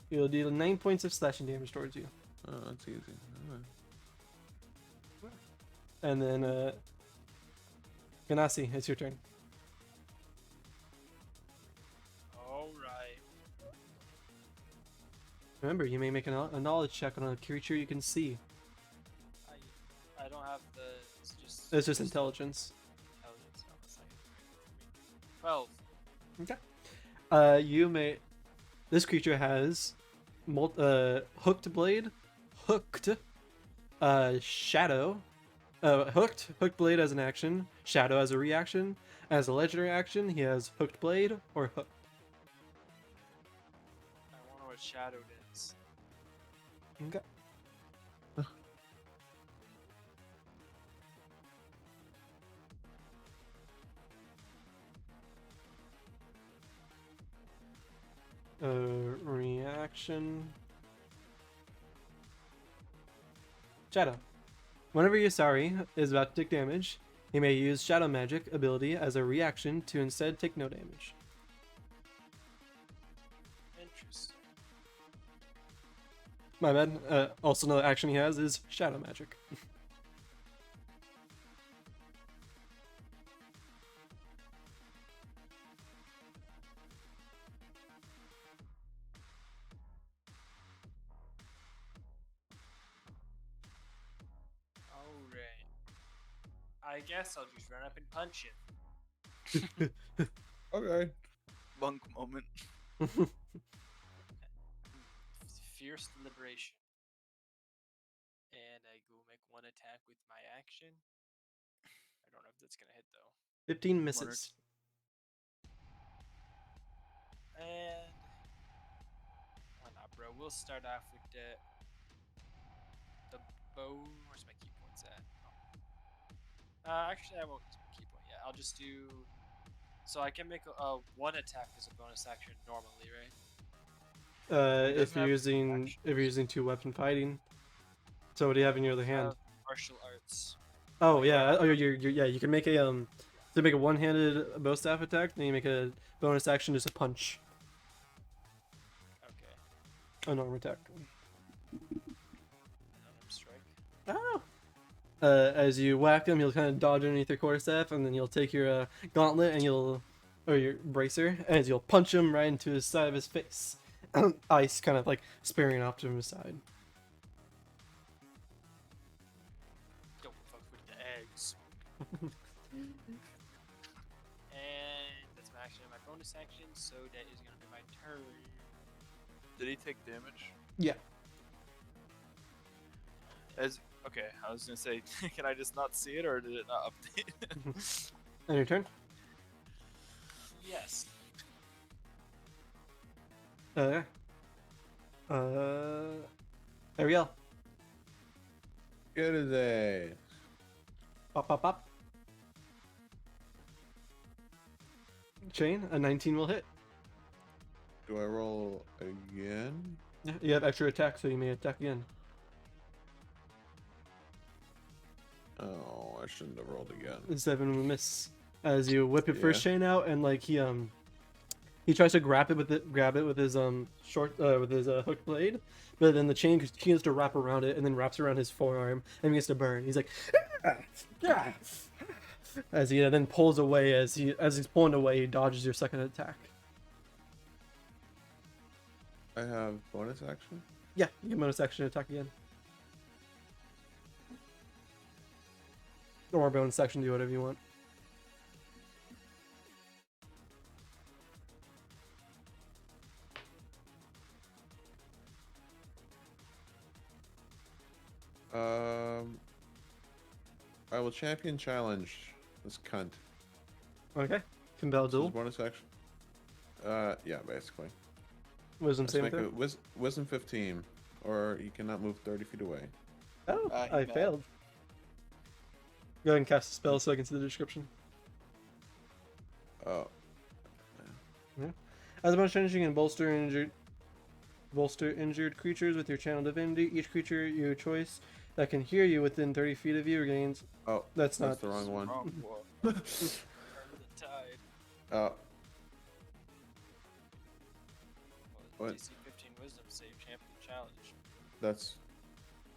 He'll deal 9 points of slashing damage towards you. Oh, that's easy. Alright. And then, Ganassi, it's your turn. Alright. Remember, you may make a knowledge check on a creature you can see. I don't have the. It's just intelligence. Intelligence. Oh, it's not 12. Okay. You may. This creature has hooked blade, hooked, shadow, hooked blade as an action, shadow as a reaction. As a legendary action, he has hooked blade or hooked. I wonder what shadow is. Okay. Reaction. Shadow. Whenever Yasari is about to take damage, he may use Shadow Magic ability as a reaction to instead take no damage. Interesting. My bad. Also, another action he has is Shadow Magic. Alright. I guess I'll just run up and punch him. Okay. Monk moment. Fierce Liberation. And I go make one attack with my action. I don't know if that's gonna hit though. 15 misses. And why not, bro? We'll start off with the bow. Where's my key points at? Oh. Actually, I won't use my key point yet. I'll just do. So I can make a one attack as a bonus action normally, right? If you're using two weapon fighting. So what do you have in your other hand? Martial arts. Oh yeah. Oh, yeah. You can make a to make a one-handed bow staff attack, then you make a bonus action just a punch, Okay. an arm attack. Unarmed strike. Oh. As you whack him, you'll kind of dodge underneath your quarterstaff, and then you'll take your gauntlet and or your bracer, as you'll punch him right into his side of his face. Ice kind of like sparing off to his side. Don't fuck with the eggs. And that's my action and my bonus action, so that is gonna be my turn. Did he take damage? Yeah. Okay, I was gonna say, can I just not see it, or did it not update? And your turn. Yes. Ariel. Get his ass. Pop, pop, pop. Chain, a 19 will hit. Do I roll again? Yeah, you have extra attack, so you may attack again. Oh, I shouldn't have rolled again. 7 will miss. As you whip your first Yeah. chain out, and like he tries to grab it with his hooked blade, but then the chain continues to wrap around it, and then wraps around his forearm, and begins to burn. He's like, as he then pulls away. As he's pulling away, he dodges your second attack. I have bonus action? Yeah, you get bonus action to attack again, or bonus action, do whatever you want. I will champion challenge this cunt. Okay, compel This is duel. bonus action. Yeah, basically. Wisdom Let's saving make throw. a wisdom 15, or you cannot move 30 feet away. Oh, He I met. failed. Go ahead and cast a spell so I can see the description. Oh, As a bonus challenge, you can bolster injured creatures with your channel divinity. Each creature your choice that can hear you within 30 feet of you regains. oh, That's that's not. the wrong one. Wrong one. Turn the tide. Oh, Well, What? DC 15 Wisdom save champion challenge. that's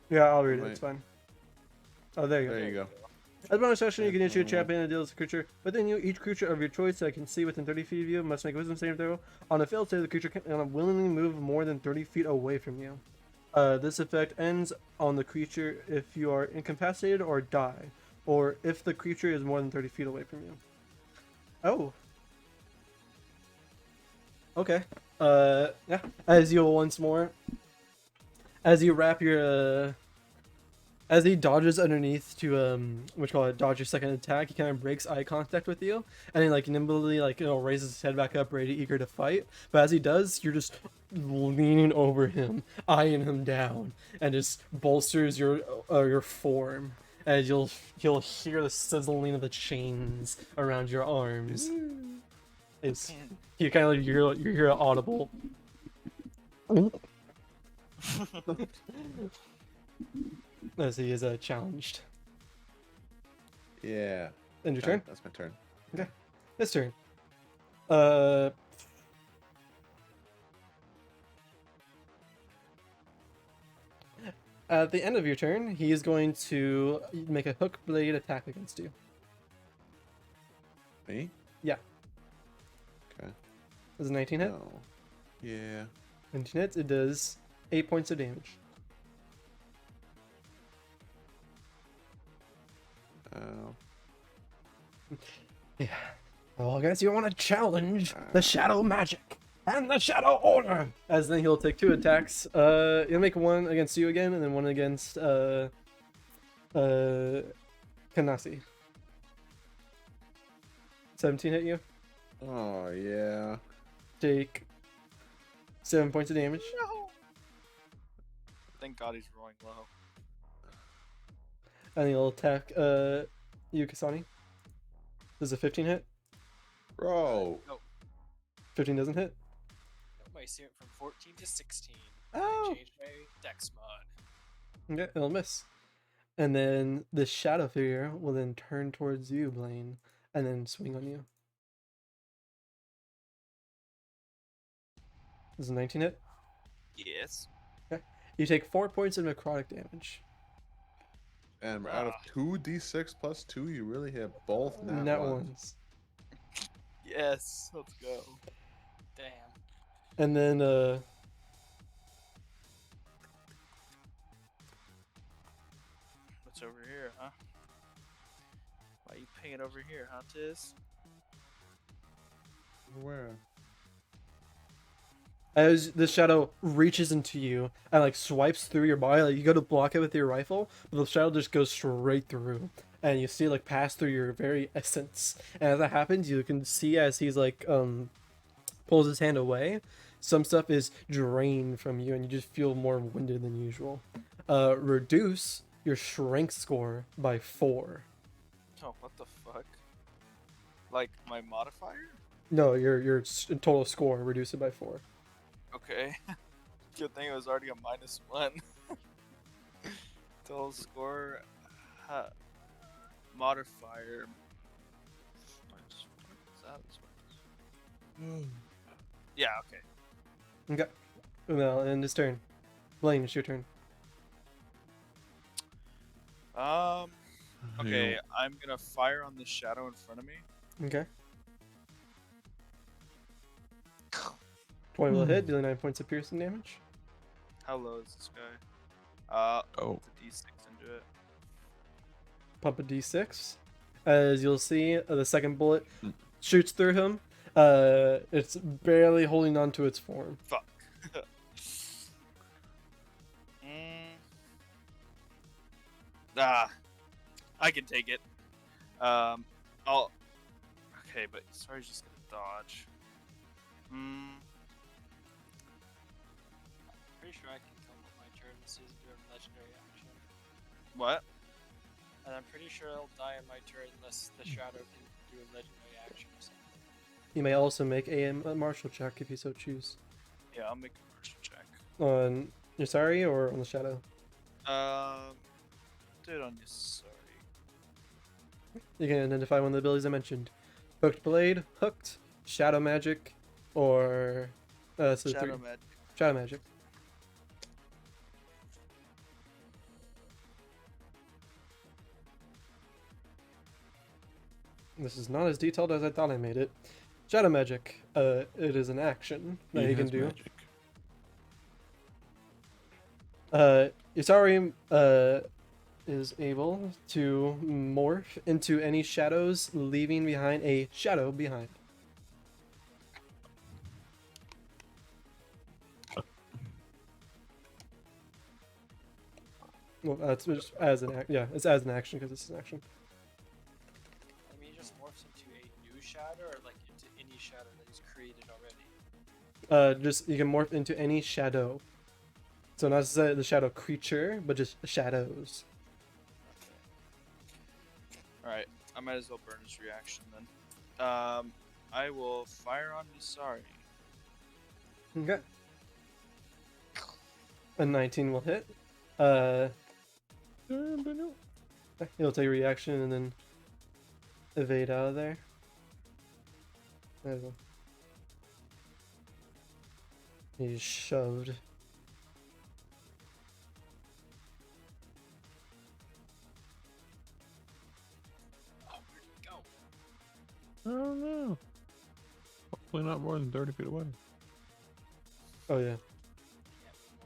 Yeah, I'll read it. Wait. It's fine. Oh, there you go. there you go. As a bonus action, you can That's issue a the wrong champion that deals a creature within you. Each creature of your choice that can see within 30 feet of you must make a wisdom saving throw. On a failed save, the creature can willingly move more than 30 feet away from you. This effect ends on the creature if you are incapacitated or die, or if the creature is more than 30 feet away from you. Oh. Okay. Yeah. As you once more, as you wrap your as he dodges underneath to dodge your second attack, he kind of breaks eye contact with you, and he like nimbly raises his head back up, ready, eager to fight. But as he does, you're just leaning over him, eyeing him down, and just bolsters your form. As you'll hear the sizzling of the chains around your arms. It's you kind of like you hear an audible. As he is challenged. Yeah. End your turn. That's my turn. His turn. At the end of your turn, he is going to make a hook blade attack against you. Me? Yeah. Okay. Does a 19 hit? No. Yeah. 19 hits. It does 8 points of damage. Oh. Yeah. Well, I guess you want to challenge the Shadow Magic and the Shadow Order. As then he'll take 2 attacks. He'll make one against you again, and then one against Kanasi. 17 hit you. Oh yeah. Take 7 points of damage. No. Thank God he's rolling low. And he'll attack you, Kasani. Does a 15 hit? Bro. No, 15 doesn't hit. my AC went from 14 to 16. Oh. I changed my dex mod. Okay, it'll miss. And then the shadow figure will then turn towards you, Blaine, and then swing on you. Does a 19 hit? Yes. You take 4 points of necrotic damage. And out of 2d6 plus 2, you really hit both Nat ones. ones. Yes. Let's go. Damn. And then What's over here, huh? Why you pinging over here, huh, Tiz? Where? as the shadow reaches into you and like swipes through your body, like you go to block it with your rifle, but the shadow just goes straight through, and you see it, like pass through your very essence. And as that happens, you can see as he's like pulls his hand away, some stuff is drained from you, and you just feel more winded than usual. Reduce your strength score by 4. Oh, what the fuck? Like my modifier? No, your total score, reduce it by 4. Okay. Good thing it was already a -1. Total score, modifier. Is that this one? Yeah. Okay. Okay. Well, end his turn. Blaine, it's your turn. Okay, I'm gonna fire on the shadow in front of me. Okay. 20 will hit, dealing 9 points of piercing damage. How low is this guy? Oh. It's a D6 into it. Pump a d6. As you'll see, the second bullet shoots through him. It's barely holding on to its form. Fuck. I can take it. Okay, but sorry, just gonna dodge. Mm, Pretty sure I can kill him on my turn. This is doing legendary action. what? And I'm pretty sure I'll die on my turn unless the shadow can do a legendary action or something. You may also make a martial check if you so choose. Yeah, I'll make a martial check. On Yasari or on the shadow? Do it on you. Sorry. You can identify one of the abilities I mentioned. Hooked Blade, Hooked, Shadow Magic, or... so Shadow three. Magic. Shadow Magic. This is not as detailed as I thought I made it. Shadow Magic, it is an action that He you can has do. magic. Yasari, is able to morph into any shadows, leaving behind a shadow behind. Well, that's just as an yeah, it's as an action because it's an action. I mean, he just morphs into a new shadow or like into any shadow that he's created already. Just you can morph into any shadow. So not necessarily the shadow creature, but just shadows. Alright, I might as well burn his reaction then. I will fire on Yasari. Okay. A 19 will hit. He'll take a reaction and then evade out of there. There we go. He's shoved. Oh, where'd he go? I don't know. Hopefully not more than 30 feet away. Oh yeah. Yeah, more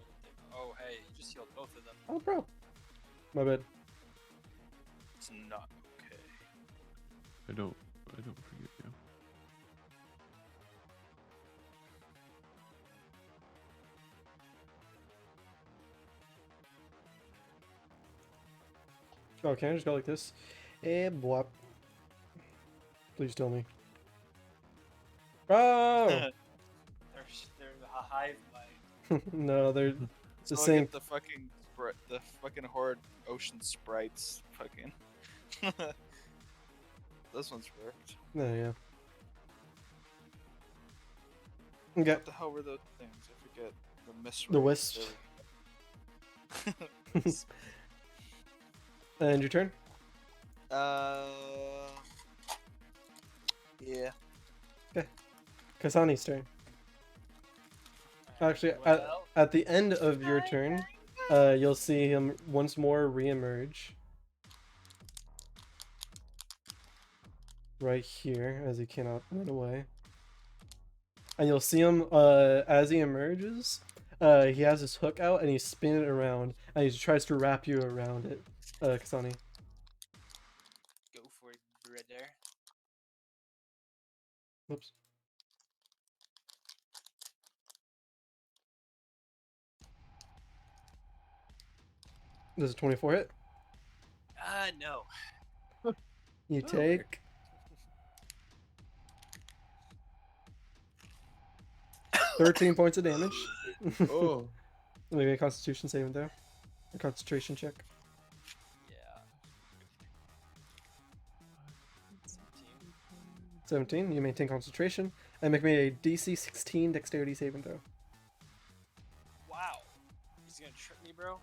than they- oh, hey, he just healed both of them. Oh bro. My bad. It's not okay. I don't forget you. Oh, can I just go like this? Eh, bwop. Please tell me. Oh! They're the hive mind. No, they're it's the So I'll same. get the fucking horde ocean sprites. Fucking. This one's worked. Oh, yeah. Okay. What the hell were those things? I forget. The mist. The wraiths, wisps. there we go. And your turn? Yeah. Kasani's turn. Actually, Well, at the end of your turn, you'll see him once more re-emerge. Right here, as he cannot run away. And you'll see him, as he emerges, he has his hook out and he's spinning it around, and he tries to wrap you around it, Kasani. go for it, brother. Oops. Does a 24 hit? No. You Oh, take 13 points of damage. Oh. Maybe a Constitution saving throw. A concentration check. Yeah. 17. 17. You maintain concentration. And make me a DC 16 Dexterity saving throw. Wow. He's gonna trip me, bro.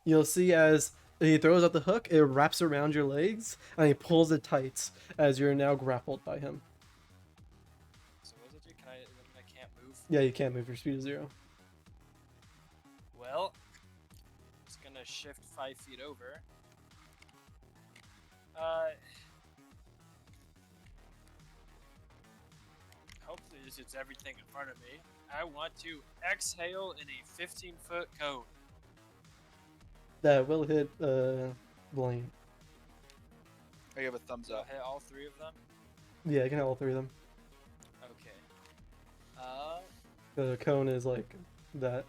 You'll see as he throws out the hook, it wraps around your legs, and he pulls it tight as you're now grappled by him. So what does it do? I can't move? Yeah, you can't move. Your speed is 0. Well, just gonna shift 5 feet over. Hopefully this is everything in front of me. I want to exhale in a 15-foot cone. That will hit Blaine. I give a thumbs So I'll up. hit all 3 of them. Yeah, you can hit all 3 of them. Okay. The cone is like that.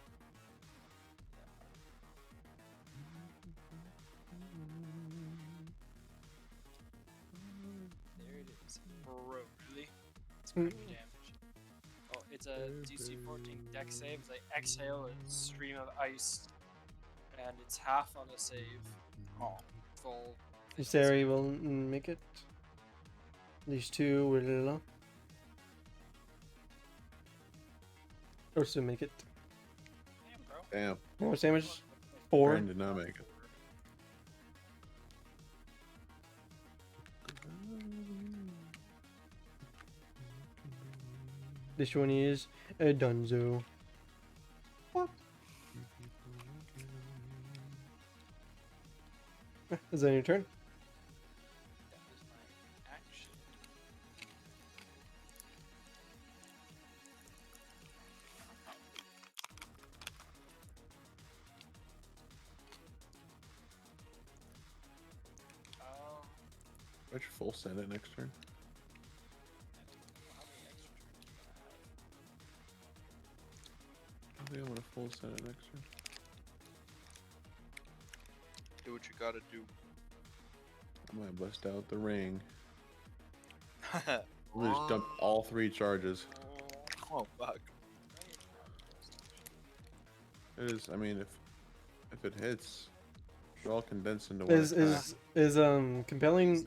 There it is. Bro, really? It's pretty damage. It's a DC 14 deck save. As I exhale a stream of ice, and it's half on a save. Oh, Full. Sari will make it. These two will also make it. Damn, bro. Damn. How much damage? 4. Brian did not make it. This one is a Dunzo. What? Is that your turn? That is my action. Oh, Which full send it next turn? how many extra turns are you gonna have? I think I'm gonna full send it next turn. do what you gotta do. I might bust out the ring. I'm gonna just dump all 3 charges. Oh fuck. It is. I mean, if it hits, it'll all condense into one. Is attack. compelling?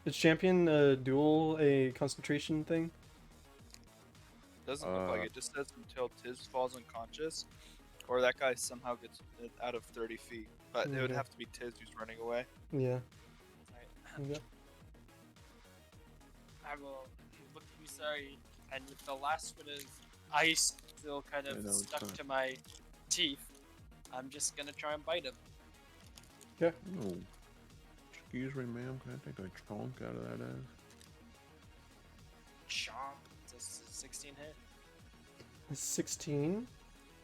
Is champion duel a concentration thing? Doesn't look like it. Just says until Tiz falls unconscious, or that guy somehow gets it out of 30 feet. But it would Okay. have to be Tiz who's running away. Yeah. Right. Okay. I will look at you, sorry, and with the last bit of ice still kind I of know, it's stuck fine. to my teeth, I'm just gonna try and bite him. Okay. Oh. Excuse me, ma'am. Can I take a chunk out of that ass? Chomp. It's a 16 hit. 16.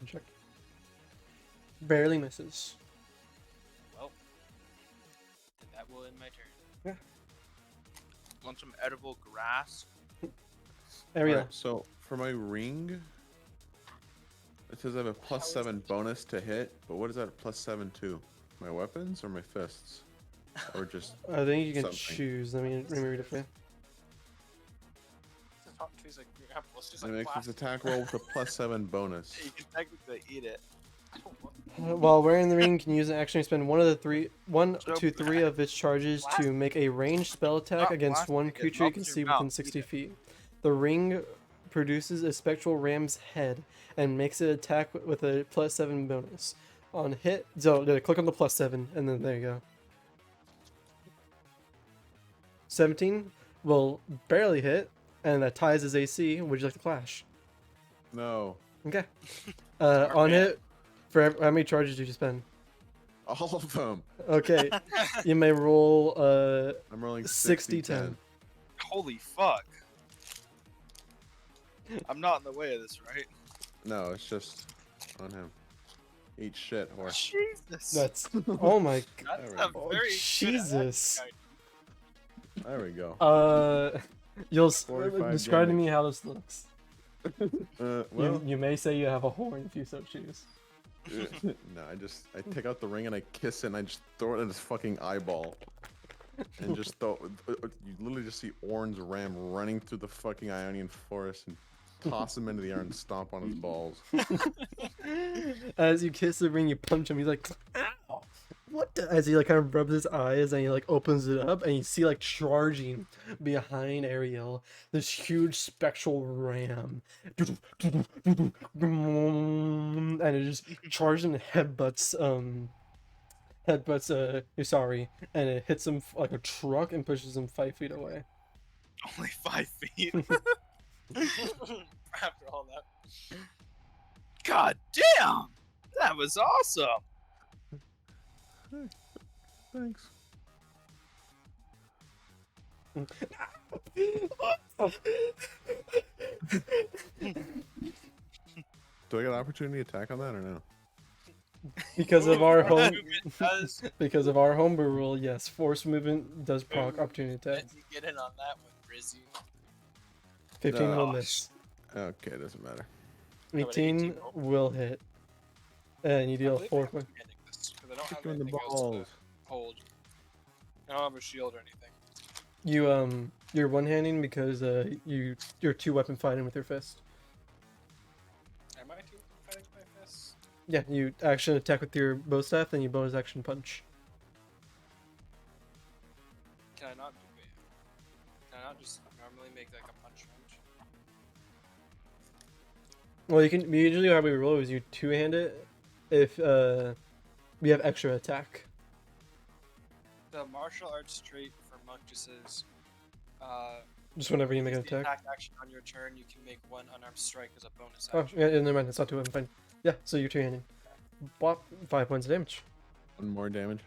Check. Barely misses. Well, then that will end my turn. Want some edible grass? Ariel. Alright, so for my ring, it says I have a +7 bonus to hit, but what is that +7 to? My weapons or my fists? Or just I think you can something. choose. Let me read it for you. It's not tastes like green apples. It's just it like makes this plastic. attack roll with a +7 bonus. You can technically eat it. While wearing the ring, you can use an action to spend one So- to three of its charges to make a ranged spell attack Not against plastic, one it creature you melts can your see mouth. within Eat 60 it. feet. The ring produces a spectral ram's head and makes it attack with a +7 bonus. On hit, so click on the +7 and then there you go. 17 will barely hit, and that ties his AC. Would you like to clash? No. Okay. On hit, how many charges did you spend? All of them. Okay, you may roll I'm rolling 60, 10. 10. Holy fuck. I'm not in the way of this, right? No, it's just on him. Eat shit, horse. Jesus. That's oh my That's There a we go. very Jesus. There we go. You'll 45 describe to damage. me how this looks. Well, You may say you have a horn if you so choose. no, I take out the ring and I kiss it and I just throw it in his fucking eyeball. And just throw, you literally just see Orin's ram running through the fucking Ionian forest and toss him into the air and stomp on his balls. As you kiss the ring, you punch him. He's like, "Ow! What?" As he like kind of rubs his eyes and he like opens it up and you see like charging behind Ariel this huge spectral ram, and it just charges and headbutts Usari, and it hits him like a truck and pushes him 5 feet away. Only 5 feet. After all that. God damn! That was awesome! Thanks. Do I get an opportunity attack on that or no? Because of our home, Movement does because of our homebrew rule, yes, force movement does proc opportunity attack. let you get in on that one, Brizzy. 15 will Gosh. miss. Okay, it doesn't matter. No, but 18 18 will. will hit, and you I deal believe 4 I'm points. hitting this, 'cause I don't Kick have him in the anything else to balls. hold. I don't have a shield or anything. You're one handing because you're two weapon fighting with your fist. Yeah, you action attack with your bow staff, then you bonus action punch. Can I not do it? Can I not just normally make like a punch? Well, you can usually how we roll is you two-hand it if we have extra attack. The martial arts trait for monk just says, Just whenever you make use an the attack. action on your turn, you can make one unarmed strike as a bonus Oh, action. yeah, never mind. That's not two. I'm fine. Yeah, so you're two-handing. Bop, 5 points of damage. One more damage.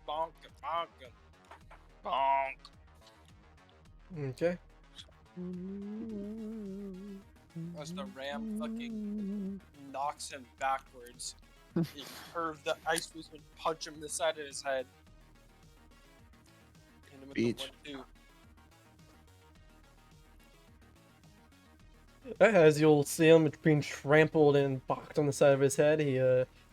Bonk, bonk, Bonk. Okay. as the ram fucking knocks him backwards. You curve the ice boost and punch him in the side of his head. Hit him with Beach. the 1-2. As you'll see him being trampled and boxed on the side of his head, he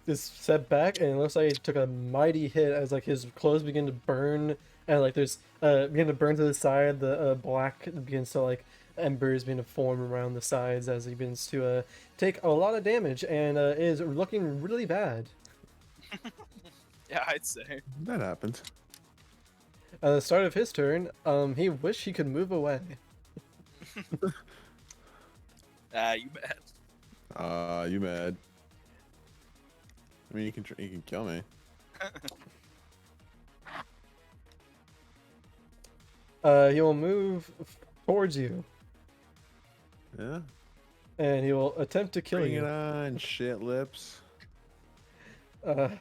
just stepped back, and it looks like he took a mighty hit as like his clothes begin to burn, and like there's begin to burn to the side. The black begins to like embers begin to form around the sides as he begins to take a lot of damage and is looking really bad. Yeah, I'd say. That happens. At the start of his turn, he wished he could move away. You bet. You mad? I mean, you can kill me. He will move towards you, Yeah. and he will attempt to kill Bring you. it on, shit lips. I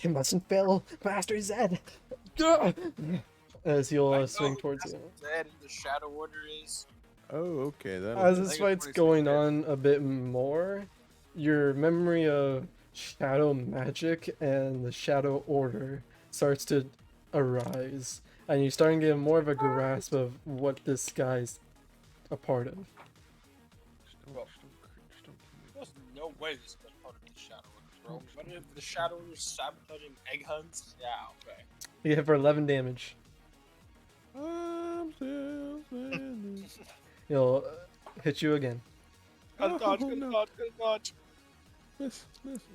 mustn't fail Master Zed. As he'll I know swing who towards Master you. Zed in the Shadow Order is. Oh, okay. That. As I this think it's fight's 26 going hit. on a bit more, your memory of shadow magic and the Shadow Order starts to arise, and you're starting to get more of a grasp of what this guy's a part of. There's no way this is part of the Shadow Order, bro. What if the Shadow Order sabotaging egg hunts? Yeah, okay. You hit for 11 damage. I'm still standing. He'll hit you again. Gotta dodge, Oh, gotta no. dodge, gotta dodge. Miss.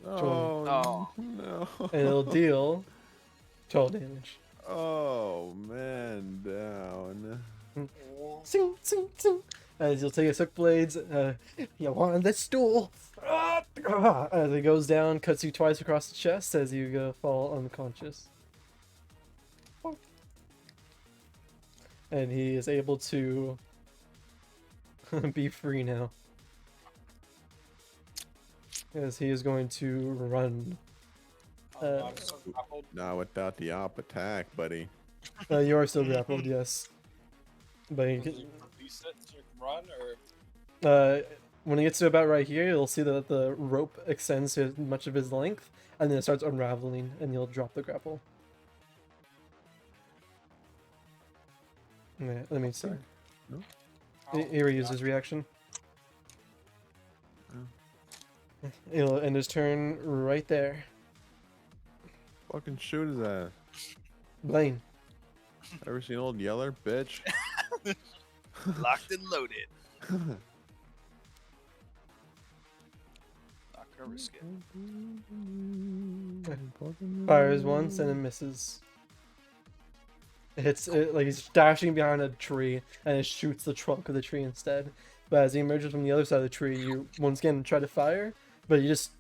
Oh, no. no. And it'll deal 12 damage. Oh man, down. Sing, sing, sing. As you'll take his hook blades, you want this stool. As it goes down, cuts you twice across the chest as you fall unconscious. And he is able to be free now. As he is going to run. I'm so grappled. Not without the op attack, buddy. You are still grappled, yes. But you Does can, he release it so you can run, or when he gets to about right here, you'll see that the rope extends to much of his length, and then it starts unraveling, and you'll drop the grapple. Yeah, let me see. Here he uses his reaction. He'll end his turn right there. Fucking shoot his ass. Blaine. Ever seen Old Yeller, bitch? Locked and loaded. Not gonna risk it. Fires once and then misses. It hits it like he's dashing behind a tree and it shoots the trunk of the tree instead. But as he emerges from the other side of the tree, you once again try to fire, but he just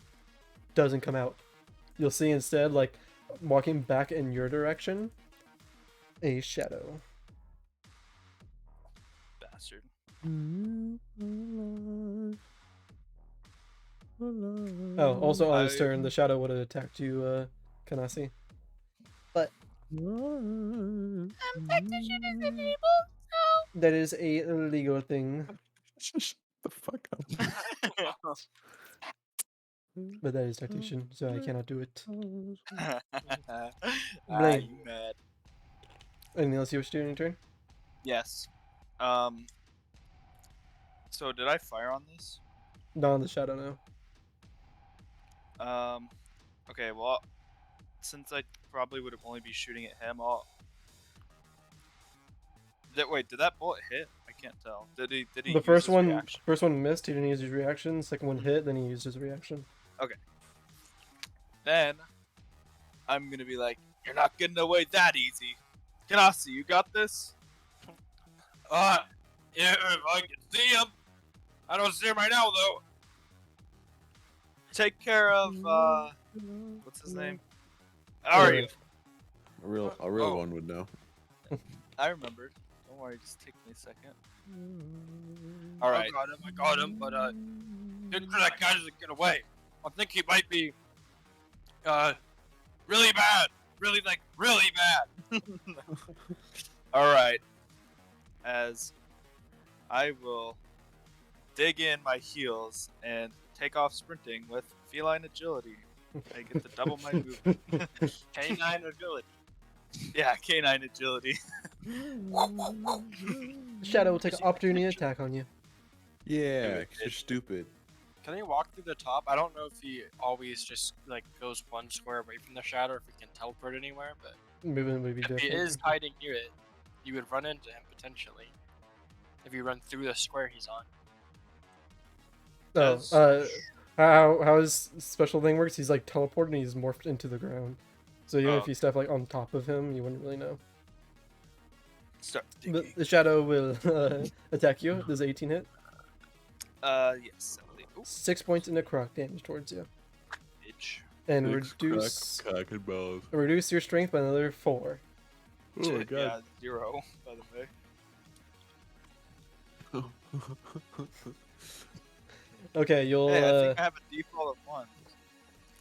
doesn't come out. You'll see instead, like walking back in your direction, a shadow. Bastard. Oh, also on his I- turn, the shadow would have attacked you, Kanasi. But that is a legal thing. Shut the fuck up. But that is tactician, so I cannot do it. Blame. You mad? Anything else you wish to do in your turn? Yes. So did I fire on this? Not on the shadow now. Okay. Well, since I probably would have only be shooting at him, I'll. Wait, did that bullet hit? I can't tell. Did he? Did he? The use first his one, reaction? first one missed. He didn't use his reaction. Second one hit. Then he used his reaction. Then I'm gonna be like, "You're not getting away that easy." Kanasi, you got this. Yeah, if I can see him. I don't see him right now though. Take care of what's his name? Ari. A real Oh. one would know. I remembered. Don't worry, just take me a second. All right. I got him, but good for that guy doesn't get away. I think he might be really bad. Really bad. All right. As I will dig in my heels and take off sprinting with feline agility. I get to double my movement. Canine agility. Yeah, canine agility. Shadow will take an opportunity attack on you. Yeah, 'cause you're stupid. Can he walk through the top? I don't know if he always just like goes one square away from the shadow, or if he can teleport anywhere. But Movement would be if different. he is hiding near it, you would run into him potentially. If you run through the square he's on. Oh, how his special thing works? He's like teleported and he's morphed into the ground. So even if you step like on top of him, you wouldn't really know. Start But digging. the shadow will attack you. Does 18 hit? Yes. I believe. Ooh, 6 points of necrotic damage towards you, bitch. and Six reduce cock and balls. reduce your strength by another 4. Oh my Yeah, god. 0, by the way. Okay, you'll Hey, I think I have a default of 1.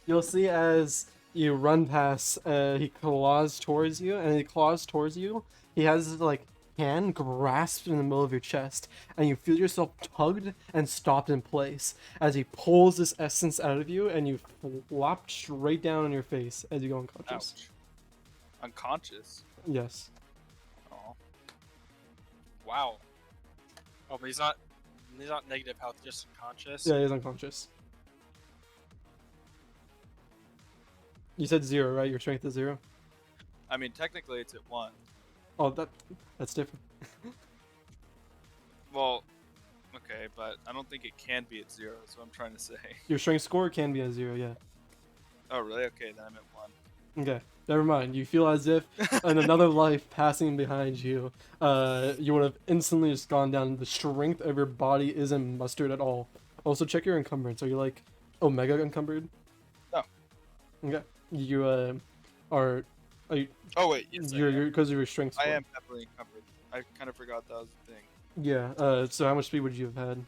you'll see as you run past, he claws towards you, and he claws towards you. He has his, like, hand grasped in the middle of your chest, and you feel yourself tugged and stopped in place as he pulls this essence out of you, and you flop straight down on your face as you go unconscious. Ouch. Unconscious. Yes. Oh. Wow. Oh, but he's not negative health, just unconscious. Yeah, he's unconscious. You said 0, right? Your strength is 0? I mean, technically it's at 1. Oh, that's different. Well, okay, but I don't think it can be at 0. Is what I'm trying to say. Your strength score can be at 0, yeah. Oh, really? Okay, then I'm at 1. Okay, never mind. You feel as if in another life passing behind you, you would have instantly just gone down. The strength of your body isn't mustered at all. Also, check your encumbrance. Are you like Omega encumbered? No. Okay. You are you? Oh wait, yes, You're because of your strength I score. am heavily encumbered. I kind of forgot that was a thing. Yeah. So how much speed would you have had?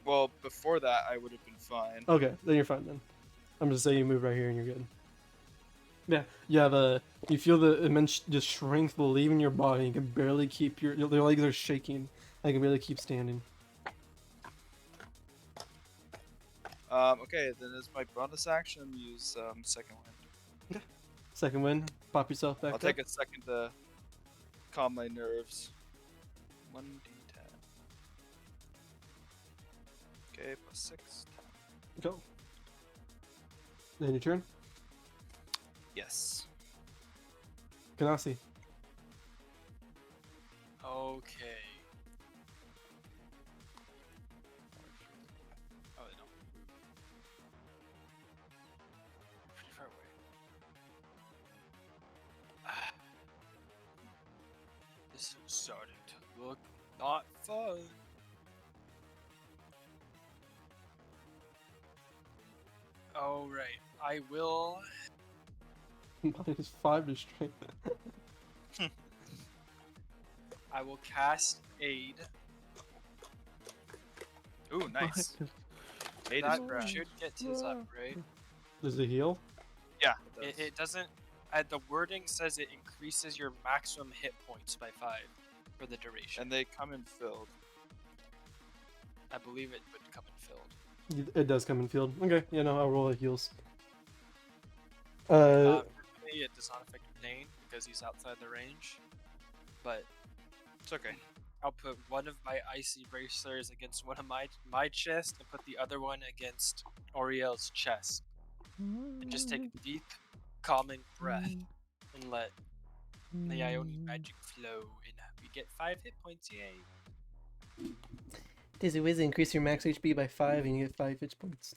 Well, before that, I would have been fine. Okay, then you're fine then. I'm just saying you move right here and you're good. Yeah, you have you feel the immense just strength leaving your body. You can barely keep your legs are shaking. I can barely keep standing. Okay, then as my bonus action, use second wind. Second win, pop yourself back I'll up. take a second to calm my nerves. 1d10. Okay, plus 6. Go. Then your turn. Yes. Kanasi. Okay. Oh, no. Pretty far away. This is starting to look not fun. All right, I will. -5 to strength. I will cast aid. Ooh, nice. Aid is That crap. should get his up, right? Does it heal? Yeah, it does. It doesn't. The wording says it increases your maximum hit points by 5 for the duration. And they come in filled. I believe it would come in filled. It does come in field. Okay, yeah, no, I'll roll it heals. For me, it does not affect Dane because he's outside the range. But It's okay. I'll put one of my icy bracers against one of my chest and put the other one against Oriel's chest. And just take a deep, calming breath and let the Ionian magic flow. And we get 5 hit points, yay! Dizzy Wizzy, increase your max HP by 5 and you get 5 hit points.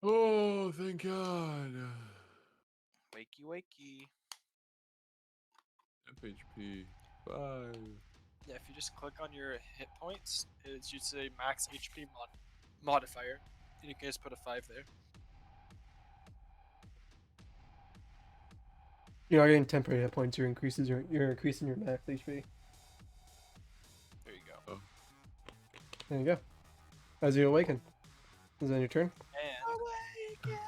Oh, thank God. Wakey, wakey. FHP 5. Yeah, if you just click on your hit points, it should say max HP modifier. And you can just put a 5 there. You are getting temporary hit points. You're increasing your max HP. There you go. There you go. As you awaken, is that your turn? And Awaken,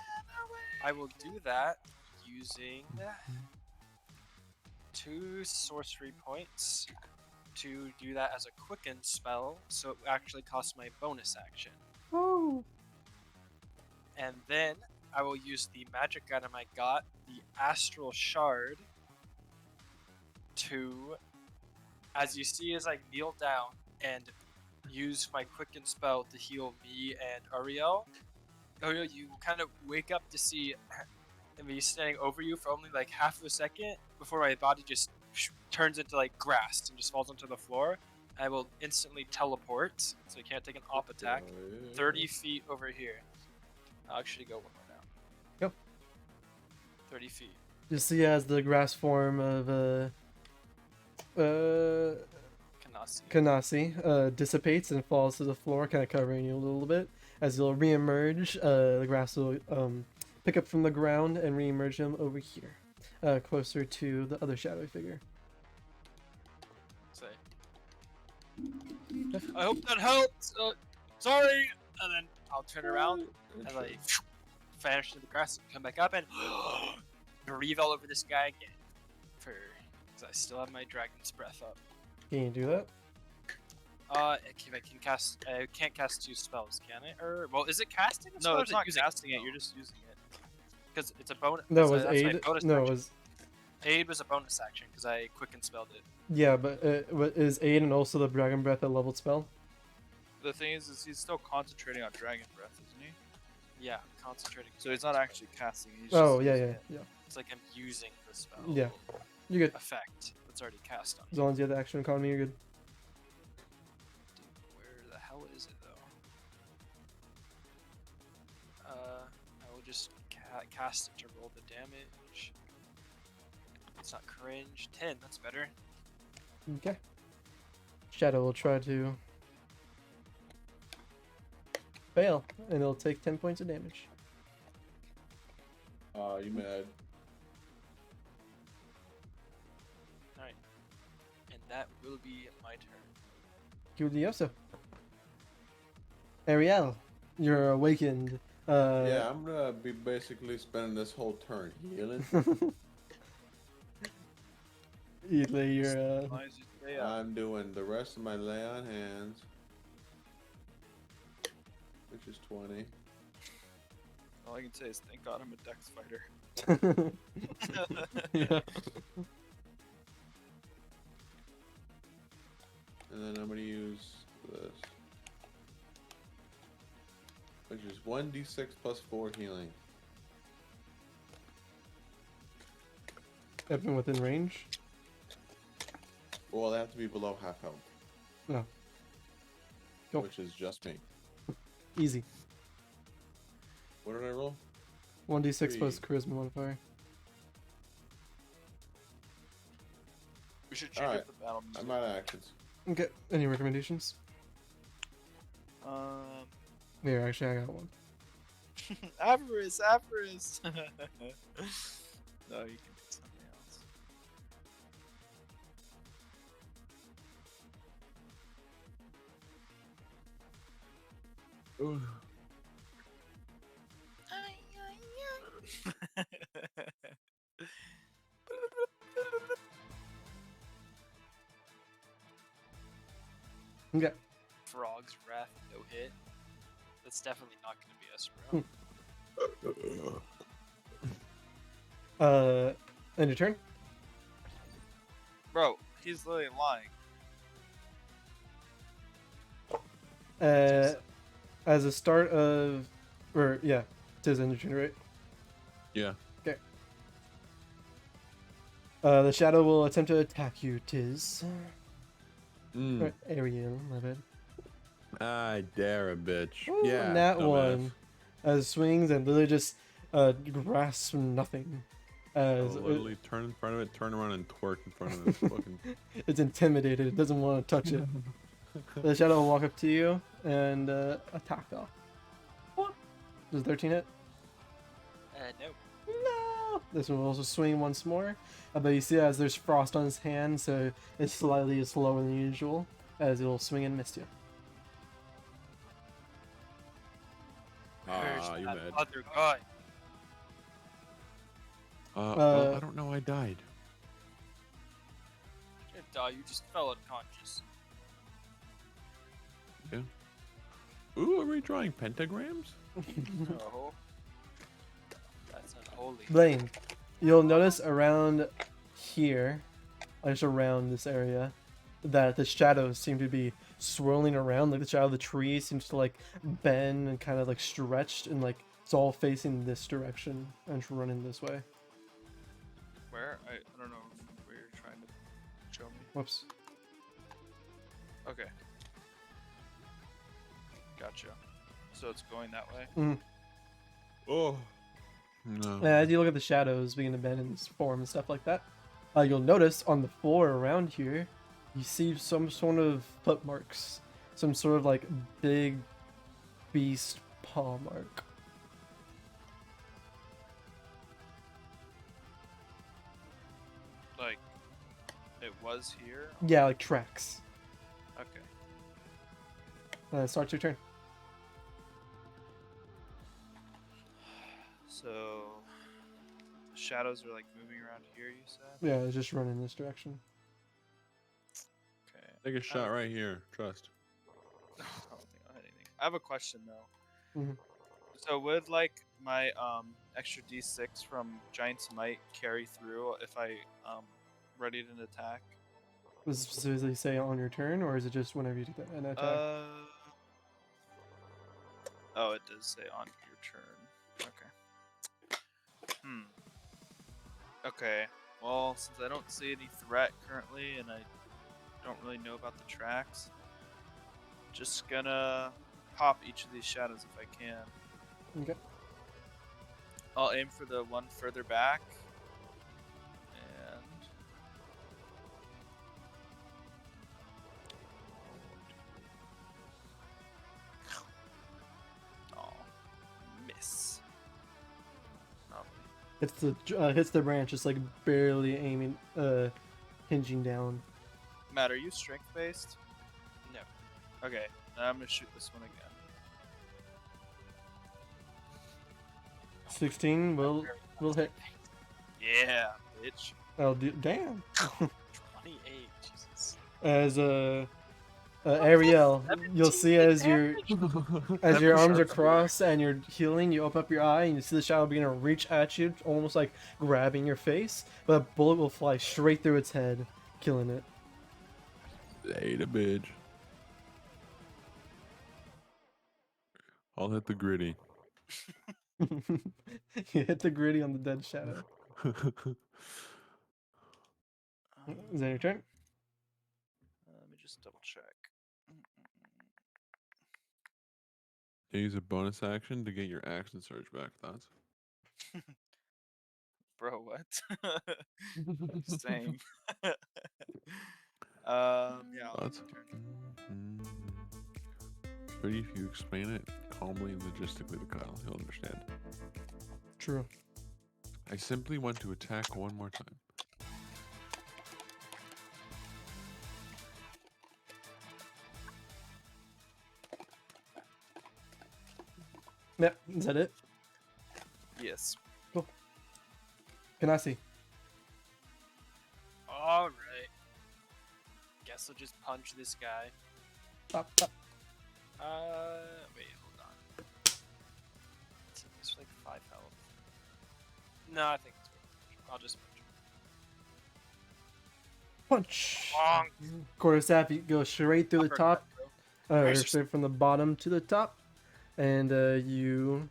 I will do that using 2 sorcery points to do that as a quicken spell, so it actually costs my bonus action. Oh. And then I will use the magic item I got, the Astral Shard, to, as you see as I kneel down and use my quicken spell to heal me and Ariel, you kind of wake up to see me standing over you for only like half of a second before my body just turns into like grass and just falls onto the floor. I will instantly teleport, so you can't take an op attack, 30 feet over here. I'll actually go one more now. Go. 30 feet. You see as the grass form of Kanasi. Kanasi dissipates and falls to the floor, kind of covering you a little bit. As you'll reemerge, the grass will pick up from the ground and reemerge him over here, closer to the other shadowy figure. Say. I hope that helped. Sorry. And then I'll turn around and like vanish into the grass and come back up and breathe all over this guy again. Because I still have my dragon's breath up. Can you do that? If I can cast, I can't cast 2 spells, can I? Or well, is it casting? A spell No, or it's is it not using casting it. spell? You're just using it. Because it's a bonus. No, it was that's my aid. bonus No, it action. was. Aid was a bonus action because I quicken spelled it. Yeah, but is aid and also the dragon breath a leveled spell? The thing is he's still concentrating on dragon breath, isn't he? Yeah, concentrating. So he's not actually casting. He's Oh just yeah, using yeah, it. yeah. It's like I'm using the spell. Yeah. You're good. Effect that's already cast on As me. long as you have the action economy, you're good. Where the hell is it though? I will just cast it to roll the damage. It's not cringe. 10. That's better. Okay. Shadow will try to fail, and it'll take 10 points of damage. You mad? Alright. And that will be my turn. Curioso. Ariel, you're awakened. Yeah, I'm gonna be basically spending this whole turn healing. You lay your As long as you stay up. I'm doing the rest of my lay on hands, which is 20. All I can say is thank God I'm a Dex fighter. yeah. And then I'm gonna use this, which is 1d6 plus 4 healing. Everyone within range. Well, they have to be below half health. No. Go. Which is just me. Easy. What did I roll? 1d6 plus 3. charisma modifier. We should change Alright, up the battle music. I'm out of actions. Okay. Any recommendations? Here, actually, I got one. Avarice, avarice. No, you can do something else. Ooh. Okay. Frog's Wrath, no hit. That's definitely not going to be us, bro. End your turn. Bro, he's literally lying. As a start of, or yeah, it says end your turn, right? Yeah. Okay. The shadow will attempt to attack you, Tiz. Mm. Right, Ariel, my bad. I dare a bitch. Ooh, Yeah. nat dumbass. one. As swings and literally just grasps nothing. As I'll literally turn in front of it, turn around, and twerk in front of it. Fucking. it's intimidated. It doesn't want to touch it. The shadow will walk up to you and attack off. What? Does 13 hit? No. No! This one will also swing once more. But you see as there's frost on his hand, so it's slightly slower than usual. As it'll swing and miss you. Where's Ah, you that mad? other guy? Well, I don't know. I died. You didn't die, you just fell unconscious. Yeah. Ooh, are we drawing pentagrams? No. That's unholy. Blaine, you'll notice around here, just around this area, that the shadows seem to be swirling around. Like the shadow of the tree seems to like bend and kind of like stretched, and like it's all facing this direction and it's running this way. Where? I don't know where you're trying to show me. Whoops. Okay. Gotcha. So it's going that way? Oh. No. As you look at the shadows begin to bend and form and stuff like that, you'll notice on the floor around here, you see some sort of footmarks, some sort of like big beast paw mark. Like, it was here? Yeah, like tracks. Okay. Starts your turn. So, shadows are like moving around here, you said? Yeah, it's just running this direction. Okay. Take a shot right here. Trust. I don't think I'll hit anything. I have a question though. Mhm. So would like my extra d6 from Giant's Might carry through if I readied an attack? Does it specifically say on your turn, or is it just whenever you do an attack? Oh, it does say on your turn. Okay. Okay. Well, since I don't see any threat currently, and I don't really know about the tracks, just gonna pop each of these shadows if I can. Okay. I'll aim for the one further back. And oh, miss. Oh, Hits the branch, just like barely aiming, hinging down. Matt, are you strength based? No. Okay, then I'm gonna shoot this one again. 16 will hit. Yeah, bitch. I'll do. Damn. 28, Jesus. As Ariel, you'll see as your arms are crossed and you're healing, you open up your eye and you see the shadow begin to reach at you, almost like grabbing your face, but a bullet will fly straight through its head, killing it. Ate a bitch. I'll hit the gritty. You hit the gritty on the dead shadow. Is that your turn? Let me just double check. Use a bonus action to get your action surge back. Thoughts? Bro, what? Same. Yeah, I'll Thoughts? take a turn. But if you explain it calmly and logistically to Kyle, he'll understand. True. I simply want to attack one more time. Yep, is that it? Yes. Can I see? Alright. Guess I'll just punch this guy. Pop. Wait, hold on. It's like 5 health. No, I think it's good. I'll just punch. Punch! Bonk. Quarterstaff goes straight through the top, or Gracious. straight from the bottom to the top, and you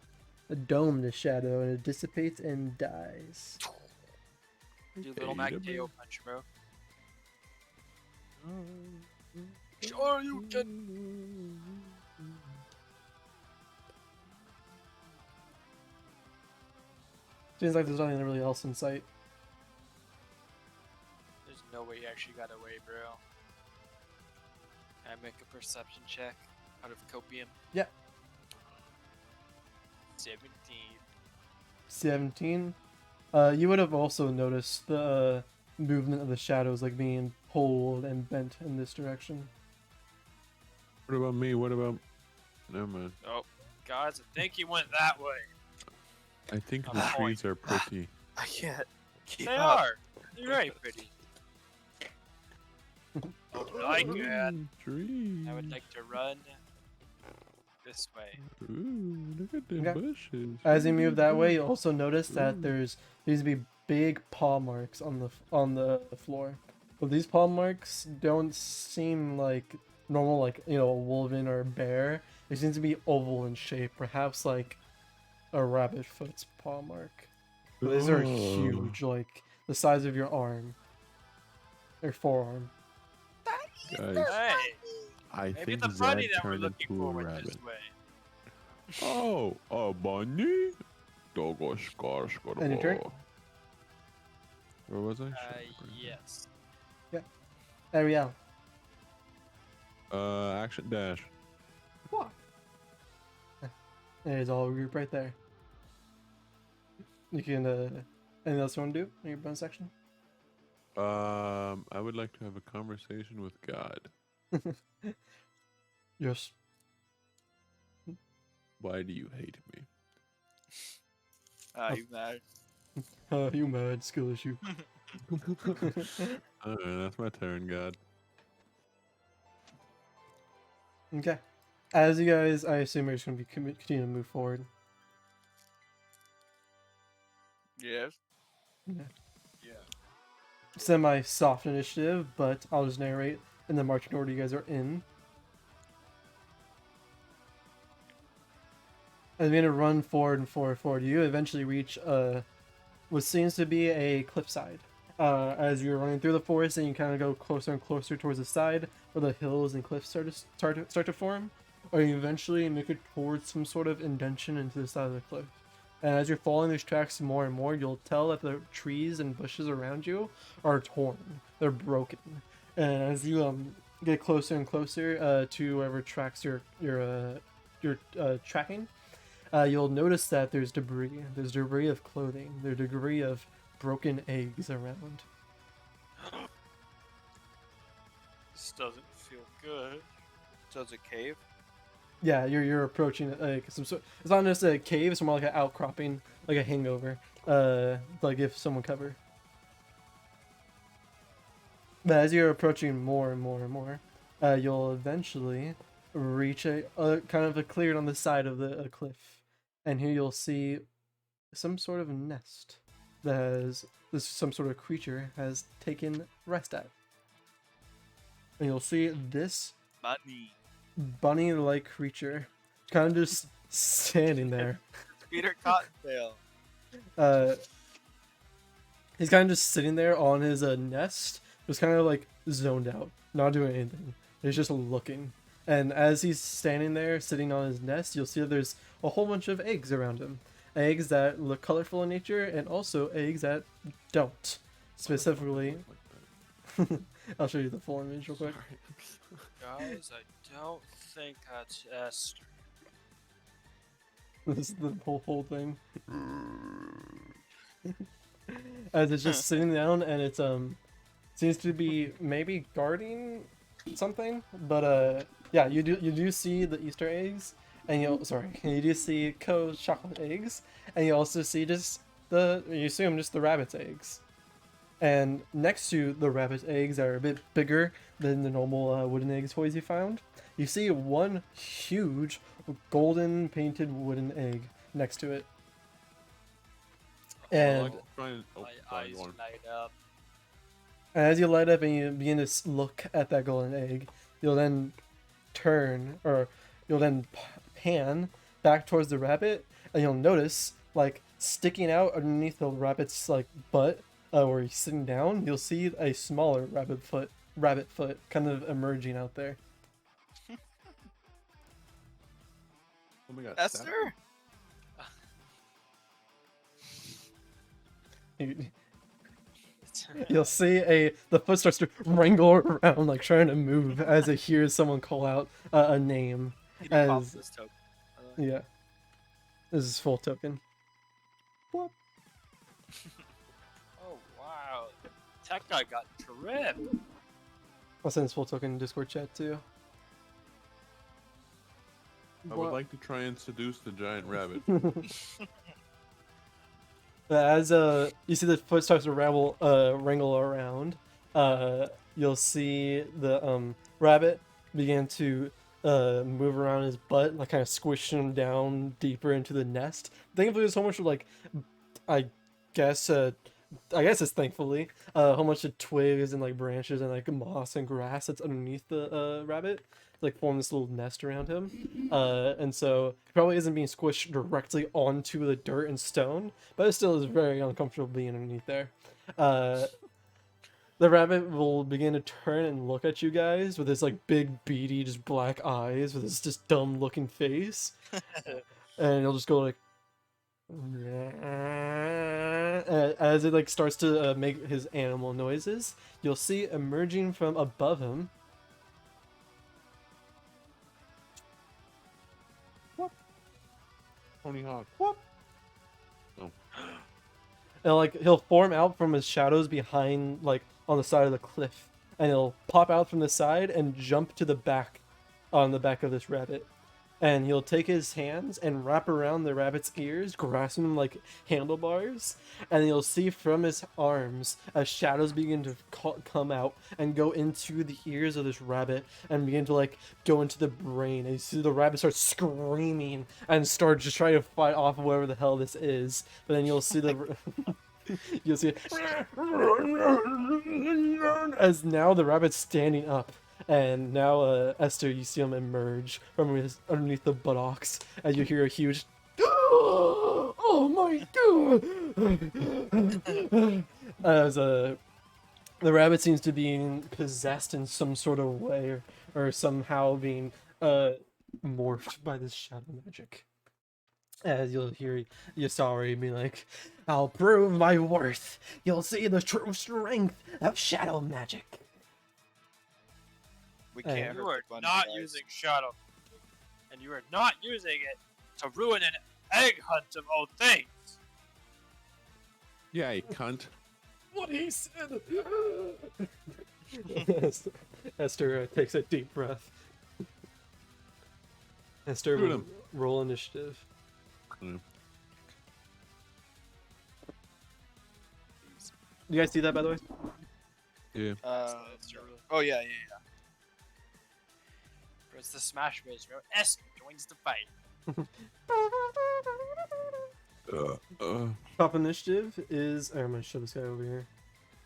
dome the shadow, and it dissipates and dies. Do little Hey, Mac double. KO punch, bro. Sure you can. Seems like there's nothing really else in sight. There's no way you actually got away, bro. Can I make a perception check out of copium? Yeah. 17. 17. You would have also noticed the movement of the shadows, like being pulled and bent in this direction. What about me? What about? Never mind. Oh, guys, I think he went that way. I think A the point. trees are pretty. I can't keep They up. are. They're very pretty. I would like it. Trees. I would like to run this way. Ooh, look at the Okay. bushes. As you Look move at that the way, you bushes. also notice that Ooh. there needs to be big paw marks on the floor. But these paw marks don't seem like normal, like a wolven or a bear. They seem to be oval in shape, perhaps like a rabbit foot's paw mark. But these are Oh. huge, like the size of your arm or forearm. Guys, Hey, I maybe think the bunny Zad that we're turned looking into for a went rabbit. this way. Oh, a bunny? Dogosh, gosh, And your turn? Where was I? Yes. Ariel. Action dash. What? There's all group right there. You can, anything else you want to do in your bonus section? I would like to have a conversation with God. Yes. Why do you hate me? You mad? You mad, skill issue. Alright, that's my turn, God. Okay. As you guys, I assume are just going to be continue to move forward. Yes. Yeah. Semi-soft initiative, but I'll just narrate in the marching order you guys are in. As you're going to run forward and forward, forward, you eventually reach what seems to be a cliffside. As you're running through the forest, and you kind of go closer and closer towards the side where the hills and cliffs start to form, or you eventually make it towards some sort of indentation into the side of the cliff. And as you're following these tracks more and more, you'll tell that the trees and bushes around you are torn. They're broken. And as you get closer and closer to wherever tracks you're tracking, you'll notice that there's debris. There's debris of clothing. There's debris of broken eggs around. This doesn't feel good. So it's a cave. Yeah, you're approaching like some sort. It's not just a cave. It's more like an outcropping, like a hangover. Like if someone cover. But as you're approaching more and more and more, you'll eventually reach a kind of a cleared on the side of the cliff, and here you'll see some sort of nest that has some sort of creature has taken rest at. And you'll see this Money. bunny-like creature kind of just standing there. Peter Cottontail. He's kind of just sitting there on his nest, just kind of like zoned out, not doing anything. He's just looking. And as he's standing there, sitting on his nest, you'll see that there's a whole bunch of eggs around him. Eggs that look colorful in nature, and also eggs that don't. Specifically, I'll show you the full image real quick. Guys, I don't think that's Esther. This is the whole thing. As it's just sitting down, and it's seems to be maybe guarding something, but yeah, you do see the Easter eggs, and you do see Co's chocolate eggs, and you also see you assume just the rabbit's eggs. And next to the rabbit's eggs that are a bit bigger than the normal wooden egg toys you found, you see one huge golden painted wooden egg next to it. And My eyes light up. as you light up and you begin to look at that golden egg, you'll then pan back towards the rabbit, and you'll notice, like, sticking out underneath the rabbit's like butt, where he's sitting down, you'll see a smaller rabbit foot kind of emerging out there. Oh my God, Esther. You'll see the foot starts to wrangle around, like trying to move as it hears someone call out a name. Can you pop As this token? yeah, this is full token. Whoop. Oh wow, that guy got tripped. I'll send this full token in Discord chat too. I would like to try and seduce the giant rabbit. As you see the foot starts to wrangle around, you'll see the rabbit begin to move around his butt, like kind of squishing him down deeper into the nest. Thankfully, there's so much like, I guess it's thankfully a whole bunch of twigs and like branches and like moss and grass that's underneath the rabbit, like form this little nest around him, and so he probably isn't being squished directly onto the dirt and stone, but it still is very uncomfortable being underneath there. The rabbit will begin to turn and look at you guys with his like big beady just black eyes with his just dumb looking face, and he'll just go like as it like starts to make his animal noises. You'll see emerging from above him Tony Hawk. and like he'll form out from his shadows behind, like on the side of the cliff, and he'll pop out from the side and jump to the back, on the back of this rabbit, and he'll take his hands and wrap around the rabbit's ears, grasping them like handlebars, and you'll see from his arms as shadows begin to come out and go into the ears of this rabbit and begin to like go into the brain, and you see the rabbit start screaming and start just trying to fight off whatever the hell this is, but then you'll see the you'll see it as now the rabbit's standing up. And now, Esther, you see him emerge from underneath the buttocks, and you hear a huge, "Oh my god!" As the rabbit seems to be possessed in some sort of way, or somehow being morphed by this shadow magic. As you'll hear Yasari be like, "I'll prove my worth. You'll see the true strength of shadow magic." We can't. You hurt are the bunny, not guys. using shadow, and you are not using it to ruin an egg hunt of all things. Yeah, you cunt. What he said. Esther takes a deep breath. Esther, Shoot him. roll initiative. You guys see that, by the way? Yeah. Oh yeah. It's the Smash Bros. Bro. Ester joins the fight. Top initiative is. I'm gonna show this guy over here.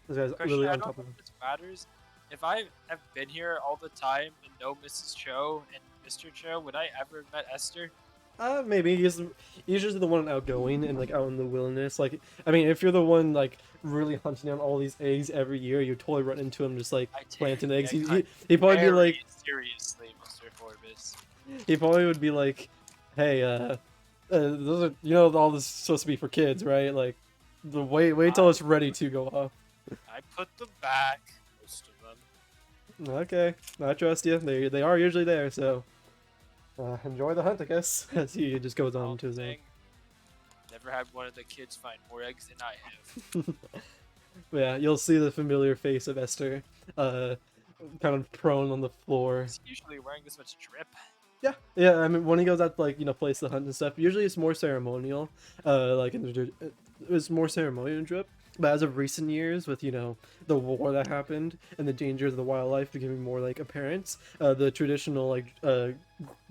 This guy's Question, really I on don't top know of him. if this matters. If I have been here all the time and know Mrs. Cho and Mr. Cho, would I ever met Esther? Maybe he's usually the one outgoing and like out in the wilderness. Like, I mean, if you're the one like really hunting down all these eggs every year, you totally run into him just like I take planting the eggs. egg hunt He'd probably be very like, seriously, Mr. Forbes. he probably would be like, "Hey, those are all this is supposed to be for kids, right? Like, wait till it's ready to go off." I put them back, most of them. Okay, I trust you. They are usually there, so enjoy the hunt, I guess. As he just goes on All to his own. thing, never had one of the kids find more eggs than I have. Yeah, you'll see the familiar face of Esther, kind of prone on the floor. Is he usually wearing this much drip? Yeah. I mean, when he goes out to, like, place the hunt and stuff, usually it's more ceremonial. It's more ceremonial drip. But as of recent years, with the war that happened and the dangers of the wildlife becoming more like apparent, the traditional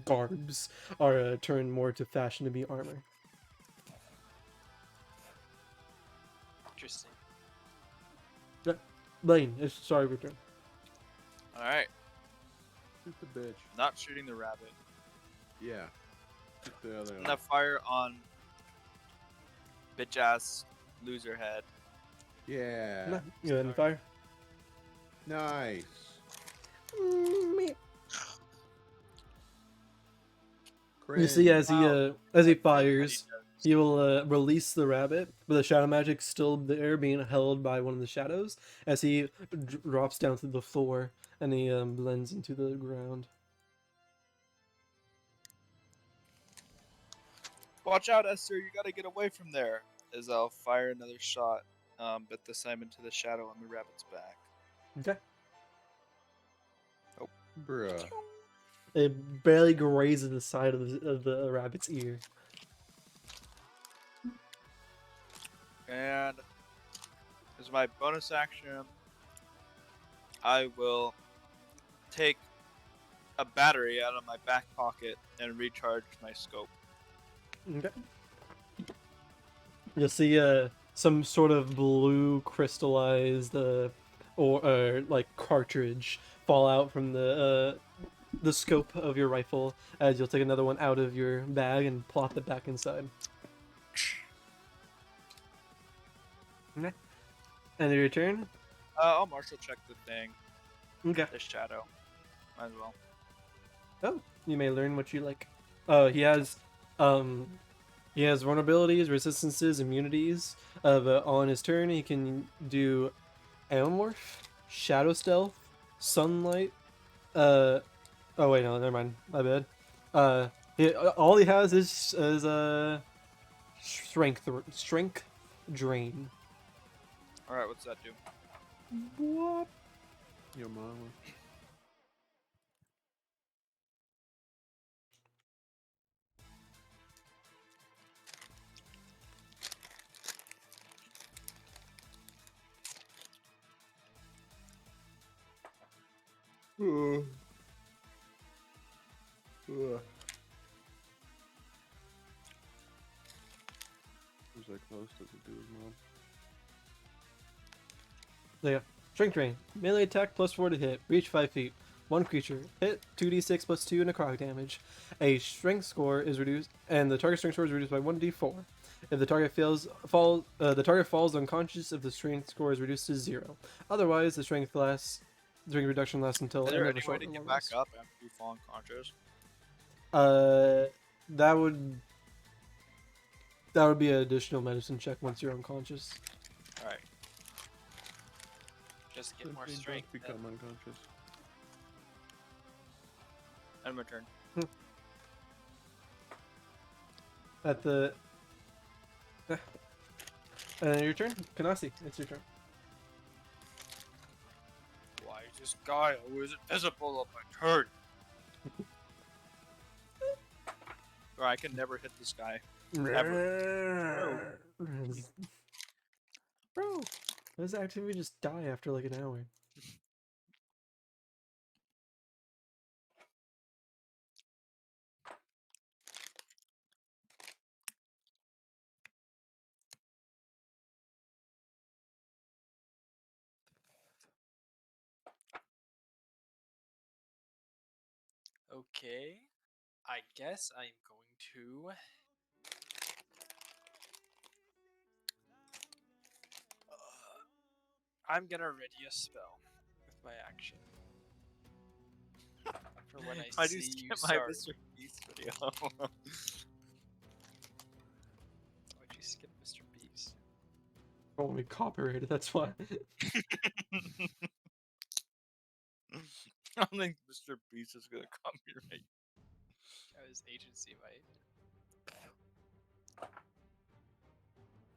garbs are turned more to fashion to be armor. Interesting. Blaine, sorry, return. All right. Shoot the bitch. Not shooting the rabbit. Yeah. Shoot the other I'm gonna fire on bitch ass loser head. Yeah. Go ahead and fire. Nice. You see, as he fires, he will release the rabbit, but the shadow magic's still there, being held by one of the shadows as he drops down to the floor and he blends into the ground. Watch out, Esther! You gotta get away from there. As I'll fire another shot, but this time into the shadow on the rabbit's back. Okay. Bruh. It barely grazes the side of the rabbit's ear. And as my bonus action, I will take a battery out of my back pocket and recharge my scope. Okay. You'll see some sort of blue crystallized or like cartridge fall out from the scope of your rifle as you'll take another one out of your bag and plop it back inside. Okay. And your turn? I'll martial check the thing, Okay. the shadow. Might as well. Oh, you may learn what you like. He has vulnerabilities, resistances, immunities. On his turn, he can do Amorph, Shadow Stealth, Sunlight. Oh wait, no, never mind. My bad. All he has is strength drain. All right, what's that do? What? Your mama. Who's that close? Does it do his mom? There you go. Strength drain. Melee attack +4 to hit. Reach 5 feet. One creature. Hit 2d6 +2 necrotic damage. A strength score is reduced, and the target strength score is reduced by 1d4. If the target the target falls unconscious if the strength score is reduced to 0. Otherwise, the strength reduction lasts until Is end there of a any way short to get long back rest. up after you fall unconscious? That would be an additional medicine check once you're unconscious. All right. Just get more They don't strength. become unconscious. End my turn. At the your turn, Kanasi. It's your turn. Why is this guy always invisible on my turn? Or I can never hit this guy. Bro, this activity just die after like an hour. Okay, I guess I'm going to. I'm gonna ready a spell with my action. For when I Why do you see skip you my start. Mr. Beast video? Why'd you skip Mr. Beast? Won't be copyrighted. That's why. I don't think Mr. Beast is gonna copyright. That was agency, right?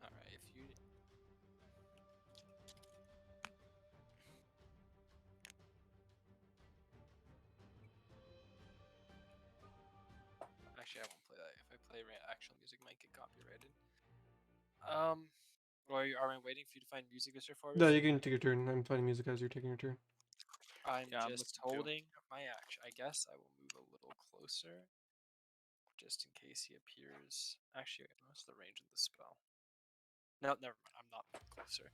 Alright, if you. Actually, I won't play that. If I play actual music, it might get copyrighted. Are we waiting for you to find music, Mr. Forbes? No, you can take your turn. I'm finding music as you're taking your turn. I'm Yeah, I'm just listening to. holding my action. I guess I will move a little closer, just in case he appears. Actually, what's the range of the spell? No, never mind. I'm not moving closer.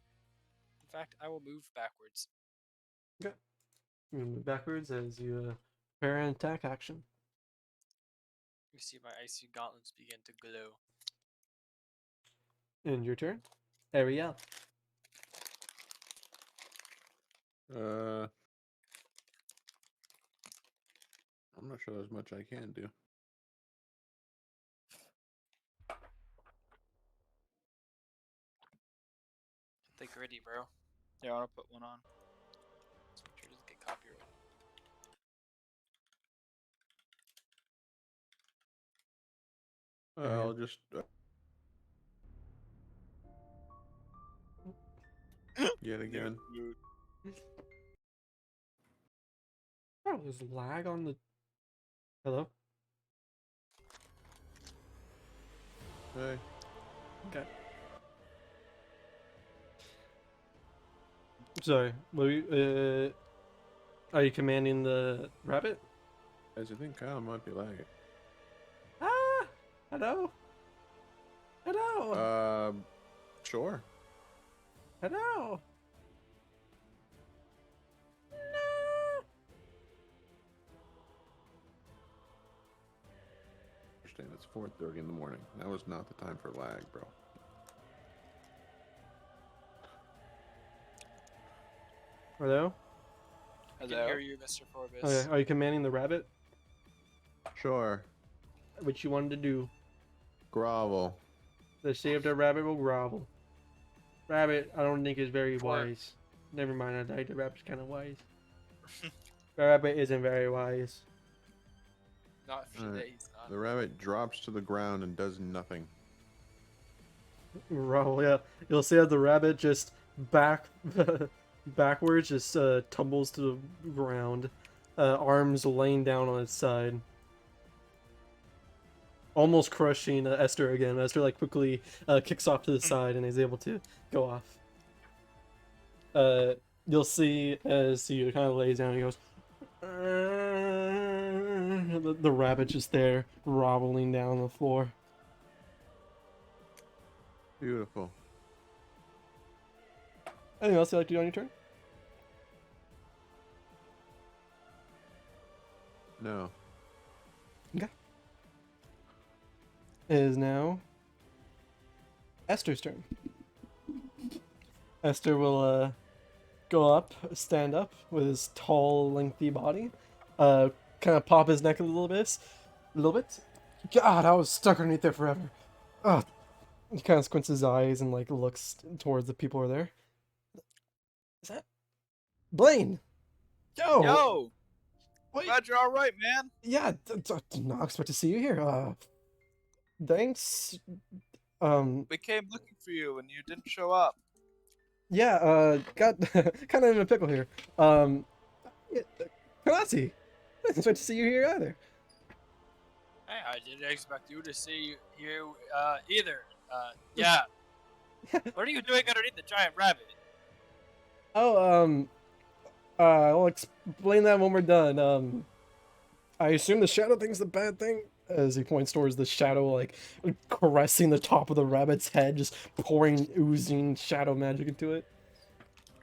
In fact, I will move backwards. Okay. You move backwards as you prepare an attack action. You see my icy gauntlets begin to glow. And your turn, Ariel. I'm not sure there's much I can do. gritty, bro. Yeah, I want to put one on. Let's make sure it doesn't get copyrighted. I'll just. Yet again. Dude. Oh, there's lag on the. Hello? Hey. Okay. Sorry. Are you commanding the rabbit? Guys, I think Kyle might be lagging. Ah! Hello? Hello? Sure. Hello? No! Understand it's 4:30 in the morning. Now is not the time for lag, bro. Hello? I can Hello. hear you, Mr. Forbes. Okay, are you commanding the rabbit? Sure. What you wanted to do? Grovel. The saved a rabbit will grovel. Rabbit, I don't think is very For- wise. Never mind, I think the rabbit's kind of wise. The rabbit isn't very wise. Not for Alright. today, he's not. The rabbit drops to the ground and does nothing. Grovel, yeah. You'll see that the rabbit just backwards just tumbles to the ground, arms laying down on its side. Almost crushing Esther again. Esther like quickly kicks off to the side and is able to go off. You'll see as he kind of lays down, he goes. The rabbit just there, groveling down on the floor. Beautiful. Anything else you'd like to do on your turn? No. Okay. It is now Esther's turn. Esther will go up, stand up with his tall, lengthy body, kind of pop his neck a little bit. God, I was stuck underneath there forever. Ugh. He kind of squints his eyes and like looks towards the people who are there. Is that Blaine? Yo, Yo, wait, glad you're all right, man. yeah, did not expect to see you here. Thanks. We came looking for you and you didn't show up. Yeah, got kind of in a pickle here. Yeah, Kanatsu, didn't expect to see you here either. Hey, I didn't expect you to see you either. Yeah. What are you doing underneath the giant rabbit? Oh, I'll explain that when we're done. I assume the shadow thing's the bad thing, as he points towards the shadow, like caressing the top of the rabbit's head, just pouring oozing shadow magic into it.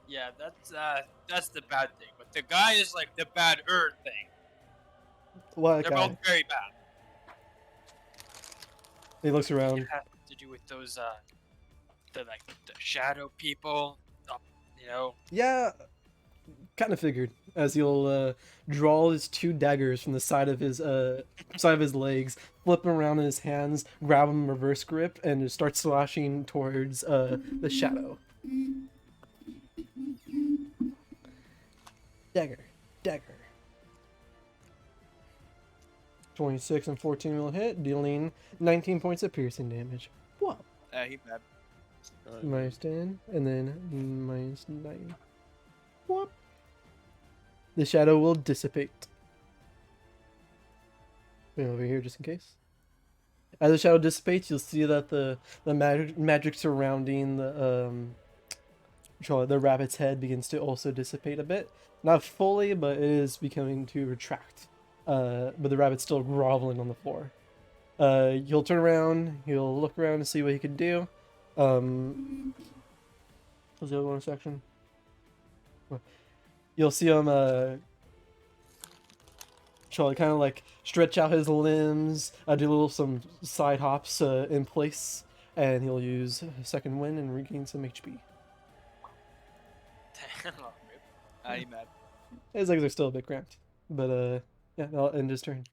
Yeah, that's the bad thing. But the guy is like the bad thing. What They're guy? both very bad. He looks around. It has to do with those the shadow people. You know. Yeah, kind of figured. As he'll draw his two daggers from the side of his legs, flip them around in his hands, grab them reverse grip, and just start slashing towards the shadow. Dagger. 26 and 14 will hit, dealing 19 points of piercing damage. What? He mad. Minus 10, and then minus 9. What? The shadow will dissipate. Bring it over here just in case. As the shadow dissipates, you'll see that the magic surrounding the rabbit's head begins to also dissipate a bit. Not fully, but it is beginning to retract. But the rabbit's still groveling on the floor. He'll turn around, he'll look around to see what he can do. What's the other one section? You'll see him try to kind of like stretch out his limbs, do some side hops in place, and he'll use second wind and regain some HP. He mad. His legs are still a bit cramped, but yeah, that'll end his turn.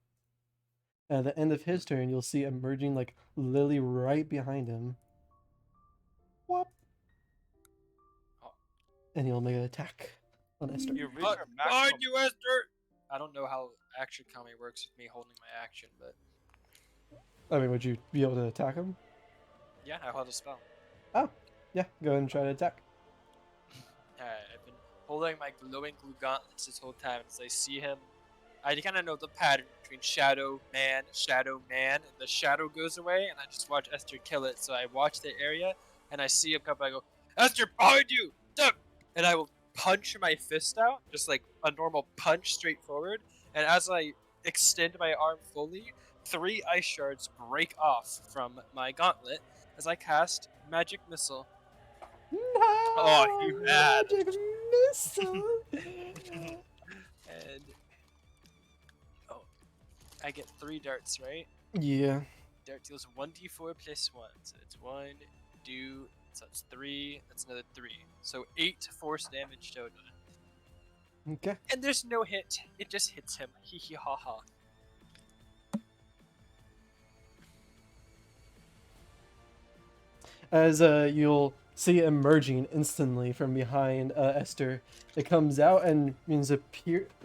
At the end of his turn, you'll see emerging like Lily right behind him. Whoop. and he'll make an attack on Esther. You reach But your behind maximum. you, Esther! I don't know how action comedy works with me holding my action, but I mean, would you be able to attack him? yeah, I hold a spell. Oh, yeah. Go ahead and try to attack. I've been holding my glowing glue gauntlets this whole time. As I see him, I kind of know the pattern between shadow, man, and the shadow goes away, and I just watch Esther kill it. So I watch the area, and I see him come. I go, Esther, behind you, duck! And I will punch my fist out, just like a normal punch straight forward. And as I extend my arm fully, 3 ice shards break off from my gauntlet as I cast magic missile. No, Oh, you mad. magic missile. And oh, I get 3 darts, right? Yeah. Dart deals 1d4 plus 1, so it's 1, 2, so that's 3, that's another 3. So 8 force damage total. Okay. And there's no hit, it just hits him. Hee hee ha ha. As you'll see emerging instantly from behind Esther, it comes out and means is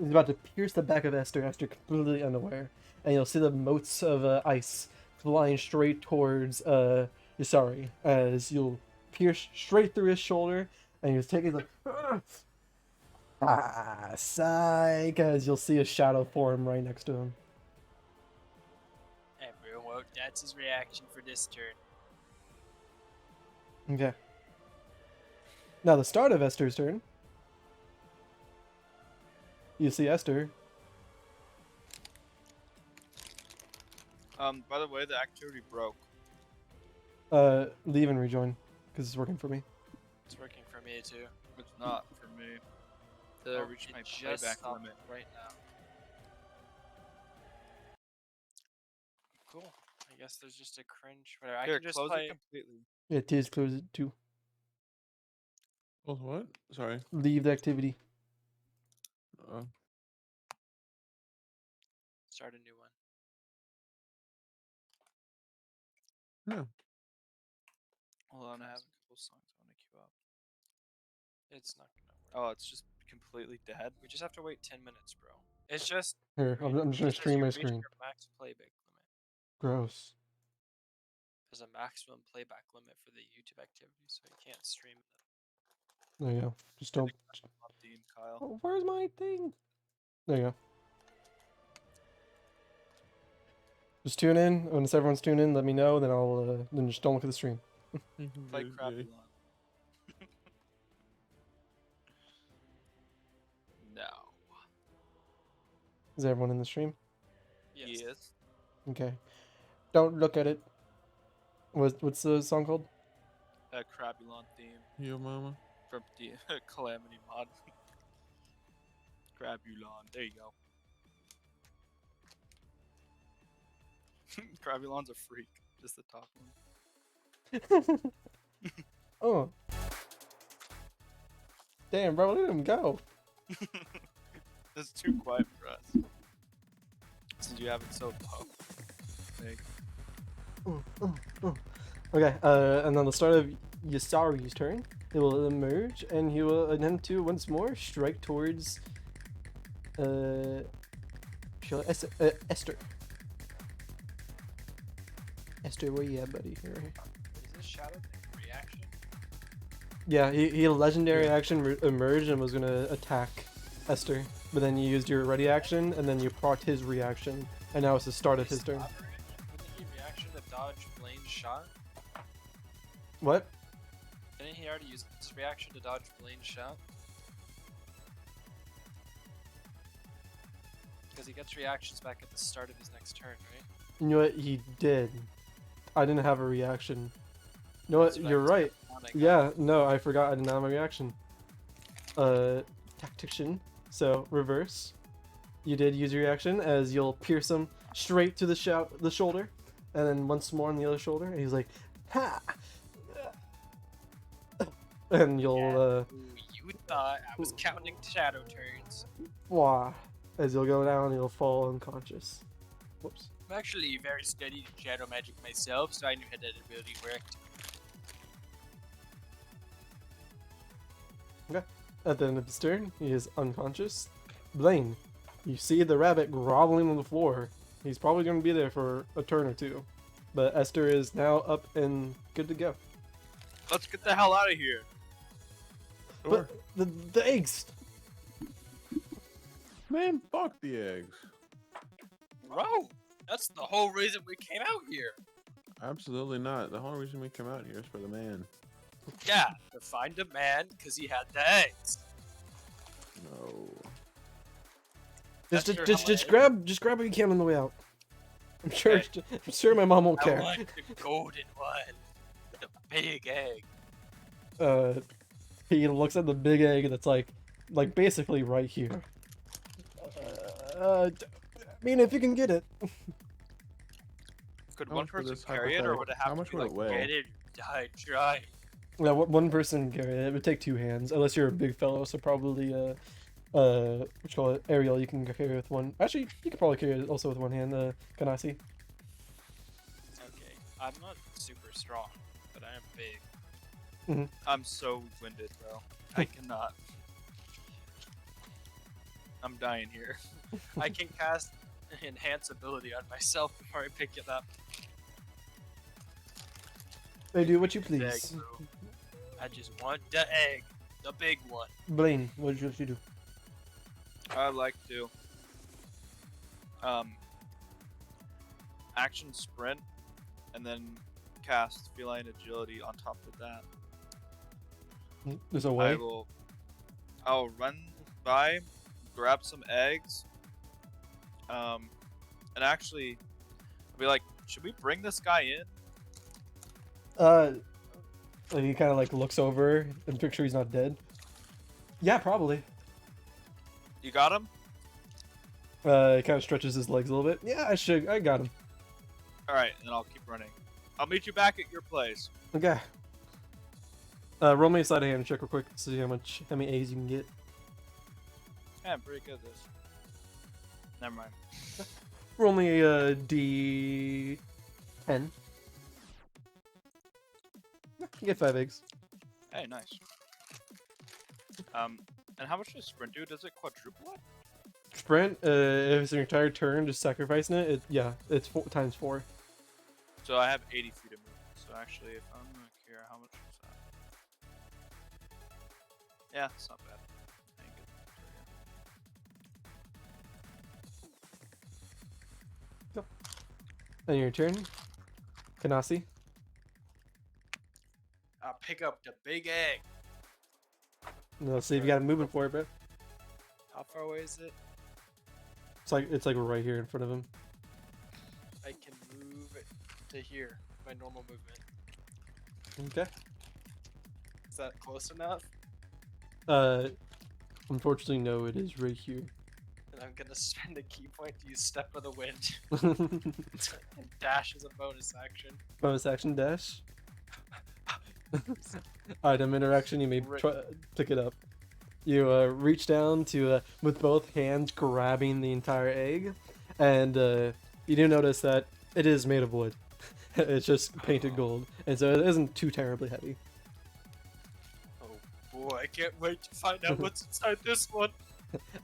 about to pierce the back of Esther. Esther completely unaware, and you'll see the motes of ice flying straight towards Yasari as you'll pierce straight through his shoulder, and he's taking like psych, as you'll see a shadow form right next to him. Everyone, well, that's his reaction for this turn. Okay. Now the start of Esther's turn. You see Esther. By the way, the activity broke. Leave and rejoin, because it's working for me. It's working for me too. It's not for me. The I reached my playback limit. right now. Cool. I guess there's just a cringe. Whatever. I Here, can just close play. it completely. Yeah, Tiz, close it too. Oh, what? Sorry. Leave the activity. Start a new one. Yeah. Hold on, I have a couple songs I want to queue up. It's not gonna work. Oh, it's just completely dead. We just have to wait 10 minutes, bro. It's just. Here, I'm just gonna it says stream you my reached screen. your max playback limit. Gross. There's a maximum playback limit for the YouTube activity, so you can't stream them. There you go. Just don't. Love Dean, Kyle. Oh, where's my thing? There you go. Just tune in. Once everyone's tuned in, let me know. Then I'll then just don't look at the stream. Play Crappy Lawn. No. Is everyone in the stream? Yes. Yes. Okay. Don't look at it. What's the song called? Crappy Lawn theme Yo, mama. from the Calamity mod. Crappy Lawn. There you go. Crappy Lawn's a freak. Just the top one. Oh. Damn, bro, let him go. It's too quiet for us. Since you have it so low. Like, Okay, and on the start of Yasari's turn, he will emerge and he will attempt to once more strike towards Esther. Esther, where you at, buddy? Here. Is this shadow thing a reaction? Yeah, he had a legendary action emerged and was gonna attack Esther, but then you used your ready action and then you procced his reaction, and now it's the start of his turn. Wouldn't he reaction to dodge Blaine's shot? What? Didn't he already use his reaction to dodge Blaine's shot? Because he gets reactions back at the start of his next turn, right? You know what? He did. I didn't have a reaction. You know what? That's what I You're was right. counting. Yeah, no, I forgot I didn't have my reaction. Tactician. So, reverse. You did use your reaction as you'll pierce him straight to the shoulder, and then once more on the other shoulder, and he's like, ha! And you'll, Ooh, you thought I was counting shadow turns. wah, as you'll go down, you'll fall unconscious. Whoops. I'm actually very steady in shadow magic myself, so I knew how that ability worked. At the end of his turn, he is unconscious. Blaine, you see the rabbit groveling on the floor. He's probably going to be there for a turn or two. But Esther is now up and good to go. Let's get the hell out of here. Sure. But the eggs! Man, fuck the eggs. Bro, that's the whole reason we came out here. Absolutely not. The whole reason we come out here is for the man. Yeah, to find a man because he had the eggs. No. Esther, how much- Just grab what you can on the way out. I'm Okay. sure my mom won't I care. want the golden one. The big egg. He looks at the big egg that's like basically right here. I mean, if you can get it. Could How one much would person this carry it, or would it have How much to be would like it weigh? Get it, die trying. Yeah, one person can carry it. It would take two hands, unless you're a big fellow. So probably what you call it, Ariel, you can carry it with one. Actually, you could probably carry it also with one hand. Kanasi. Okay, I'm not super strong, but I am big. I'm so winded, bro. I cannot. I'm dying here. I can cast enhance ability on myself before I pick it up. They do what you The egg, please. bro. I just want the egg, the big one. Blaine, what should you do? I like to action sprint and then cast feline agility on top of that. There's a way. I'll run by, grab some eggs, and actually be like, should we bring this guy in? And he kind of like looks over and make sure he's not dead. Yeah, probably. You got him? He kind of stretches his legs a little bit. Yeah, I got him. All right, and then I'll keep running. I'll meet you back at your place. Okay. Roll me a sleight of hand check real quick to see how many A's you can get. Yeah, I'm pretty good at this. Never mind. Roll me a D10. You get 5 eggs. Hey, nice. And how much does sprint do? Does it quadruple it? Sprint, if it's an entire turn, just sacrificing it, yeah, it's times 4. So I have 80 feet of movement. So actually, if I'm gonna care, how much is that? Yeah, it's not bad. I ain't good. And your turn. Kanasi. I'll pick up the big egg. No, see if you got a movement for it, bro. How far away is it? It's like right here in front of him. I can move it to here. My normal movement. Okay. Is that close enough? Unfortunately, no, it is right here. And I'm gonna spend a key point to use Step of the Wind. And dash as a bonus action. Bonus action dash. Item interaction, you may pick it up. You reach down to, with both hands grabbing the entire egg, and you do notice that it is made of wood. It's just painted gold, and so it isn't too terribly heavy. Oh boy, I can't wait to find out what's inside this one.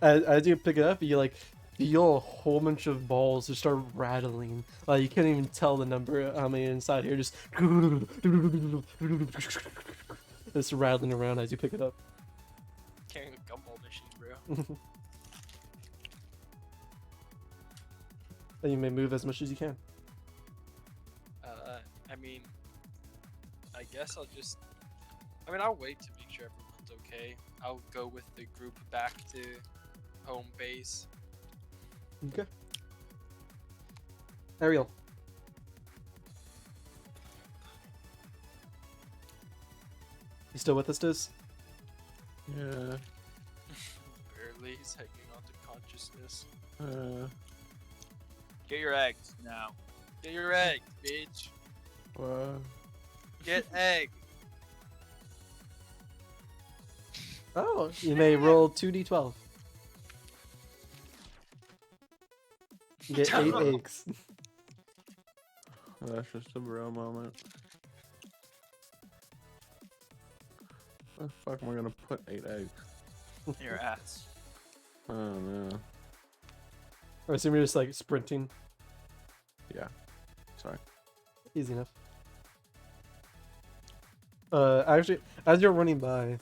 As you pick it up, you like feel a whole bunch of balls just start rattling. Like you can't even tell the number how many inside here. Just it's rattling around as you pick it up. Carrying a gumball machine, bro. And you may move as much as you can. I mean, I guess I'll wait to make sure everyone's okay. I'll go with the group back to home base. Okay. Ariel. You still with us, Diz? Yeah. Barely, he's hanging on to consciousness. Get your eggs now. Get your egg, bitch. Get egg. Oh, you may roll 2d12. You get 8 eggs. That's just a real moment. Where the fuck am I gonna put 8 eggs? Your ass. Oh no. I assume you're just like sprinting. Yeah. Sorry. Easy enough. Actually, as you're running by,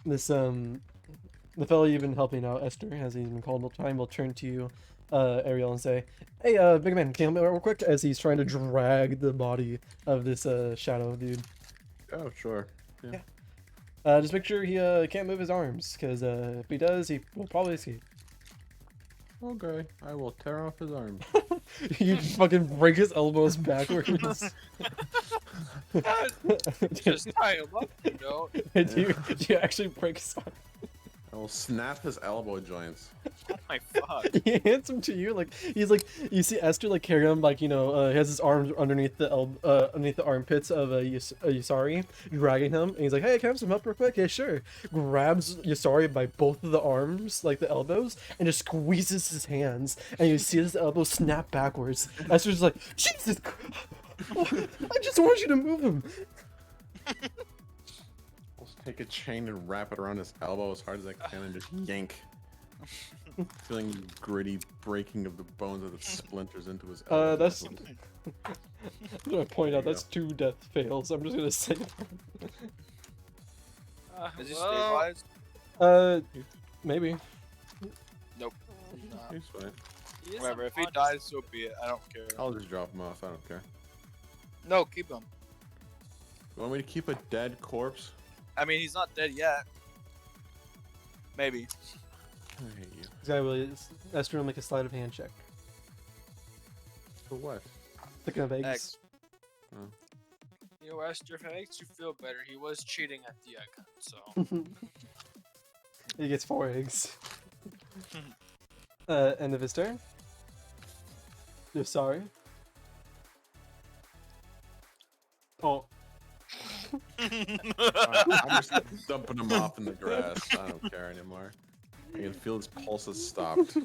this the fellow you've been helping out, Esther, as he's been called multiple time, will turn to you, Ariel, and say, "Hey, big man, can you help me out real quick?" As he's trying to drag the body of this shadow dude. Oh, sure. Yeah. Just make sure he can't move his arms, because if he does, he will probably escape. Okay. I will tear off his arm. You fucking break his elbows backwards. Just tie him up, you know. do you actually break his arm? I will snap his elbow joints. Oh my fuck. He hands him to you, like he's like, you see Esther like carry him, like, you know, he has his arms underneath the underneath the armpits of Yusari, dragging him, and he's like, "Hey, can I have some help real quick?" "Yeah, sure." Grabs Yusari by both of the arms, like the elbows, and just squeezes his hands, and you see his elbows snap backwards. Esther's like, "Jesus Christ, I just want you to move him." I'll take a chain and wrap it around his elbow as hard as I can and just yank. Feeling the gritty breaking of the bones as it splinters into his elbow. That's I'm gonna point out that's 2 death fails. I'm just gonna say. Is he Well, stabilized? Maybe. Nope. He's not. He's fine. he is Whatever. If he unconscious. dies, so be it. I don't care. I'll just drop him off. I don't care. No, keep him. You want me to keep a dead corpse? I mean, he's not dead yet. Maybe. I hate you. This guy will. Esther will make a sleight of hand check. For what? Thinking of eggs. Eggs. You know, Esther, if it makes you feel better, he was cheating at the egg hunt, so. He gets 4 eggs. End of his turn. You're sorry. Oh. I'm just dumping him off in the grass. I don't care anymore. I can feel his pulses stopped.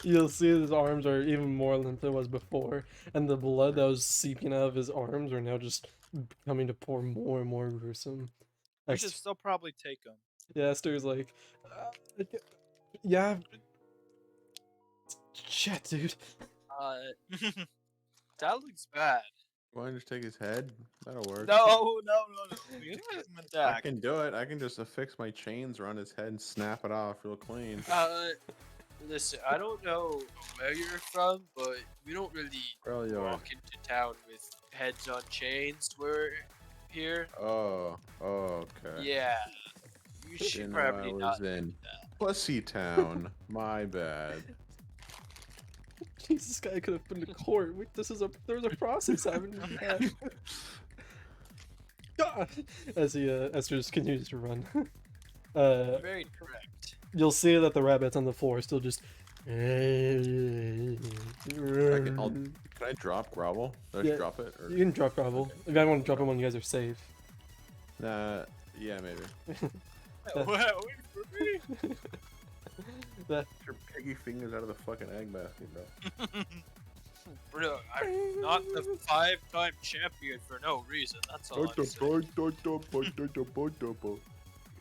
You'll see his arms are even more limp than it was before, and the blood that was seeping out of his arms are now just coming to pour more and more gruesome. We should still probably take him. Yeah, Esther's like, yeah. Shit, dude. That looks bad. Why don't you just take his head? That'll work. No. We can give him a I deck. can do it. I can just affix my chains around his head and snap it off real clean. Listen, I don't know where you're from, but we don't really Well, you are. walk into town with heads on chains. We're here. Oh, okay. Yeah. You Didn't should know I probably was not do in that. Pussy Town. My bad. Jesus, guy could have been to court. There's a process happening. God! As Esther just continues to run. Very correct. You'll see that the rabbits on the floor are still just. Can I drop Grovel? Did I Yeah. just drop it? Or... You can drop gravel. If I want to drop it when you guys are safe. Nah, yeah, maybe. Wait for me. Get your piggy fingers out of the fucking egg basket, bro. Bro, I'm not the 5-time champion for no reason. That's all I'm saying.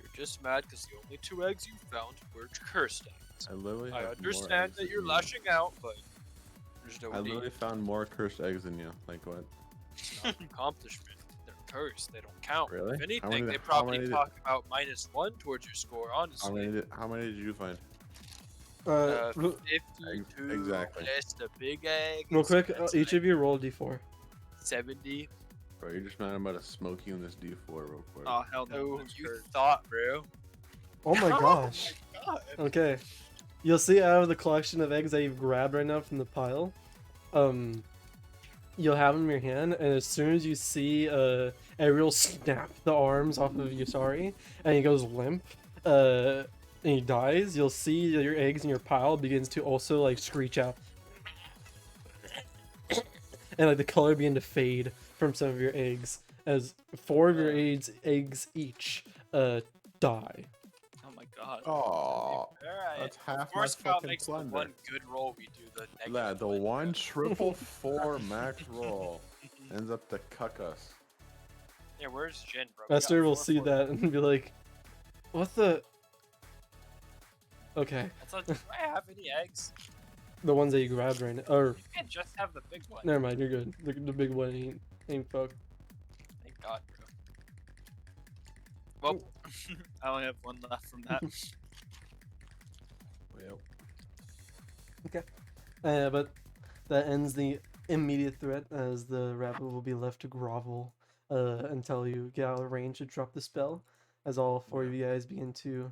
You're just mad because the only 2 eggs you found were cursed eggs. I literally I have more understand eggs that than you're you. lashing out, but there's no I literally need. found more cursed eggs than you. Like what? It's not an accomplishment. They're cursed. They don't count. Really? If How anything, many- they how probably many did- talk about -1 towards your score, honestly. How many did you find? 52 exactly. plus the big egg. Real so quick, that's each like of you roll a d4. 70. Bro, you're just mad about to smoke you in this D4 real quick. Oh hell no. Oh, that's you hurt. thought, bro. Oh my gosh. God. Okay. You'll see out of the collection of eggs that you've grabbed right now from the pile, you'll have them in your hand, and as soon as you see Ariel snap the arms off of Yusari, and he goes limp, and he dies, you'll see that your eggs in your pile begins to also like screech out. And like the color begin to fade from some of your eggs, as 4 of your eggs each die. Oh my god. Oh, Alright. that's half my Force Scout fucking makes the plunder. one good roll we do, the negative Lad, the one. one triple 4 max roll ends up to cuck us. Yeah, where's Jin, bro? We got Esther will 4 see for- that and be like, "What the?" Okay, I thought, do I have any eggs? the ones that you grabbed right now. Or You can't just have the big one. never mind, you're good. The big one ain't fucked. Thank God, bro. Well, I only have one left from that. Well, But that ends the immediate threat, as the rabbit will be left to grovel until you get out of range to drop the spell, as all four of you guys begin to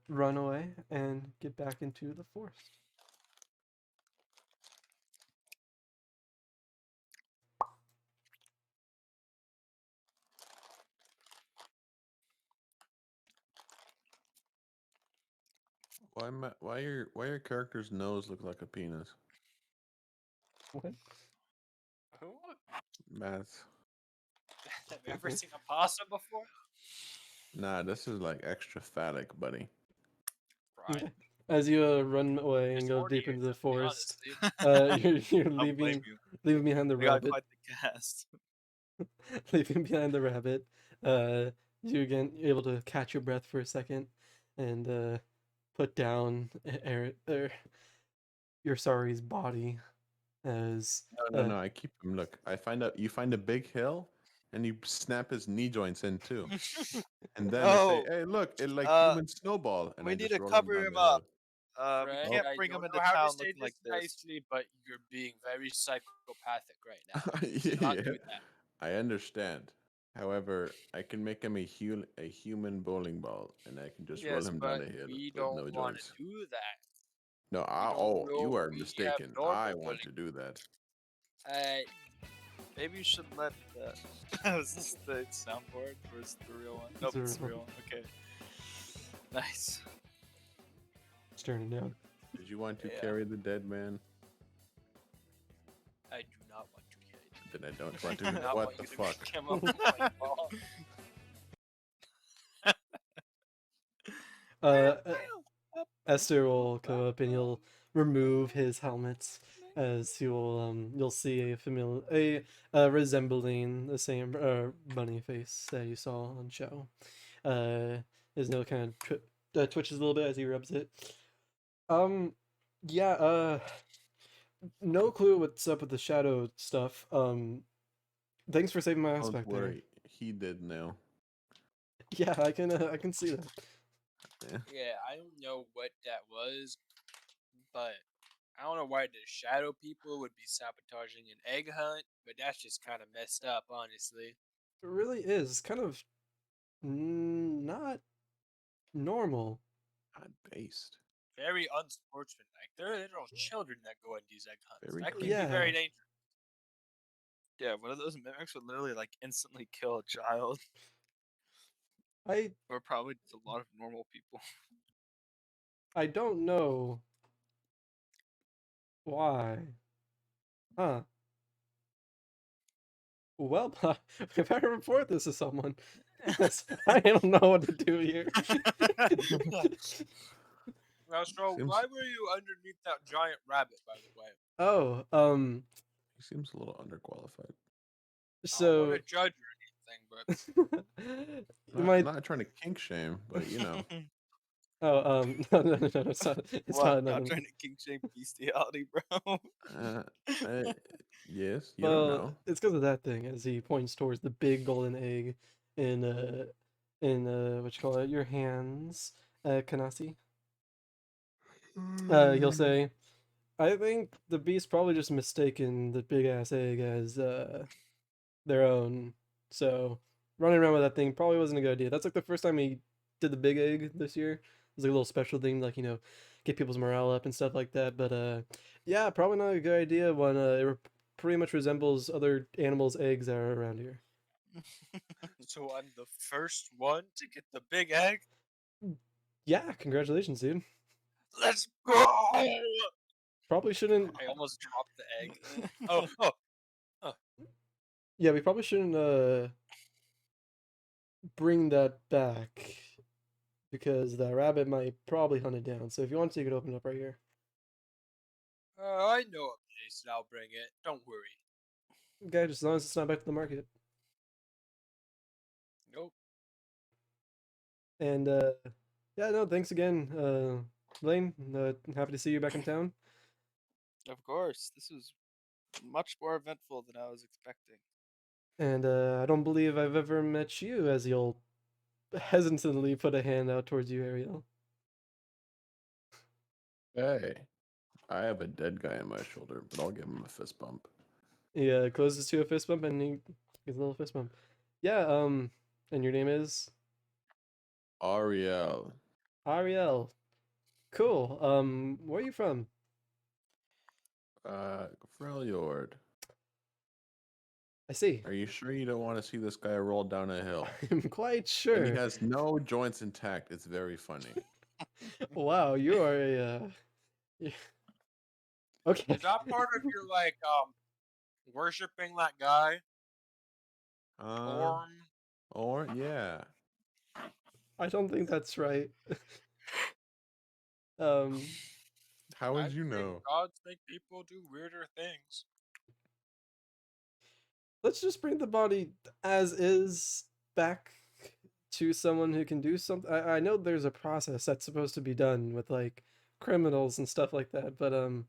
run away and get back into the forest. why your character's nose look like a penis? What? Who? Math. Have you ever seen a possum before? Nah, this is like extra phallic, buddy. Right. As you run away and It's go horny deep here, into the to be forest, honest, you're I'll blame leaving you. behind the We got rabbit. quite the cast. Leaving behind the rabbit, you again you're able to catch your breath for a second and put down your sorry's body as No. I keep him. Look, I find out you find a big hill, and you snap his knee joints in too. And then I say, No. "Hey, look, it like Uh, human snowball," and we I need just to roll cover down him the up. hill. We Fred, can't I bring him don't into know how to town say looking this like this. nicely, but you're being very psychopathic right now. Do not do that. I understand. However, I can make him a human bowling ball, and I can just roll Yes, him down but a hill we with don't no want to joints. do that. No, We don't oh, know. you are We have mistaken. I normal want to bullying. do that. Maybe you should let the. Is this the soundboard or is it the real one? Nope, it's the real one. Okay. Nice. just turn it down. Did you want to Yeah. carry the dead man? I do not want to kill you. Then I don't want I do to. not What want the you to fuck? come up with my ball. Uh, Esther will come up and you'll remove his helmet, as he will you'll see a familiar resembling the same bunny face that you saw on show. His nose kind of twitches a little bit as he rubs it. Yeah, no clue what's up with the shadow stuff. Thanks for saving my ass Don't back there. worry, he did know. Yeah, I can see that. Yeah. Yeah, I don't know what that was, but I don't know why the shadow people would be sabotaging an egg hunt, but that's just kind of messed up, honestly. It really is kind of not normal. Not based. Very unsportsmanlike. There are little children that go on these egg hunts. Very That can Yeah. be very dangerous. Yeah, one of those mimics would literally like instantly kill a child, I or probably just a lot of normal people. I don't know why. Huh. Well, if I report this to someone, I don't know what to do here. Now, so Seems why were you underneath that giant rabbit, by the way? Oh, he seems a little underqualified. I don't want so to judge or anything, but my Not trying to kink shame, but you know. oh no, it's not What? not Not trying to king shame bestiality, bro. Uh, yes, you don't well, know. it's because of that thing, as he points towards the big golden egg in what you call it, your hands, Kanasi. He'll say, I think the beast probably just mistaken the big ass egg as their own. So running around with that thing probably wasn't a good idea. That's like the first time he did the big egg this year. It was like a little special thing, like get people's morale up and stuff like that. But yeah, probably not a good idea when pretty much resembles other animals' eggs that are around here. so I'm the first one to get the big egg. Yeah, congratulations, dude. Let's go! Probably shouldn't. I almost dropped the egg. Oh, Yeah, we probably shouldn't bring that back because the rabbit might probably hunt it down. So if you want to, you could open it up right here. I know a place and I'll bring it. Don't worry. Okay, just as long as it's not back to the market. And yeah, no, thanks again, Blaine. Happy to see you back in town. Of course, this was much more eventful than I was expecting. And I don't believe I've ever met you, as you'll hesitantly put a hand out towards you, Ariel. Hey, I have a dead guy on my shoulder, but I'll give him a fist bump. He closes to a fist bump and he gives a little fist bump. Yeah, and your name is Ariel. Ariel. Cool. Where are you from? Freljord. I see. Are you sure you don't want to see this guy roll down a hill? I'm quite And sure. he has no joints intact. It's very funny. Wow, you are a okay. Is that part of your like worshiping that guy? Or yeah. I don't think that's right. um, How would I you think know? gods make people do weirder things. let's just bring the body as is back to someone who can do something. I know there's a process that's supposed to be done with like criminals and stuff like that, but I'm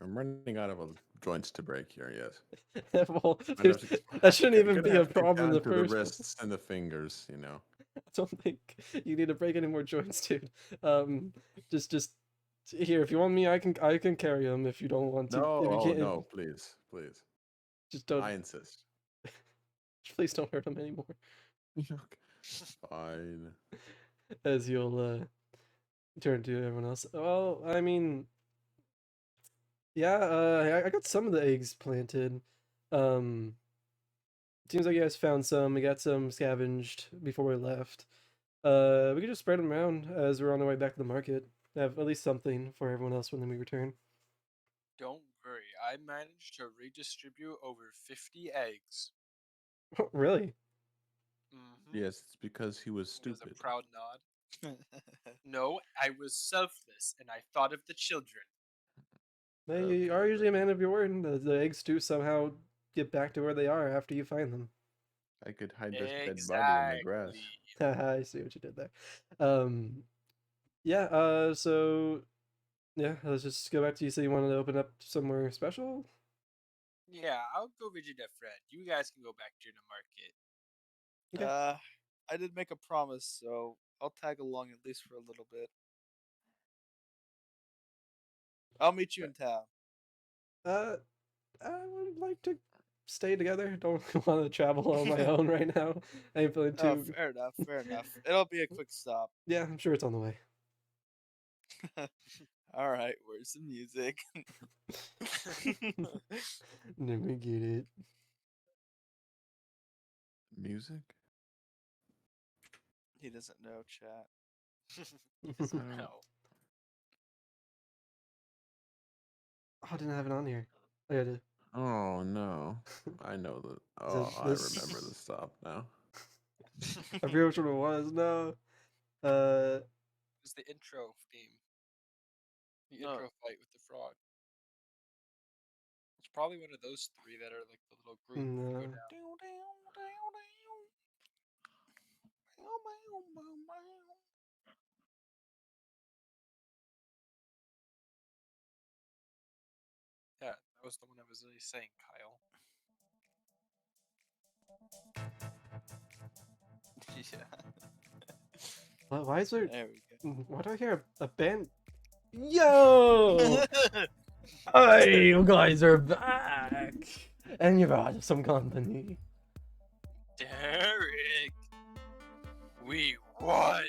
running out of joints to break here. Yes. well, I'm gonna have to- that shouldn't I'm even gonna be a have to get problem in down the to the first place. wrists and the fingers. You know. I don't think you need to break any more joints, dude. Just here. If you want me, I can carry him. If you don't want to, No. if you Oh can't, no! Please. just don't. I insist. Please don't hurt him anymore. Fine. As you'll turn to everyone else. Well, I mean, yeah. I got some of the eggs planted. Um, seems like you guys found some. We got some scavenged before we left. We could just spread them around as we're on our way back to the market. Have at least something for everyone else when we return. Don't worry, I managed to redistribute over 50 eggs. Really? Mm-hmm. Yes, it's because he was There's stupid. a proud nod. No, I was selfless and I thought of the children. They are usually a man of your word. And the eggs do somehow get back to where they are after you find them. I could hide this dead body in the grass. Exactly. I see what you did there. Yeah. So yeah, let's just go back to you. So you wanted to open up somewhere special? Yeah, I'll go visit a friend. You guys can go back to the market. Okay. I did make a promise, so I'll tag along at least for a little bit. I'll meet you in town. I would like to stay together. Don't want to travel on my own right now. I ain't feeling Oh, too. fair enough. Fair enough. It'll be a quick stop. Yeah, I'm sure it's on the way. All right. Where's the music? Never get it. Music? He doesn't know, chat. No. Oh, I didn't have it on here. I got it. Oh no. I know that. Oh, I remember the stop now. I forget which one it was. No. It's the intro theme. The Oh. intro fight with the frog. It's probably one of those three that are like the little group. You go No. down. Yeah, that was the one I was really saying, Kyle. Yeah. Why is there? There we Why do I hear a band? Yo! go. Hey, you guys are back, and you've had some company. Derek, we won.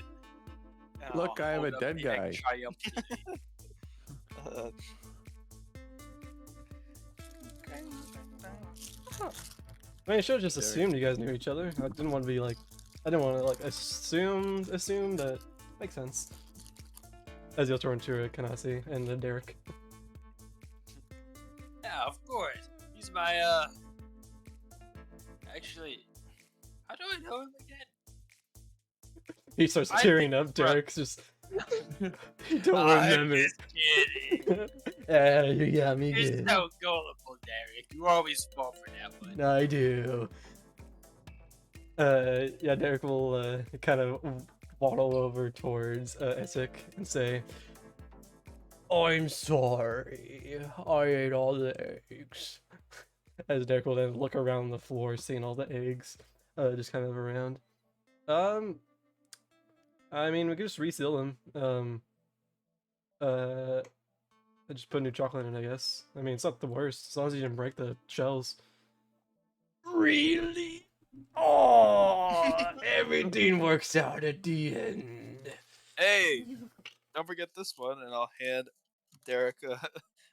And Look, I'll I have a hold up dead the egg guy. triumphantly. I mean, I should have just Derek. assumed you guys knew each other. I didn't want to be like, I didn't want to like assume that makes sense. As you'll turn to Kanasi and Derek. Yeah, of course. He's my Actually, how do I know him again? He starts I tearing think up. Derek's just. You don't I'm remember. just kidding. Yeah, you got me You're good. so gullible, Derek. You always fall for that one. I do. Yeah, Derek will kind of waddle over towards Essek and say, "I'm sorry, I ate all the eggs." As Derek will then look around the floor, seeing all the eggs, just kind of around. I mean, we could just reseal them. I just put new chocolate in, I guess. I mean, it's not the worst, as long as you didn't break the shells. Really? Oh, everything works out at the end. Hey, don't forget this one, and I'll hand Derek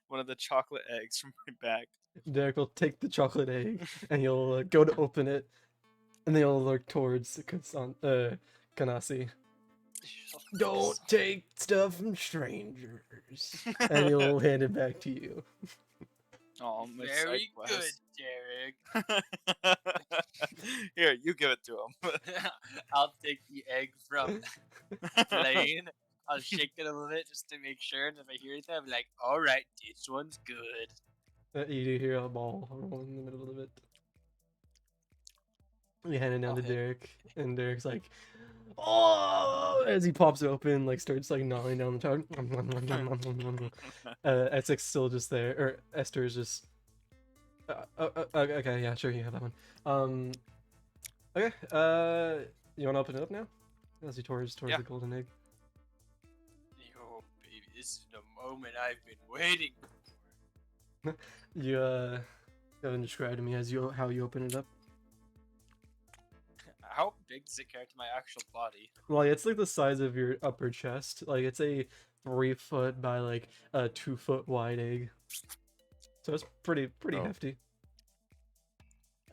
one of the chocolate eggs from my bag. Derek will take the chocolate egg, and he'll go to open it, and then he'll look towards Kanasi. Don't take stuff from strangers. And he'll hand it back to you. Oh, my Very psych good, class. Derek. Here, you give it to him. I'll take the egg from Blaine. I'll shake it a little bit just to make sure, and if I hear anything, I'm like, "All right, this one's good." You do hear a ball roll in the middle of it. You hand it down I'll to hit- Derek, and Derek's like, "Oh!" As he pops it open, like starts like gnawing down the chocolate. Essex still just there, or Esther is just. Okay, yeah, sure, you have that one. Okay, you want to open it up now? As he towards Yeah. the golden egg. Yo, baby, this is the moment I've been waiting for. You go and describe to me how you open it up. How big does it compare to my actual body? Well, it's like the size of your upper chest. Like it's a 3 foot by like a 2 foot wide egg. So it's pretty Oh. hefty.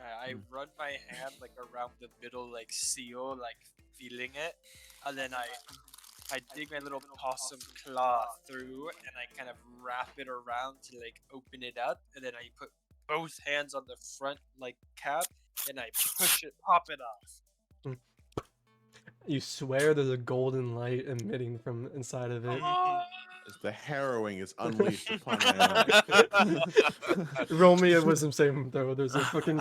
I run my hand like around the middle, like seal, like feeling it, and then I dig my little possum claw through, and I kind of wrap it around to like open it up, and then I put both hands on the front like cap, and I push it, pop it off. You swear there's a golden light emitting from inside of it. As the harrowing is unleashed upon my eyes. Roll me a wisdom saving throw. There's a fucking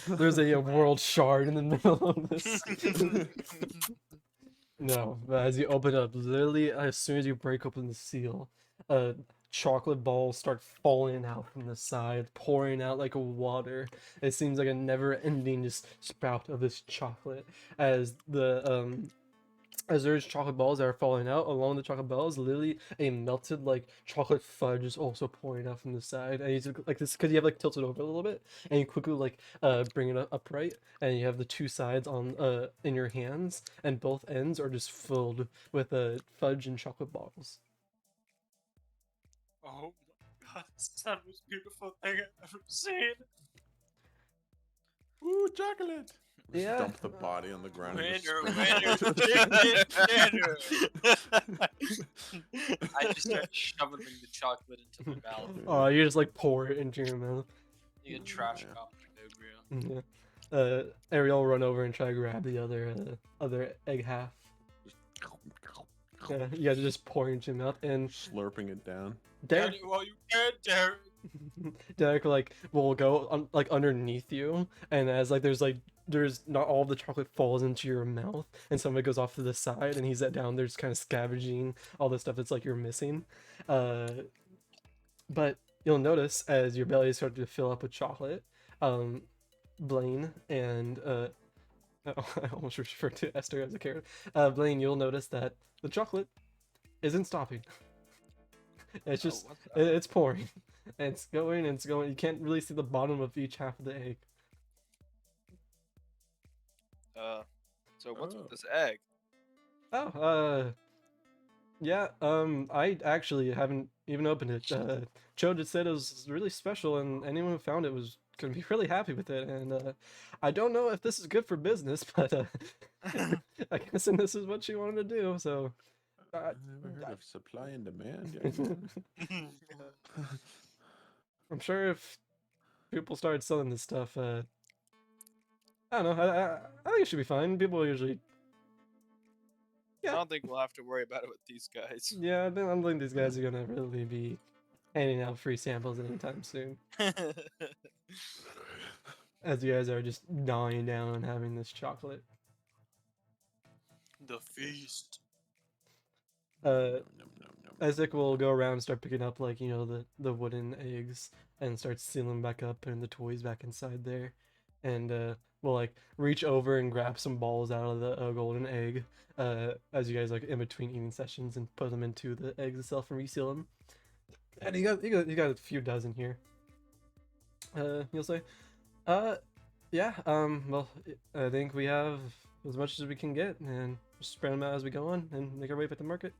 there's a world shard in the middle of this. No, but as you open it up, literally as soon as you break open the seal, chocolate balls start falling out from the side, pouring out like water. It seems like a never-ending just spout of this chocolate as there's chocolate balls that are falling out. Along the chocolate balls, literally a melted like chocolate fudge is also pouring out from the side. And you just, like this because you have like tilted over a little bit, and you quickly like bring it upright, and you have the two sides on in your hands, and both ends are just filled with fudge and chocolate balls. Oh my god, this is the most beautiful thing I've ever seen. Ooh, chocolate! Yeah. Dump the body on the ground. and just Winner, spit winner, it out. winner. I just start shoveling the chocolate into my mouth. Oh, you just like pour it into your mouth. You get trash Yeah. copter, Yeah. Ariel will run over and try to grab the other egg half. Yeah, you guys are just pouring into your mouth, and Slurping it down. Derek, Well, you can, Derek. Derek like will go like underneath you, and as like there's not all the chocolate falls into your mouth, and some of it goes off to the side, and he's down there just kind of scavenging all the stuff that's like you're missing. But you'll notice as your belly starts to fill up with chocolate, Blaine and I almost referred to Esther as a carrot. Blaine, you'll notice that the chocolate isn't stopping. It's just it's pouring. It's going and it's going. You can't really see the bottom of each half of the egg. So what's Oh. with this egg? Oh, yeah. I actually haven't even opened it. Joe just said it was really special, and anyone who found it was gonna be really happy with it. And I don't know if this is good for business, but I guess this is what she wanted to do. So. I've never heard of supply and demand. I'm sure if people started selling this stuff, I don't know. I think it should be fine. People usually, I don't think we'll have to worry about it with these guys. yeah. I don't think these guys are gonna really be handing out free samples anytime soon. As you guys are just gnawing down and having this chocolate. The feast. Uh, Nom, nom, nom. Isaac will go around and start picking up like the wooden eggs and start sealing them back up, putting the toys back inside there, and will like reach over and grab some balls out of the golden egg as you guys like in between eating sessions and put them into the eggs itself and reseal them. And you got a few dozen here. You'll say, yeah, well, I think we have as much as we can get, and just spread them out as we go on and make our way back to market.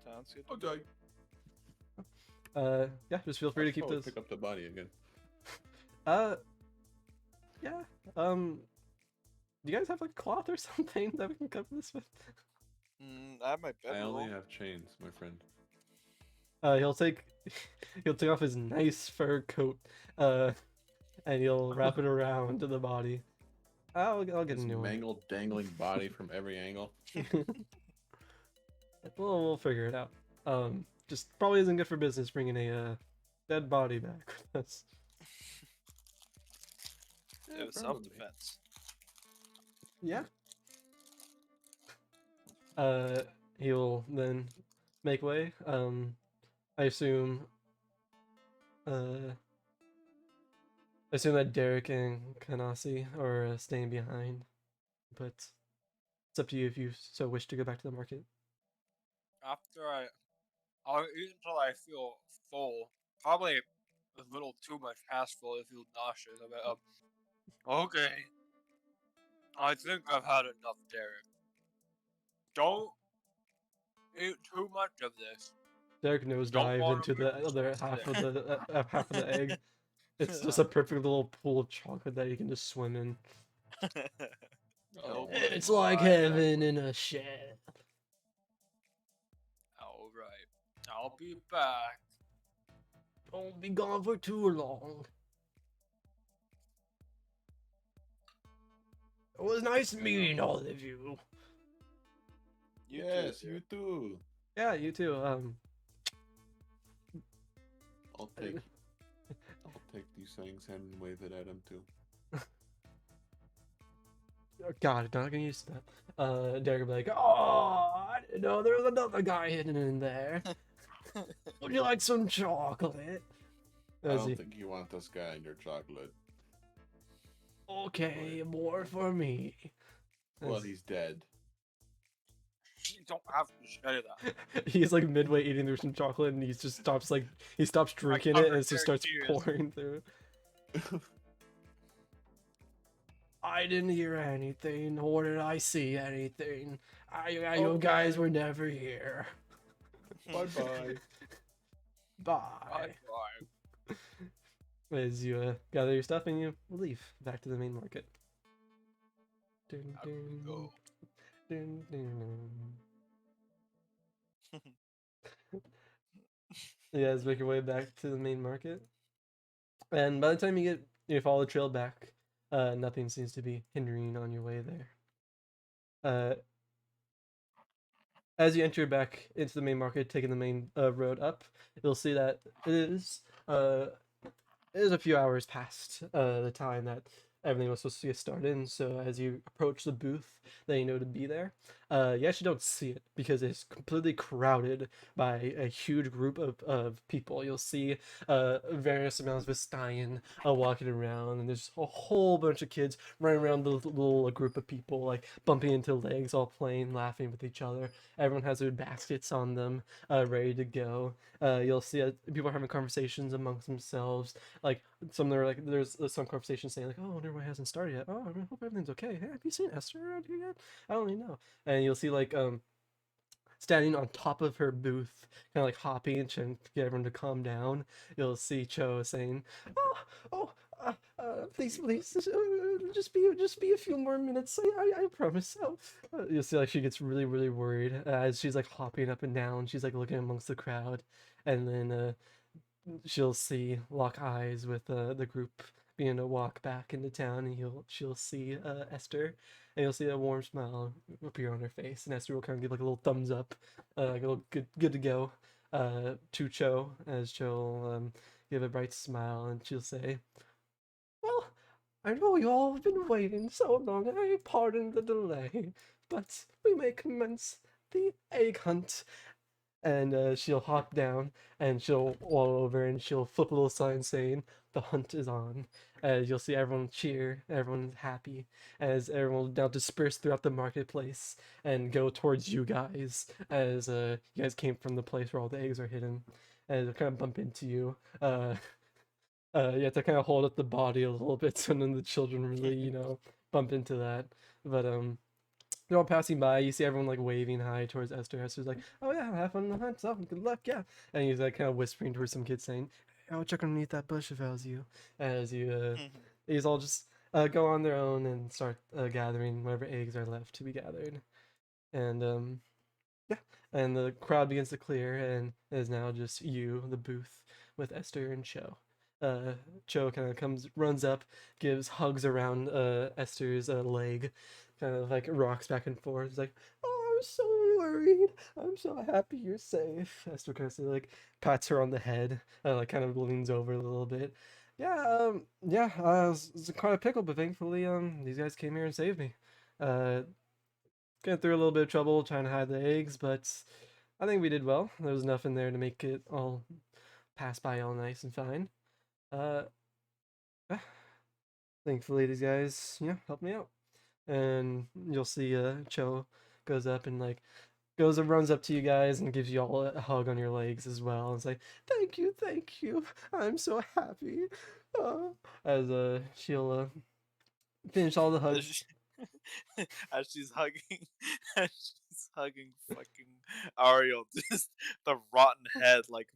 Sounds good. Okay. Yeah, just feel free to keep Probably those. pick up the body again. Yeah, do you guys have like cloth or something that we can cover this with? I have my I bedroll. only have chains, my friend. He'll take off his nice fur coat, and he'll wrap it around to the body. I'll get His a new one. mangled, dangling body from every angle. We'll figure it out. Just probably isn't good for business bringing a dead body back with us. It was probably. self-defense. Yeah. He'll then make way. I assume. I assume that Derek and Kanasi are staying behind, but it's up to you if you so wish to go back to the market. I'll eat until I feel full. Probably a little too much past full. I feel nauseous. Okay. I think I've had enough, Derek. Don't eat too much of this. Derek Don't nosedives wanna into the be other sick. half of the egg. It's just a perfect little pool of chocolate that you can just swim in. Oh, It's my like God. heaven in a shell. Alright. I'll be back. Don't be gone for too long. It was nice meeting all of you. Yes, too, you too. Yeah, you too. I'll take these things and wave it at him too. God, not gonna use that. Derek will be like, oh, I didn't know there was another guy hidden in there. Would you like some chocolate? I As don't he, think you want this guy in your chocolate. okay, more for me. Well, As he's dead. You don't have to say that. he's like midway eating through some chocolate and he just stops he stops drinking it and it just starts Derek tears. pouring through. I didn't hear anything, nor did I see anything. You guys were never here. Bye-bye. Bye. Bye. As you gather your stuff and you leave back to the main market. Dun, Have to go. dun, dun, dun. You guys make your way back to the main market, and by the time you follow the trail back, nothing seems to be hindering on your way there. As you enter back into the main market, taking the main road up, you'll see that it is a few hours past the time that everything was supposed to get started. And so as you approach the booth that you know to be there, you actually don't see it because it's completely crowded by a huge group of people. You'll see various amounts of Vestian walking around, and there's a whole bunch of kids running around the little group of people, like bumping into legs, all playing, laughing with each other. Everyone has their baskets on them, ready to go. You'll see people are having conversations amongst themselves. Like some are like, there's some conversations saying like, "Oh, I wonder why it hasn't started yet. Oh, I hope everything's okay. Hey, have you seen Esther around here yet? I don't really know." And you'll see like standing on top of her booth, kind of like hopping and trying to get everyone to calm down. You'll see Cho saying, please, just be a few more minutes. I promise." You'll see like she gets really, really worried as she's like hopping up and down. She's like looking amongst the crowd, and then she'll see lock eyes with the group being to walk back into town, and she'll see Esther, and you'll see a warm smile appear on her face, and Esther will kind of give like a little thumbs up, like a little good to go, to Cho, as Cho will give a bright smile, and she'll say, "Well, I know you all have been waiting so long. I pardon the delay, but we may commence the egg hunt. And she'll hop down and she'll wall over and she'll flip a little sign saying the hunt is on. As you'll see everyone cheer, everyone's happy as everyone will now disperse throughout the marketplace and go towards you guys as you guys came from the place where all the eggs are hidden. And they'll kind of bump into you. You have to kind of hold up the body a little bit so none of the children really, bump into that. But they're all passing by. You see everyone like waving hi towards Esther. Esther's like, "Oh yeah, have fun in the hunt. So good luck, yeah." And he's like kind of whispering towards some kids, saying, "I would check underneath that bush if I was you." As these all just go on their own and start gathering whatever eggs are left to be gathered. And yeah, and the crowd begins to clear, and it is now just you, the booth, with Esther and Cho. Cho kind of runs up, gives hugs around Esther's leg, kind of like rocks back and forth. He's like, "Oh, I'm so worried. I'm so happy you're safe." Esther kind of like pats her on the head, like kind of leans over a little bit. Yeah, I was quite a pickle, but thankfully, these guys came here and saved me. Uh, Got through a little bit of trouble trying to hide the eggs, but I think we did well. There was enough in there to make it all pass by all nice and fine. Uh, ah, Thankfully, these guys, helped me out. And you'll see Cho goes up and like goes and runs up to you guys and gives you all a hug on your legs as well. And it's like, thank you. I'm so happy. Uh, as she'll finish all the As hugs. she- as she's hugging, as she's hugging fucking Ariel, just the rotten head like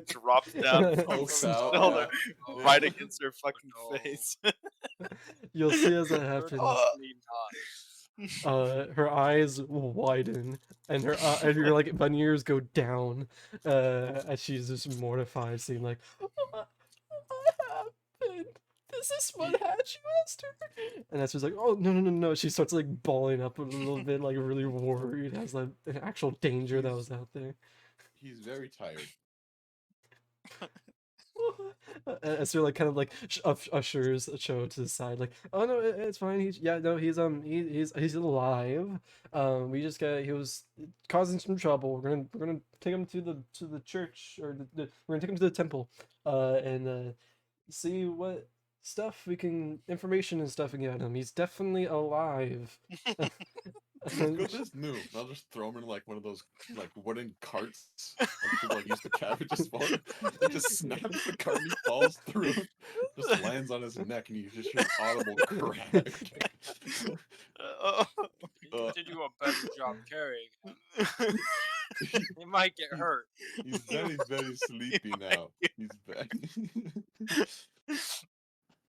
drops down from Pokes her out. shoulder Yeah. right Yeah. against her fucking no. face. You'll see as that happens. Certainly not. Her eyes widen and and your like veneers go down as she's just mortified, seeing like, what happened? Is this what had you, Esther? And Esther's like, oh no. She starts like bawling up a little bit, like really worried as like an actual danger that was out there. He's very tired. Esther like kind of like ushers Cho to the side, like, oh no, it's fine. He's alive. We just got he was causing some trouble. We're gonna take him to the church, or we're gonna take him to the temple, and see what information and stuff we can get him. He's definitely alive. Let's go this new. I'll just throw him in like one of those like wooden carts, like people like use the cabbages for. It just snaps the cart and he falls through. Just lands on his neck and you just hear audible crack. You need to do a better job carrying him. He might get hurt. He's very sleepy now. He's very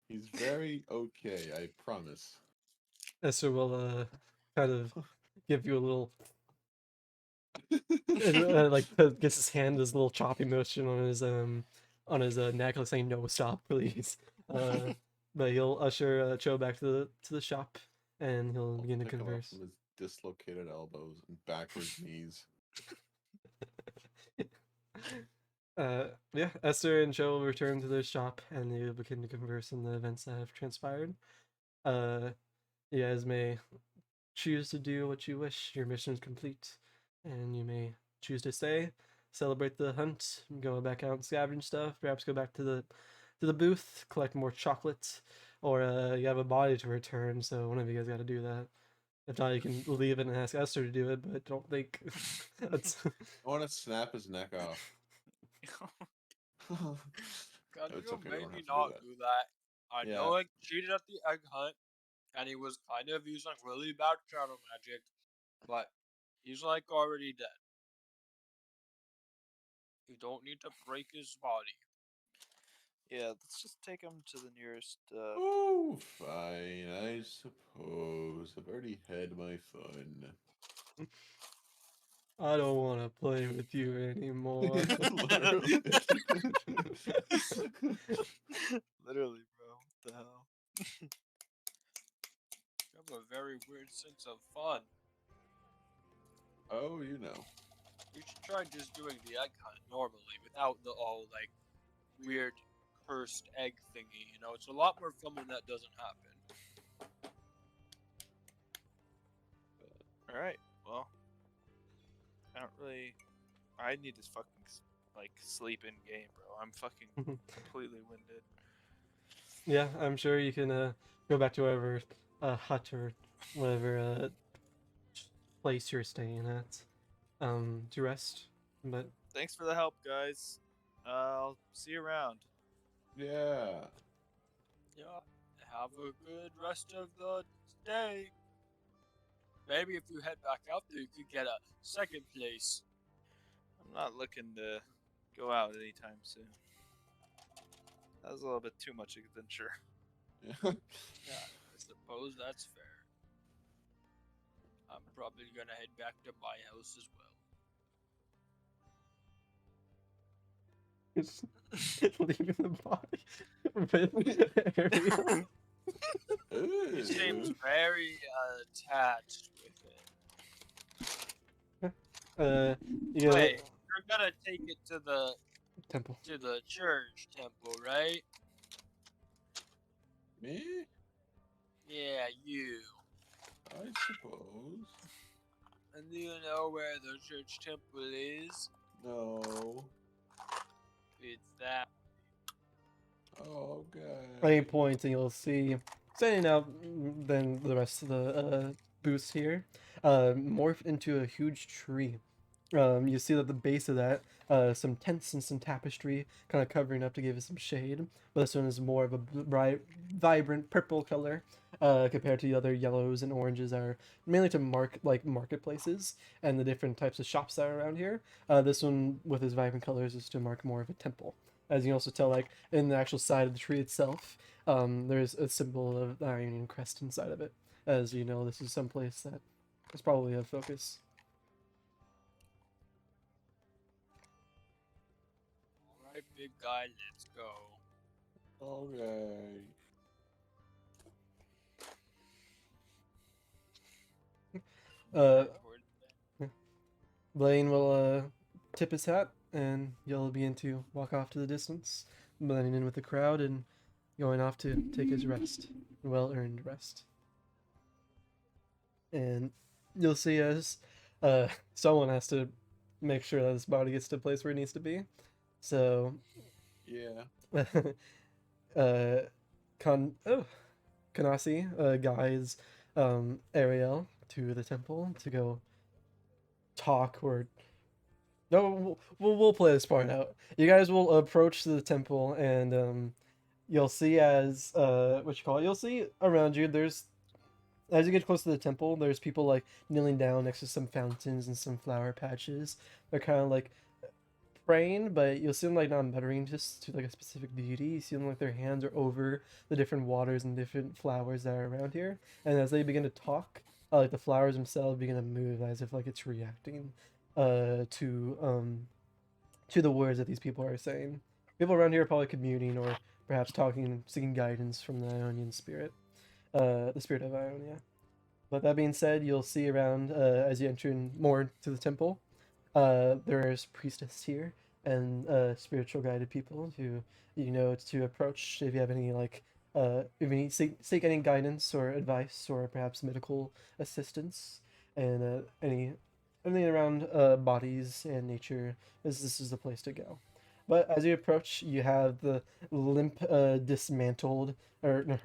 he's very okay, I promise. Esther will kind of give you a little and, like gets his hand, this little choppy motion on his neck, like saying, "No, stop, please." But he'll usher Cho back to the shop, and he'll begin to Pick him up converse. from his dislocated elbows and backwards knees. Yeah, Esther and Cho will return to their shop, and they will begin to converse on the events that have transpired. You guys may choose to do what you wish. Your mission is complete, and you may choose to stay, celebrate the hunt, go back out and scavenge stuff. Perhaps go back to the booth, collect more chocolate, or you have a body to return. So one of you guys got to do that. If not, you can leave it and ask Esther to do it. But don't think that's. I want to snap his neck off. God, It's you okay, we don't maybe have to do not that. do that. I Yeah. know I cheated at the egg hunt, and he was kind of using really bad shadow magic, but he's like already dead. You don't need to break his body. Yeah, let's just take him to the nearest. Oh, fine, I suppose. I've already had my fun. I don't want to play with you anymore. Literally. Literally, bro. What the hell? You have a very weird sense of fun. Oh, you know. You should try just doing the egg hunt normally without the all like weird pursed egg thingy. You know, it's a lot more fun when that doesn't happen. All right. Well, I need to fucking like sleep in game, bro. I'm fucking completely winded. Yeah, I'm sure you can go back to whatever hut or whatever place you're staying at to rest. But Thanks for the help, guys. I'll see you around. Yeah. Yeah. Have a good rest of the day. Maybe if you head back out there, you could get a second place. I'm not looking to go out anytime soon. That was a little bit too much adventure. Yeah, I suppose that's fair. I'm probably gonna head back to my house as well. leaving the body with Ariel. He seems very attached with it. You know, Wait, you're gonna take it to the temple. church temple, right? Me? Yeah, you. I suppose. And do you know where the church temple is? No. It's that. Okay. Any point, and you'll see standing out than the rest of the booths here, morph into a huge tree. You see that the base of that, some tents and some tapestry kind of covering up to give it some shade. But this one is more of a bright, vibrant purple color compared to the other yellows and oranges that are mainly to mark like marketplaces and the different types of shops that are around here. This one with its vibrant colors is to mark more of a temple. As you can also tell, like in the actual side of the tree itself, there's a symbol of the Ionian crest inside of it. As you know, this is some place that is probably a focus. Alright, big guy, let's go. Okay. Uh, Toward the Blaine will tip his hat, and you'll begin to walk off to the distance, blending in with the crowd and going off to take his rest, well-earned rest. And you'll see as someone has to make sure that his body gets to the place where it needs to be. So, Yeah. Kanasi guides Ariel to the temple to go talk or no, we'll play this part out. You guys will approach the temple and you'll see as what you call it. You'll see around you. There's as you get close to the temple, there's people like kneeling down next to some fountains and some flower patches. They're kind of like praying, but you'll see them like not muttering just to like a specific deity. You see them like their hands are over the different waters and different flowers that are around here. And as they begin to talk, like the flowers themselves begin to move as if like it's reacting to the words that these people are saying. People around here are probably communing or perhaps talking, seeking guidance from the Ionian spirit, the spirit of Ionia. But that being said, you'll see around as you enter in more to the temple, there's priestess here and spiritual guided people who you know to approach if you have any like if you need seek any guidance or advice or perhaps medical assistance and anything around bodies and nature this is the place to go. But as you approach, you have the limp, dismantled or no,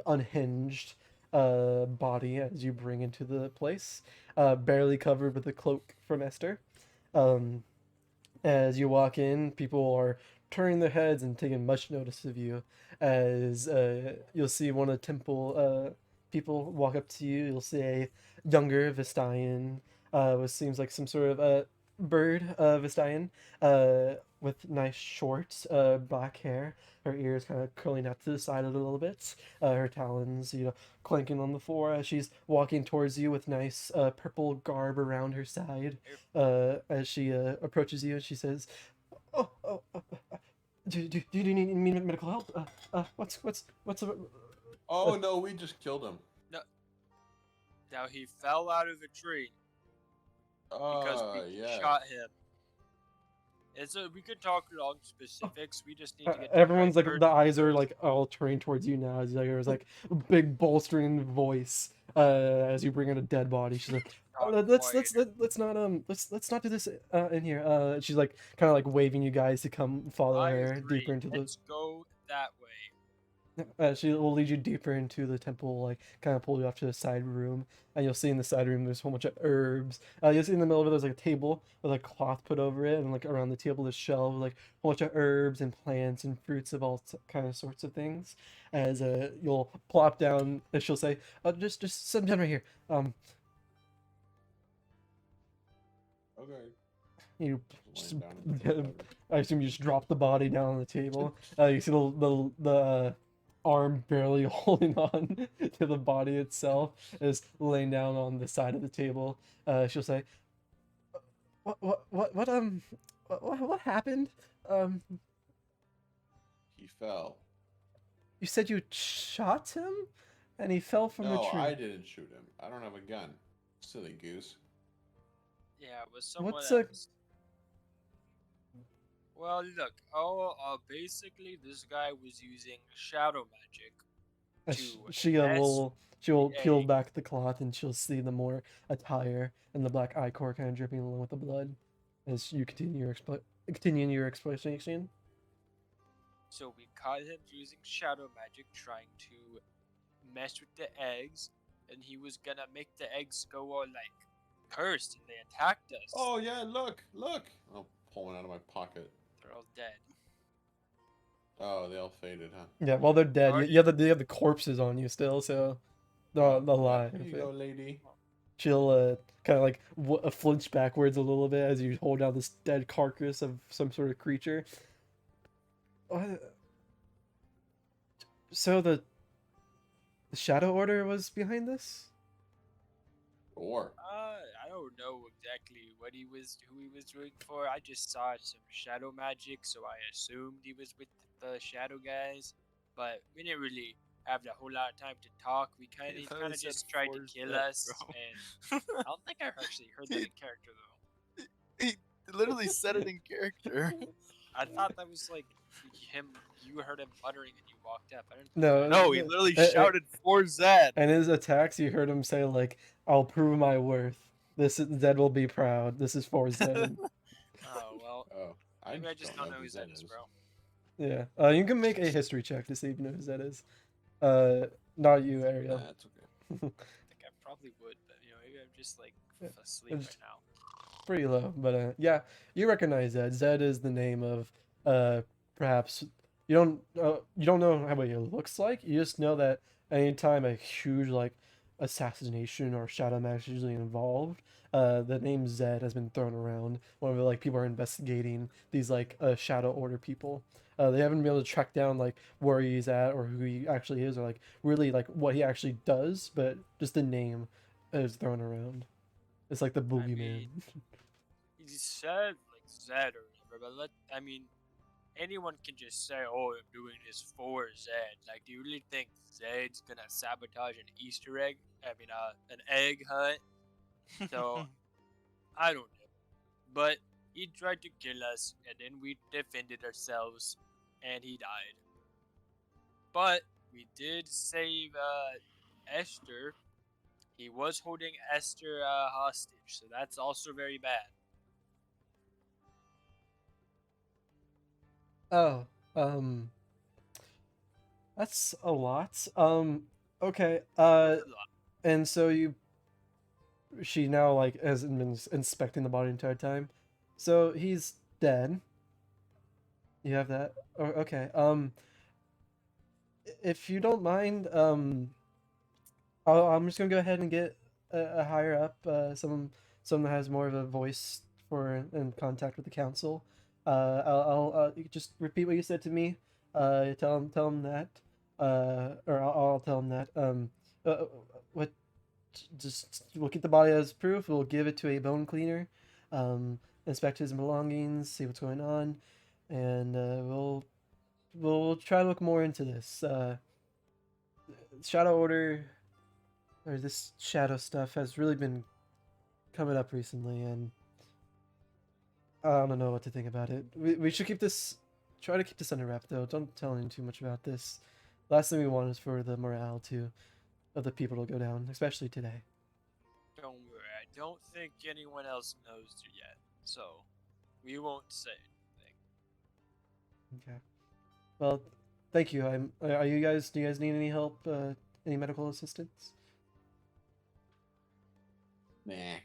unhinged body as you bring into the place, barely covered with a cloak from Ester. Um, as you walk in, people are turning their heads and taking much notice of you. As you'll see one of the temple people walk up to you, you'll see a younger Vistayan, which seems like some sort of bird Vistayan, with nice short black hair. Her ears kind of curling out to the side a little bit. Her talons, clanking on the floor as she's walking towards you with nice purple garb around her side. As she approaches you, and she says, do you need medical help? What's Oh no, we just killed him. Now he fell out of a tree because we Yeah. shot him. And so we could talk along specifics. We just need to get the Everyone's right like the person eyes are first. like all trained towards you now. As there's like a big bolstering voice as you bring in a dead body. She's like, Talk let's quieter. let's not do this in here. She's like kind of like waving you guys to come follow I her deeper agree. into the. Let's go that way. She will lead you deeper into the temple, like kind of pull you off to the side room, and you'll see in the side room there's a whole bunch of herbs. You'll see in the middle of it there's like a table with like cloth put over it, and like around the table there's shelves with like a whole bunch of herbs and plants and fruits of all kind of sorts of things. As you'll plop down, and she'll say, just sit down right here." Okay. You, Just laying down on the I assume you just drop the body down on the table. You see the arm barely holding on to the body itself is laying down on the side of the table. She'll say, what happened? Um, He fell. you said you shot him, and he fell from the No, tree. I didn't shoot him. I don't have a gun. Silly goose. Yeah, it was someone What's a else. Well, look. Basically, this guy was using shadow magic to mess she will the peel egg. back the cloth and she'll see the more attire and the black eye core kind of dripping along with the blood as you continue your exploration. So we caught him using shadow magic, trying to mess with the eggs, and he was gonna make the eggs go all like cursed, and they attacked us. Oh yeah, look. I'll pull one out of my pocket. They're all dead. Oh, they all faded, huh? Yeah, while they're dead, Already- you have the corpses on you still, so they're Oh, alive. Here you go, lady. She'll kind of like flinch backwards a little bit as you hold down this dead carcass of some sort of creature. So the Shadow Order was behind this? Or I don't know exactly who he was doing for. I just saw some shadow magic, so I assumed he was with the shadow guys. But we didn't really have a whole lot of time to talk. He thought kind he of said just tried to Forrest kill Gump, us, bro. and I don't think I actually heard that in character though. He literally said it in character. I thought that was like him. You heard him muttering, and you walked up. I didn't. No, No, he literally uh, uh, shouted for Zed. and his attacks, you heard him say like, "I'll prove my worth. Zed will be proud. This is for Zed." Oh well, oh, maybe I just don't know who Zed that is, bro. Yeah. You can make a history check to see if you know who Zed is. Not you, Ariel. That's okay. I think I probably would, but maybe I'm just like Yeah, asleep it's- right now. Pretty low, but yeah, you recognize Zed. Zed is the name of perhaps you don't know what he looks like. You just know that anytime a huge like assassination or shadow match is usually involved, the name Zed has been thrown around whenever like people are investigating these like Shadow Order people. They haven't been able to track down like where he's at or who he actually is or like really like what he actually does, but just the name is thrown around. It's like the boogeyman. mean, He said like Zed or whatever, but anyone can just say, "Oh, I'm doing this for Zed." Like, do you really think Zed's gonna sabotage an Easter egg? An egg hunt? So I don't know. But he tried to kill us, and then we defended ourselves, and he died. But we did save Esther. He was holding Esther hostage, so that's also very bad. Oh, that's a lot. Okay. That's a lot. And so she now like hasn't been inspecting the body the entire time. So he's dead. You have that. Oh, okay. If you don't mind, I'm just gonna go ahead and get a higher up, someone that has more of a voice for and contact with the council. You could just repeat what you said to me. Tell him that. Or I'll tell him that. What? Just we'll keep the body as proof. We'll give it to a bone cleaner. Inspect his belongings, see what's going on, and we'll try to look more into this. Shadow Order or this shadow stuff has really been coming up recently, and I don't know what to think about it. We should keep this. Try to keep this under wrap though. Don't tell anyone too much about this. Last thing we want is for the morale of the people to go down, especially today. Don't worry, I don't think anyone else knows you yet, so we won't say anything. Okay. Well, thank you. Are you guys? Do you guys need any help? Any medical assistance? Nah.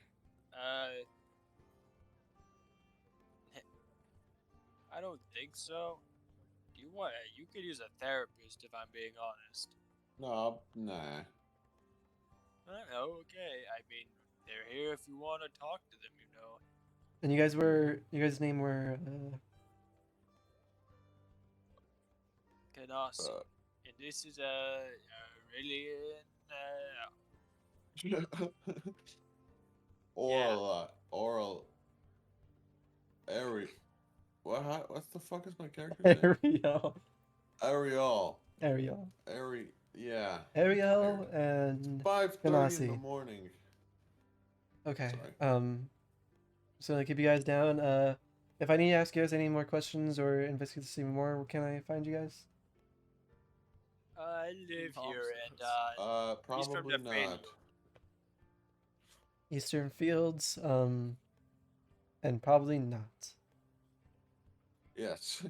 I don't think so. Do you want? You could use a therapist if I'm being honest. No, nah. Okay. I mean, they're here if you want to talk to them. And you guys' name were. Kanasi. And this is really Oral. What the fuck is my character's name? Ariel. Ariel. Ariel. Yeah. Ariel and 5:30 in Kanasi. the morning. Okay. Sorry. So to keep you guys down, if I need to ask you guys any more questions or investigate this even more, where can I find you guys? I live here and he's from Probably the not. Fane. Eastern Fields, and probably not. Yes.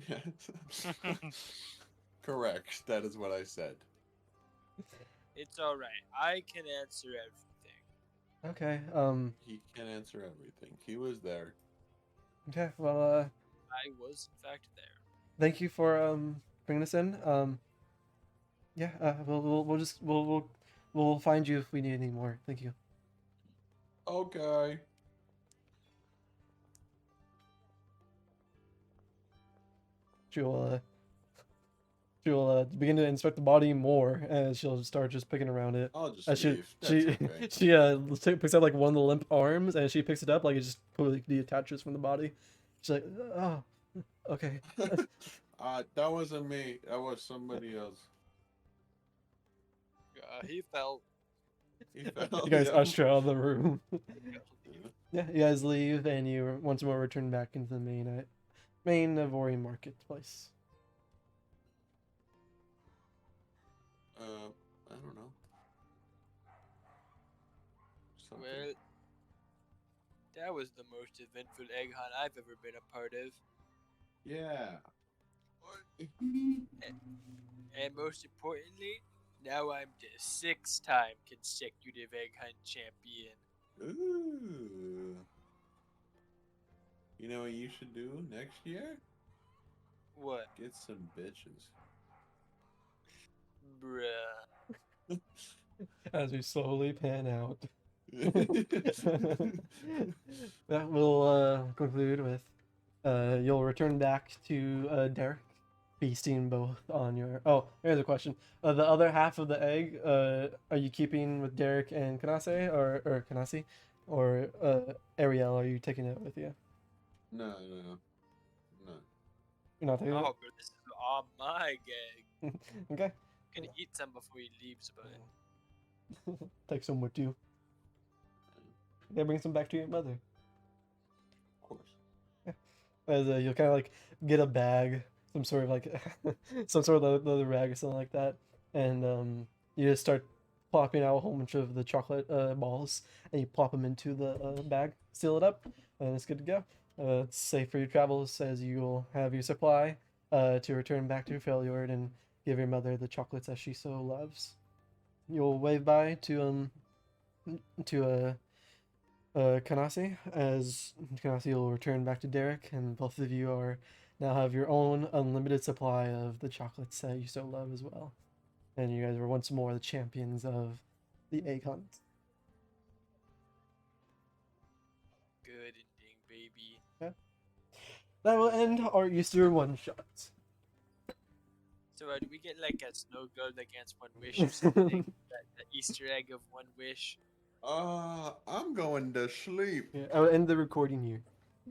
Correct. That is what I said. It's alright. I can answer everything. Okay. He can answer everything. He was there. Okay. Well, I was in fact there. thank you for bringing us in. Yeah. We'll find you if we need any more. Thank you. Okay. She'll begin to inspect the body more, and she'll start just picking around it. I'll just She leave. That's she okay. picks up like one of the limp arms, and she picks it up like it just completely detaches from the body. She's like, oh, okay. That wasn't me. That was somebody else. He fell. He fell, You guys yeah. usher out of the room. Yeah, you guys leave, and you once more return back into the main Navori marketplace. I don't know. Something. Well, that was the most eventful egg hunt I've ever been a part of. Yeah. And most importantly, now I'm the 6th-time consecutive egg hunt champion. Ooh. You know what you should do next year? What? Get some bitches. Bruh. As we slowly pan out. That will conclude with you'll return back to Derek, feasting both on your. Oh, here's a question: the other half of the egg, are you keeping with Derek and Kanase, or Kanasi, or Ariel? Are you taking it with you? No. You're not taking Oh, but this is all my gag. it. Okay. Gonna eat some before he leaves, but Take some with you. Yeah, bring some back to your mother. Of course. As you'll kind of like get a bag, some sort of like some sort of leather rag or something like that, and you just start plopping out a whole bunch of the chocolate balls, and you plop them into the bag, seal it up, and it's good to go. It's safe for your travels, as you will have your supply to return back to Freljord and give your mother the chocolates that she so loves. You'll wave bye to Kanasi, as Kanasi will return back to Derek, and both of you are now have your own unlimited supply of the chocolates that you so love as well. And you guys are once more the champions of the egg hunt. good ending, baby. That will end our Easter one shot. So do we get like a snow globe against one wish or something? The Easter egg of one wish? I'm going to sleep. Yeah, I will end the recording here.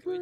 Can we